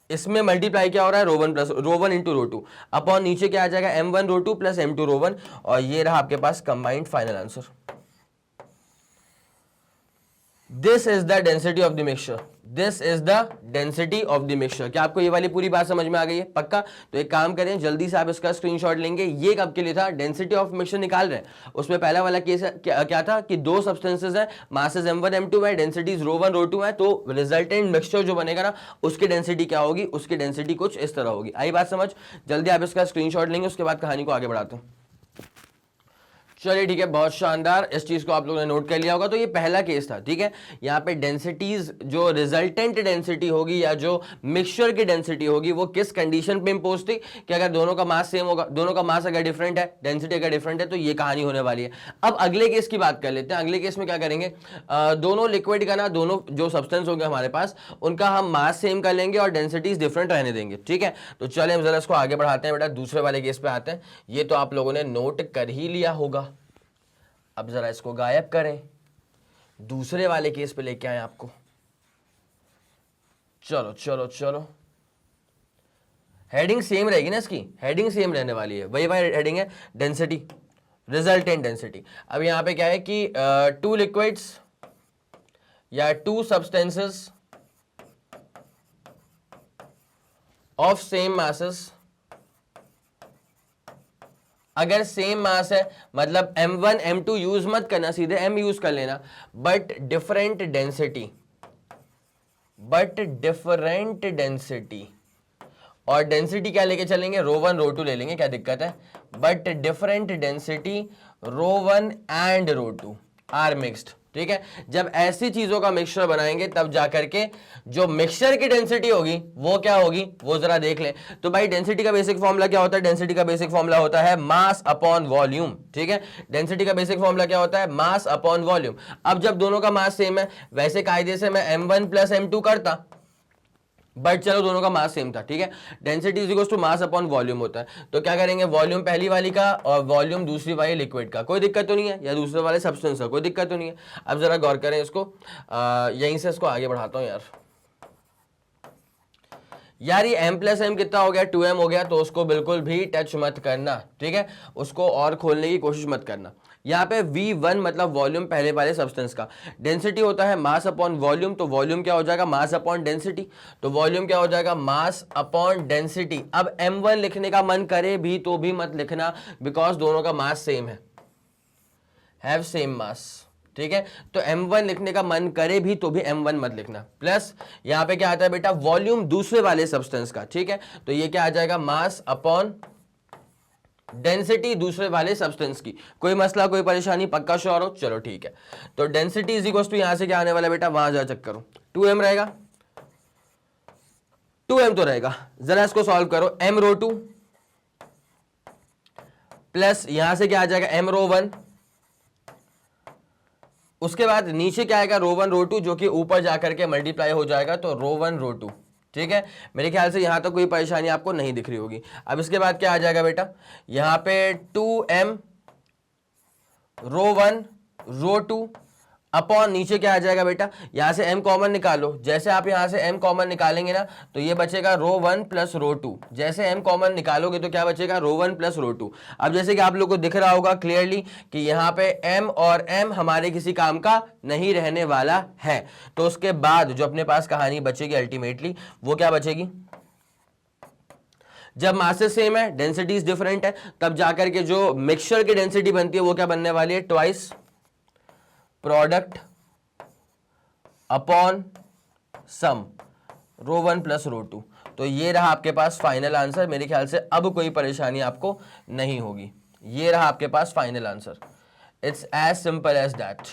इसमें मल्टीप्लाई क्या हो रहा है, रो 1 इंटू रो 2 अपॉन नीचे क्या आ जाएगा, m1 रो 2 प्लस m2 रो 1। और ये रहा आपके पास combined final answer. This is the density of the mixture, this is the density of the mixture. क्या आपको ये वाली पूरी बात समझ में आ गई है, पक्का। तो एक काम करें, जल्दी से आप इसका स्क्रीनशॉट लेंगे। ये कब के लिए था, डेंसिटी ऑफ मिक्सचर निकाल रहे हैं। उसमें पहला वाला केस क्या था कि दो सब्सटेंसेस है, मासेस m1 m2 है, डेंसिटीज रो 1 रो 2 है। तो रिजल्टेंट मिक्सचर जो बनेगा ना उसकी डेंसिटी क्या होगी, उसकी डेंसिटी कुछ इस तरह होगी। आई बात समझ, जल्दी आप इसका स्क्रीनशॉट लेंगे, उसके बाद कहानी को आगे बढ़ाते हैं। चलिए ठीक है, बहुत शानदार, इस चीज को आप लोगों ने नोट कर लिया होगा। तो ये पहला केस था, ठीक है। यहाँ पे डेंसिटीज जो रिजल्टेंट डेंसिटी होगी या जो मिक्सचर की डेंसिटी होगी वो किस कंडीशन पे इंपोज थी कि अगर दोनों का मास सेम होगा, दोनों का मास अगर डिफरेंट है, डेंसिटी अगर डिफरेंट है, तो ये कहानी होने वाली है। अब अगले केस की बात कर लेते हैं। अगले केस में क्या करेंगे, दोनों लिक्विड का ना, दोनों जो सब्सटेंस होंगे हमारे पास उनका हम मास सेम कर लेंगे और डेंसिटीज डिफरेंट रहने देंगे, ठीक है। तो चले हम जरा इसको आगे बढ़ाते हैं बेटा, दूसरे वाले केस पे आते हैं। ये तो आप लोगों ने नोट कर ही लिया होगा। अब जरा इसको गायब करें, दूसरे वाले केस पे लेके आए आपको। चलो चलो चलो, हेडिंग सेम रहेगी ना, इसकी हेडिंग सेम रहने वाली है, वही हेडिंग है, डेंसिटी, रिजल्टेंट डेंसिटी। अब यहां पे क्या है कि टू लिक्विड्स या to substances of same masses, अगर सेम मास है मतलब m1 m2 यूज मत करना, सीधे m यूज कर लेना, बट डिफरेंट डेंसिटी, और डेंसिटी क्या लेके चलेंगे, रो 1 रो 2 ले लेंगे, क्या दिक्कत है। But different density rho 1 and rho 2 are mixed, ठीक है। जब ऐसी चीजों का मिक्सचर बनाएंगे तब जाकर के जो मिक्सचर की डेंसिटी होगी वो क्या होगी, वो जरा देख लें। तो भाई डेंसिटी का बेसिक फॉर्मूला क्या होता है, डेंसिटी का बेसिक फॉर्मूला होता है मास अपॉन वॉल्यूम, ठीक है। डेंसिटी का बेसिक फॉर्मूला क्या होता है, मास अपॉन वॉल्यूम। अब जब दोनों का मास सेम है, वैसे कायदे से मैं m1 प्लस m2 करता, बट चलो दोनों का मास सेम था, ठीक है। Density is equals to mass upon volume होता है। तो क्या करेंगे, वॉल्यूम पहली वाली का और वॉल्यूम दूसरी वाली लिक्विड का, कोई दिक्कत तो नहीं है, या दूसरे वाले सब्सटेंस का, कोई दिक्कत तो नहीं है। अब जरा गौर करें इसको, यहीं से इसको आगे बढ़ाता हूं यार ये m प्लस एम कितना हो गया, 2m हो गया। तो उसको बिल्कुल भी टच मत करना, ठीक है, उसको और खोलने की कोशिश मत करना। यहाँ पे V1 मतलब वॉल्यूम पहले वाले सब्सटेंस का, डेंसिटी होता है मास अपॉन वॉल्यूम, तो वॉल्यूम क्या हो जाएगा मास अपॉन डेंसिटी, तो वॉल्यूम क्या हो जाएगा मास अपॉन डेंसिटी। अब M1 लिखने का मन करे भी तो भी मत लिखना, बिकॉज दोनों का मास सेम है, हैव सेम मास, ठीक है। तो M1 लिखने का मन करे भी तो भी M1 मत लिखना। प्लस यहां पे क्या आता है बेटा वॉल्यूम दूसरे वाले सब्सटेंस का, ठीक है, तो ये क्या आ जाएगा मास अपॉन डेंसिटी दूसरे वाले सब्सटेंस की। कोई मसला कोई परेशानी, पक्का श्योर हो, चलो ठीक है। तो डेंसिटी इज इक्वल टू यहां से क्या आने वाला बेटा, वहां जा चेक करो, 2m रहेगा, 2m तो रहेगा, जरा इसको सॉल्व करो, m रो 2 प्लस यहां से क्या आ जाएगा m रो 1, उसके बाद नीचे क्या आएगा रो 1 रो 2, जो कि ऊपर जाकर के मल्टीप्लाई हो जाएगा, तो रो 1 रो 2, ठीक है। मेरे ख्याल से यहां तक कोई परेशानी आपको नहीं दिख रही होगी। अब इसके बाद क्या आ जाएगा बेटा, यहां पे 2m रो 1 रो 2 अपॉन नीचे क्या आ जाएगा बेटा, यहां से m कॉमन निकालो, जैसे आप यहां से m कॉमन निकालेंगे ना तो ये बचेगा रो 1 प्लस रो 2, जैसे m कॉमन निकालोगे तो क्या बचेगा रो 1 प्लस रो 2। अब जैसे कि आप लोग को दिख रहा होगा क्लियरली कि यहां पे m और m हमारे किसी काम का नहीं रहने वाला है, तो उसके बाद जो अपने पास कहानी बचेगी अल्टीमेटली वो क्या बचेगी, जब मासेस सेम है डेंसिटीज डिफरेंट है, तब जाकर के जो मिक्सचर की डेंसिटी बनती है वो क्या बनने वाली है, ट्वाइस प्रोडक्ट अपॉन सम रो 1 प्लस रो 2। तो ये रहा आपके पास फाइनल आंसर। मेरे ख्याल से अब कोई परेशानी आपको नहीं होगी, ये रहा आपके पास final answer. It's as simple as that.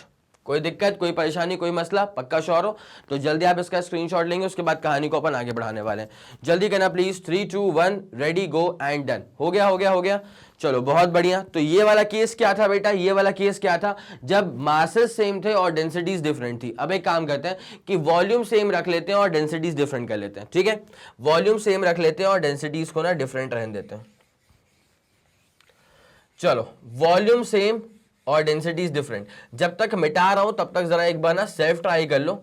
कोई दिक्कत कोई परेशानी कोई मसला, पक्का श्योर हो तो जल्दी आप इसका स्क्रीनशॉट लेंगे, उसके बाद कहानी को अपन आगे बढ़ाने वाले हैं। जल्दी करना please, 3 2 1 ready go and done. हो गया हो गया हो गया, चलो बहुत बढ़िया। तो ये वाला केस क्या था बेटा, ये वाला केस क्या था, जब मासेस सेम थे और डेंसिटीज डिफरेंट थी। अब एक काम करते हैं कि वॉल्यूम सेम रख लेते हैं और डेंसिटीज डिफरेंट कर लेते हैं, ठीक है। वॉल्यूम सेम रख लेते हैं और डेंसिटीज को ना डिफरेंट रहने देते हैं। चलो वॉल्यूम सेम और डेंसिटीज डिफरेंट, जब तक मिटा रहा हूं तब तक जरा एक बार ना सेल्फ ट्राई कर लो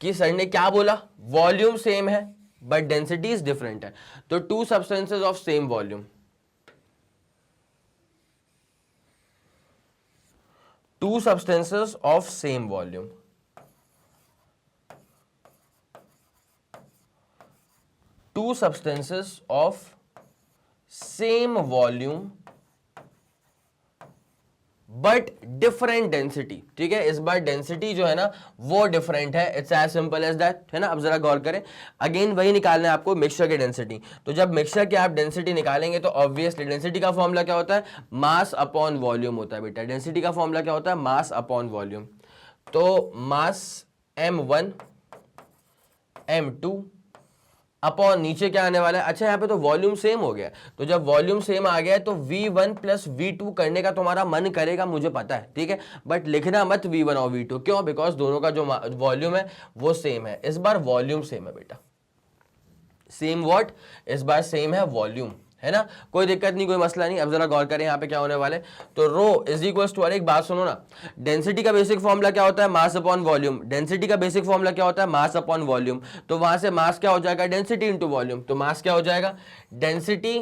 कि सर ने क्या बोला, वॉल्यूम सेम है बट डेंसिटीज डिफरेंट है। तो to substances of same volume, two substances of same volume, two substances of same volume but different density, ठीक है। इस बार डेंसिटी जो है ना वो डिफरेंट है, it's as simple as that, है ना। अब जरा गौर करें, अगेन वही निकालना है आपको मिक्सचर की डेंसिटी। तो जब मिक्सचर की आप डेंसिटी निकालेंगे तो ऑब्वियसली डेंसिटी का फॉर्मूला क्या होता है, मास अपॉन वॉल्यूम होता है बेटा। डेंसिटी का फॉर्मूला क्या होता है, मास अपॉन वॉल्यूम। तो मास m1 m2 अपॉन नीचे क्या आने वाला है, अच्छा यहाँ पे तो वॉल्यूम सेम हो गया, तो जब वॉल्यूम सेम आ गया तो V1 प्लस V2 करने का तुम्हारा मन करेगा, मुझे पता है, ठीक है, बट लिखना मत V1 और V2। क्यों, बिकॉज दोनों का जो वॉल्यूम है वो सेम है। इस बार वॉल्यूम सेम है बेटा, सेम व्हाट, इस बार सेम है वॉल्यूम, है ना। कोई दिक्कत नहीं कोई मसला नहीं। अब जरा गौर करें यहाँ पे क्या होने वाले, तो रो इज इक्वल टू, एक बात सुनो ना, डेंसिटी का बेसिक फॉर्मूला क्या होता है, मास अपॉन वॉल्यूम। डेंसिटी का बेसिक फॉर्मूला क्या होता है, मास अपॉन वॉल्यूम। तो वहां से मास क्या हो जाएगा, डेंसिटी इंटू वॉल्यूम। तो मास क्या हो जाएगा, डेंसिटी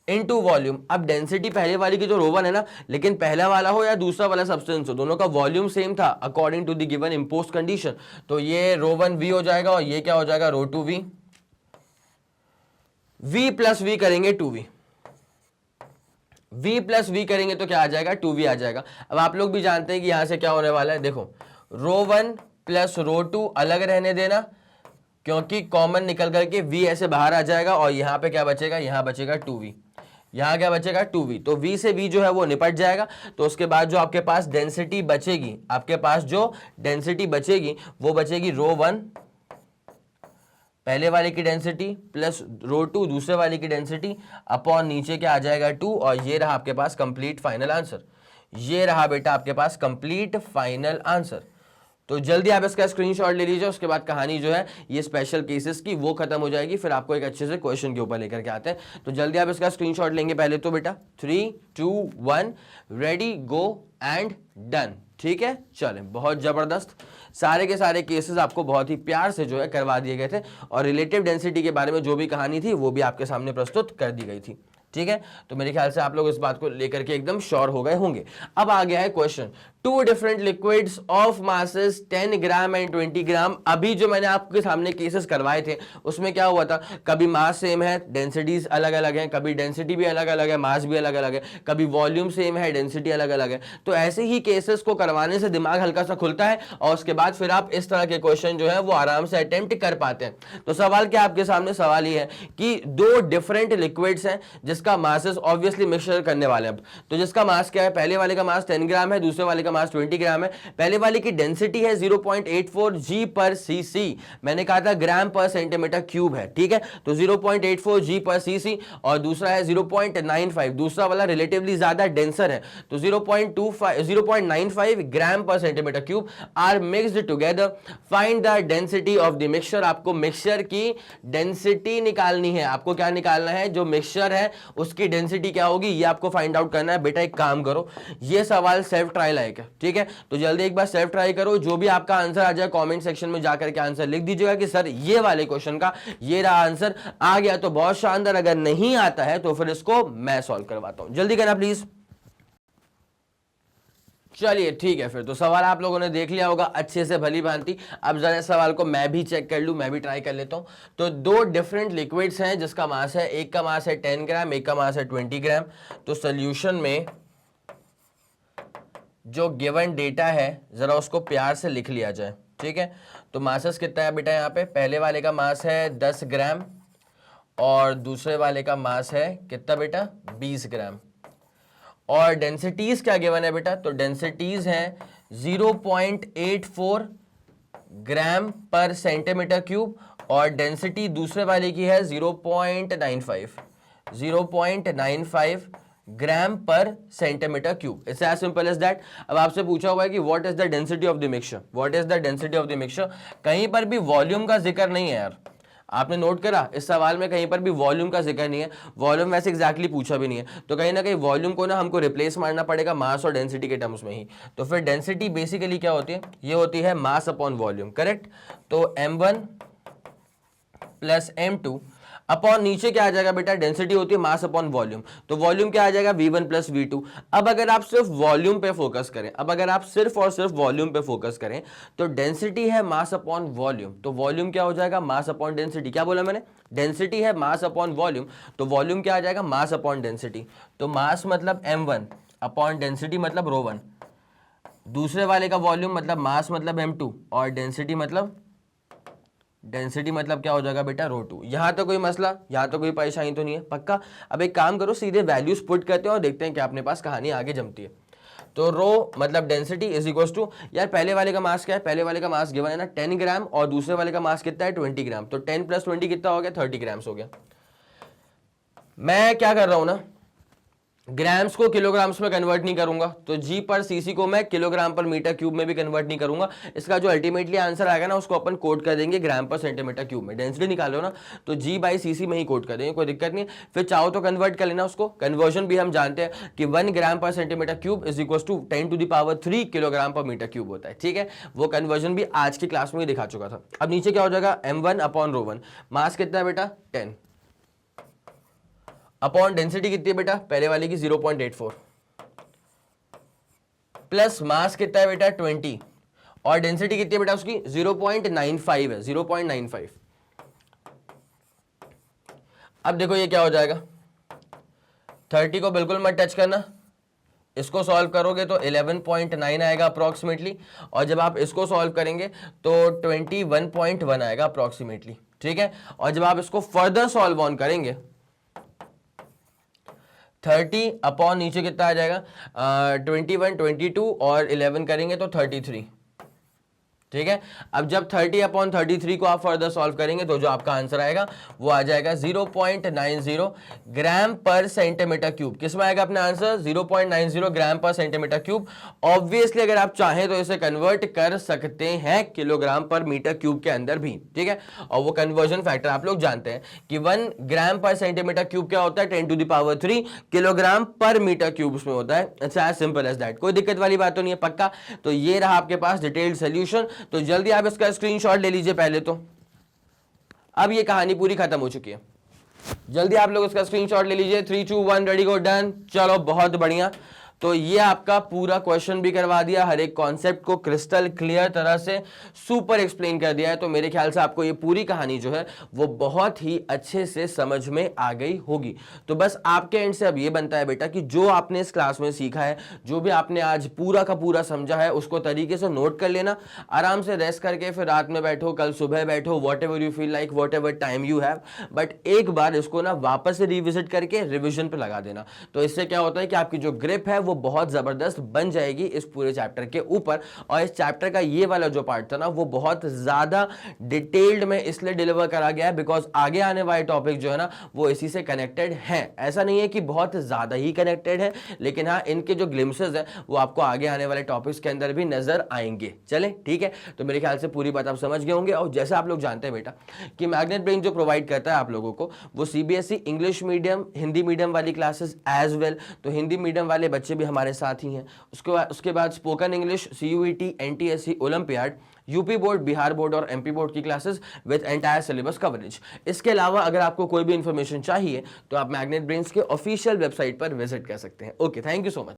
इनटू वॉल्यूम। अब डेंसिटी पहले वाली की जो रो 1 है ना, लेकिन पहला वाला हो या दूसरा वाला सब्सटेंस हो, दोनों का वॉल्यूम सेम था according to the given imposed condition. तो ये रो 1 V हो जाएगा और ये क्या हो जाएगा, रो 2 V। V प्लस V करेंगे 2V, V प्लस V करेंगे तो क्या आ जाएगा, 2V आ जाएगा। अब आप लोग भी जानते हैं कि यहां से क्या होने वाला है, देखो रो 1 प्लस रो 2 अलग रहने देना, क्योंकि कॉमन निकल करके V ऐसे बाहर आ जाएगा और यहां पे क्या बचेगा, यहां बचेगा 2V, यहां क्या बचेगा 2V। तो V से V जो है वो निपट जाएगा। तो उसके बाद जो आपके पास डेंसिटी बचेगी, आपके पास जो डेंसिटी बचेगी वो बचेगी रो 1 पहले वाले की डेंसिटी प्लस रो 2 दूसरे वाले की डेंसिटी अपॉन नीचे क्या आ जाएगा 2, और ये रहा आपके पास कंप्लीट फाइनल आंसर। ये रहा बेटा आपके पास कंप्लीट फाइनल आंसर। तो जल्दी आप इसका स्क्रीनशॉट ले लीजिए, उसके बाद कहानी जो है ये स्पेशल केसेस की वो खत्म हो जाएगी, फिर आपको एक अच्छे से क्वेश्चन के ऊपर लेकर के आते हैं। तो जल्दी आप इसका स्क्रीनशॉट लेंगे पहले तो बेटा, 3 2 1 रेडी गो एंड डन, ठीक है। चलें, बहुत जबरदस्त, सारे के सारे केसेस आपको बहुत ही प्यार से जो है करवा दिए गए थे और रिलेटिव डेंसिटी के बारे में जो भी कहानी थी वो भी आपके सामने प्रस्तुत कर दी गई थी। ठीक है, तो मेरे ख्याल से आप लोग इस बात को लेकर के एकदम श्योर हो गए होंगे। अब आ गया है question, two different liquids of masses 10 gram and 20 gram. अभी जो मैंने आपके सामने केसेस करवाए थे उसमें क्या हुआ था, कभी मास सेम है, डेंसिटीज अलग अलग है, कभी डेंसिटी भी अलग अलग है, मास भी अलग अलग है, कभी वॉल्यूम सेम है, डेंसिटी अलग अलग है। तो ऐसे ही केसेस को करवाने से दिमाग हल्का सा खुलता है और उसके बाद फिर आप इस तरह के क्वेश्चन जो है वो आराम से अटेम्प्ट कर पाते हैं। तो सवाल क्या आपके सामने, सवाल ये है कि दो डिफरेंट लिक्विड्स हैं जिसका मासेस ऑब्वियसली मिक्सचर करने वाले हैं। तो जिसका मास क्या है, पहले वाले का मास 10 ग्राम है, दूसरे वाले का मास 20 ग्राम है। पहले वाले की डेंसिटी है 0.84 जी पर सीसी, मैंने कहा था ग्राम पर सेंटीमीटर क्यूब है, ठीक है, तो 0.84 जी पर सीसी, और दूसरा है 0.95, दूसरा वाला रिलेटिवली ज्यादा डेंसर है, तो 0.95 gram per centimetre cube are mixed together, find the density of the mixture. आपको मिक्सचर की डेंसिटी निकालनी है, आपको क्या निकालना है, जो मिक्सचर है उसकी डेंसिटी क्या होगी ये आपको फाइंड आउट करना है। बेटा एक काम करो, ये सवाल सेल्फ ट्रायल है, ठीक है, तो जल्दी एक बार सेल्फ ट्राई करो, जो भी आपका आंसर आ जाए कमेंट सेक्शन में जाकर के आंसर लिख दीजिएगा कि सर ये वाले क्वेश्चन का ये रहा आंसर। आ गया तो बहुत शानदार, अगर नहीं आता है तो फिर इसको मैं सॉल्व करवाता हूं, जल्दी करना प्लीज। चलिए ठीक है, फिर तो सवाल आप लोगों ने देख लिया होगा अच्छे से भली भांति। अब जरा सवाल को मैं भी चेक कर लूं, मैं भी ट्राई कर लेता हूं। तो दो डिफरेंट लिक्विड्स हैं जिसका मास है, एक का मास है 10 ग्राम, एक का मास है 20 ग्राम। तो सोल्यूशन में जो गिवन डेटा है जरा उसको प्यार से लिख लिया जाए, ठीक है। तो मासेस कितना है बेटा, यहाँ पे पहले वाले का मास है 10 ग्राम और दूसरे वाले का मास है कितना बेटा, 20 ग्राम। और डेंसिटीज क्या गिवन है बेटा, तो डेंसिटीज हैं 0.84 ग्राम पर सेंटीमीटर क्यूब, और डेंसिटी दूसरे वाले की है 0.95 gram per centimetre cube. It's as simple as that. अब आपसे पूछा हुआ है कि what is the density of the mixture, what is the density of the mixture. कहीं पर भी वॉल्यूम का जिक्र नहीं है यार, आपने नोट करा इस सवाल में कहीं पर भी वॉल्यूम का जिक्र नहीं है। वॉल्यूम वैसे एग्जैक्टली पूछा भी नहीं है, तो कहीं ना कहीं वॉल्यूम को ना हमको रिप्लेस मारना पड़ेगा मास और डेंसिटी के टर्म्स में ही। तो फिर डेंसिटी बेसिकली क्या होती है, ये होती है मास अपॉन वॉल्यूम, करेक्ट। तो m1 प्लस m2 अपॉन नीचे क्या आ जाएगा बेटा, डेंसिटी होती है मास अपॉन वॉल्यूम, तो वॉल्यूम क्या आ जाएगा v1 प्लस v2। अब अगर आप सिर्फ वॉल्यूम पे फोकस करें, अब अगर आप सिर्फ और सिर्फ वॉल्यूम पे फोकस करें, तो डेंसिटी है मास अपॉन वॉल्यूम, तो वॉल्यूम क्या हो जाएगा, मास अपॉन डेंसिटी। क्या बोला मैंने, डेंसिटी है मास अपॉन वॉल्यूम, तो वॉल्यूम क्या आ जाएगा, मास अपॉन डेंसिटी। तो मास मतलब m1 अपॉन डेंसिटी मतलब ρ1, दूसरे वाले का वॉल्यूम मतलब मास मतलब m2, और डेंसिटी मतलब क्या हो जाएगा बेटा, ρ2। यहां तो कोई मसला, यहां तो कोई परेशानी तो नहीं है, पक्का। अब एक काम करो, सीधे वैल्यूज पुट करते हैं और देखते हैं कि अपने पास कहानी आगे जमती है। तो रो मतलब डेंसिटी इज इक्वल टू, यार पहले वाले का मास क्या है, पहले वाले का मास गिवन है ना 10 ग्राम, और दूसरे वाले का मास कितना है 20 ग्राम, तो 10 प्लस 20 कितना हो गया, 30 ग्राम्स हो गया। मैं क्या कर रहा हूं ना, ग्राम्स को किलोग्राम्स में कन्वर्ट नहीं करूंगा, तो जी पर सीसी को मैं किलोग्राम पर मीटर क्यूब में भी कन्वर्ट नहीं करूंगा। इसका जो अल्टीमेटली आंसर आएगा ना उसको अपन कोड कर देंगे ग्राम पर सेंटीमीटर क्यूब में। डेंसिटी निकालो ना तो जी बाई सीसी में ही कोड कर देंगे, कोई दिक्कत नहीं। फिर चाहो तो कन्वर्ट कर लेना उसको, कन्वर्जन भी हम जानते हैं कि 1 gram per centimetre cube is equal to 10⁻³ kilogram per metre cube होता है, ठीक है। वो कन्वर्जन भी आज की क्लास में ही दिखा चुका था। अब नीचे क्या हो जाएगा, m1 अपॉन ρ1, मास कितना है बेटा 10, अपॉन डेंसिटी कितनी है बेटा, पहले वाले की 0.84, प्लस मास कितना है बेटा 20, और डेंसिटी कितनी है बेटा उसकी 0.95 है, 0.95। अब देखो ये क्या हो जाएगा, 30 को बिल्कुल मत टच करना, इसको सॉल्व करोगे तो 11.9 आएगा अप्रोक्सीमेटली, और जब आप इसको सॉल्व करेंगे तो 21.1 आएगा अप्रोक्सीमेटली, ठीक है। और जब आप इसको फर्दर सॉल्व ऑन करेंगे 30 अपॉन नीचे कितना आ जाएगा 21, 22 और 11 करेंगे तो 33, ठीक है। अब जब 30 अपॉन 33 को आप फर्दर सॉल्व करेंगे तो जो आपका आंसर आएगा वो आ जाएगा 0.90 ग्राम पर सेंटीमीटर क्यूब। किसमें आएगा अपना आंसर 0.90 ग्राम पर सेंटीमीटर क्यूब। ऑब्वियसली अगर आप चाहें तो इसे कन्वर्ट कर सकते हैं किलोग्राम पर मीटर क्यूब के अंदर भी, ठीक है। और वो कन्वर्जन फैक्टर आप लोग जानते हैं कि 1 ग्राम पर सेंटीमीटर क्यूब क्या होता है 10⁻³ किलोग्राम पर मीटर क्यूब उसमें होता है। It's as simple as that, कोई दिक्कत वाली बात तो नहीं है, पक्का। तो ये रहा आपके पास डिटेल्ड सोल्यूशन, तो जल्दी आप इसका स्क्रीनशॉट ले लीजिए पहले तो। अब ये कहानी पूरी खत्म हो चुकी है। जल्दी आप लोग उसका स्क्रीनशॉट ले लीजिए। 3 2 1 रेडी गो डन। चलो बहुत बढ़िया। तो ये आपका पूरा क्वेश्चन भी करवा दिया, हर एक कॉन्सेप्ट को क्रिस्टल क्लियर तरह से सुपर एक्सप्लेन कर दिया है। तो मेरे ख्याल से आपको ये पूरी कहानी जो है वो बहुत ही अच्छे से समझ में आ गई होगी। तो बस आपके एंड से अब ये बनता है बेटा कि जो आपने इस क्लास में सीखा है, जो भी आपने आज पूरा का पूरा समझा है, उसको तरीके से नोट कर लेना, आराम से रेस्ट करके फिर रात में बैठो, कल सुबह बैठो, what ever you feel like, what ever time you have, but एक बार इसको ना वापस से रिविजिट करके रिविजन पे लगा देना। तो इससे क्या होता है कि आपकी जो ग्रिप है वो बहुत जबरदस्त बन जाएगी इस पूरे चैप्टर के ऊपर। और इस चैप्टर का ये वाला जो पार्ट था ना वो बहुत ज्यादा डिटेल्ड में इसलिए डिलीवर करा गया है बिकॉज आगे आने वाले टॉपिक जो है ना वो इसी से कनेक्टेड है। ऐसा नहीं है कि बहुत ज्यादा ही कनेक्टेड है, लेकिन हाँ इनके जो ग्लिम्सेस है वो आपको आगे आने वाले टॉपिक्स के अंदर भी नजर आएंगे। चले ठीक है, तो मेरे ख्याल से पूरी बात आप समझ गए होंगे। और जैसे आप लोग जानते हैं बेटा कि मैग्नेट ब्रेन जो प्रोवाइड करता है आप लोगों को वो CBSE English medium, Hindi medium वाली क्लासेस एज वेल। तो हिंदी मीडियम वाले बच्चे भी हमारे साथ ही हैं। उसके बाद spoken English, CUET, NTSC, olympiad, UP board, Bihar board और एमपी बोर्ड की classes with entire syllabus coverage. इसके अलावा अगर आपको कोई भी इंफॉर्मेशन चाहिए तो आप मैग्नेट ब्रेन्स के ऑफिशियल वेबसाइट पर विजिट कर सकते हैं। Okay, thank you so much.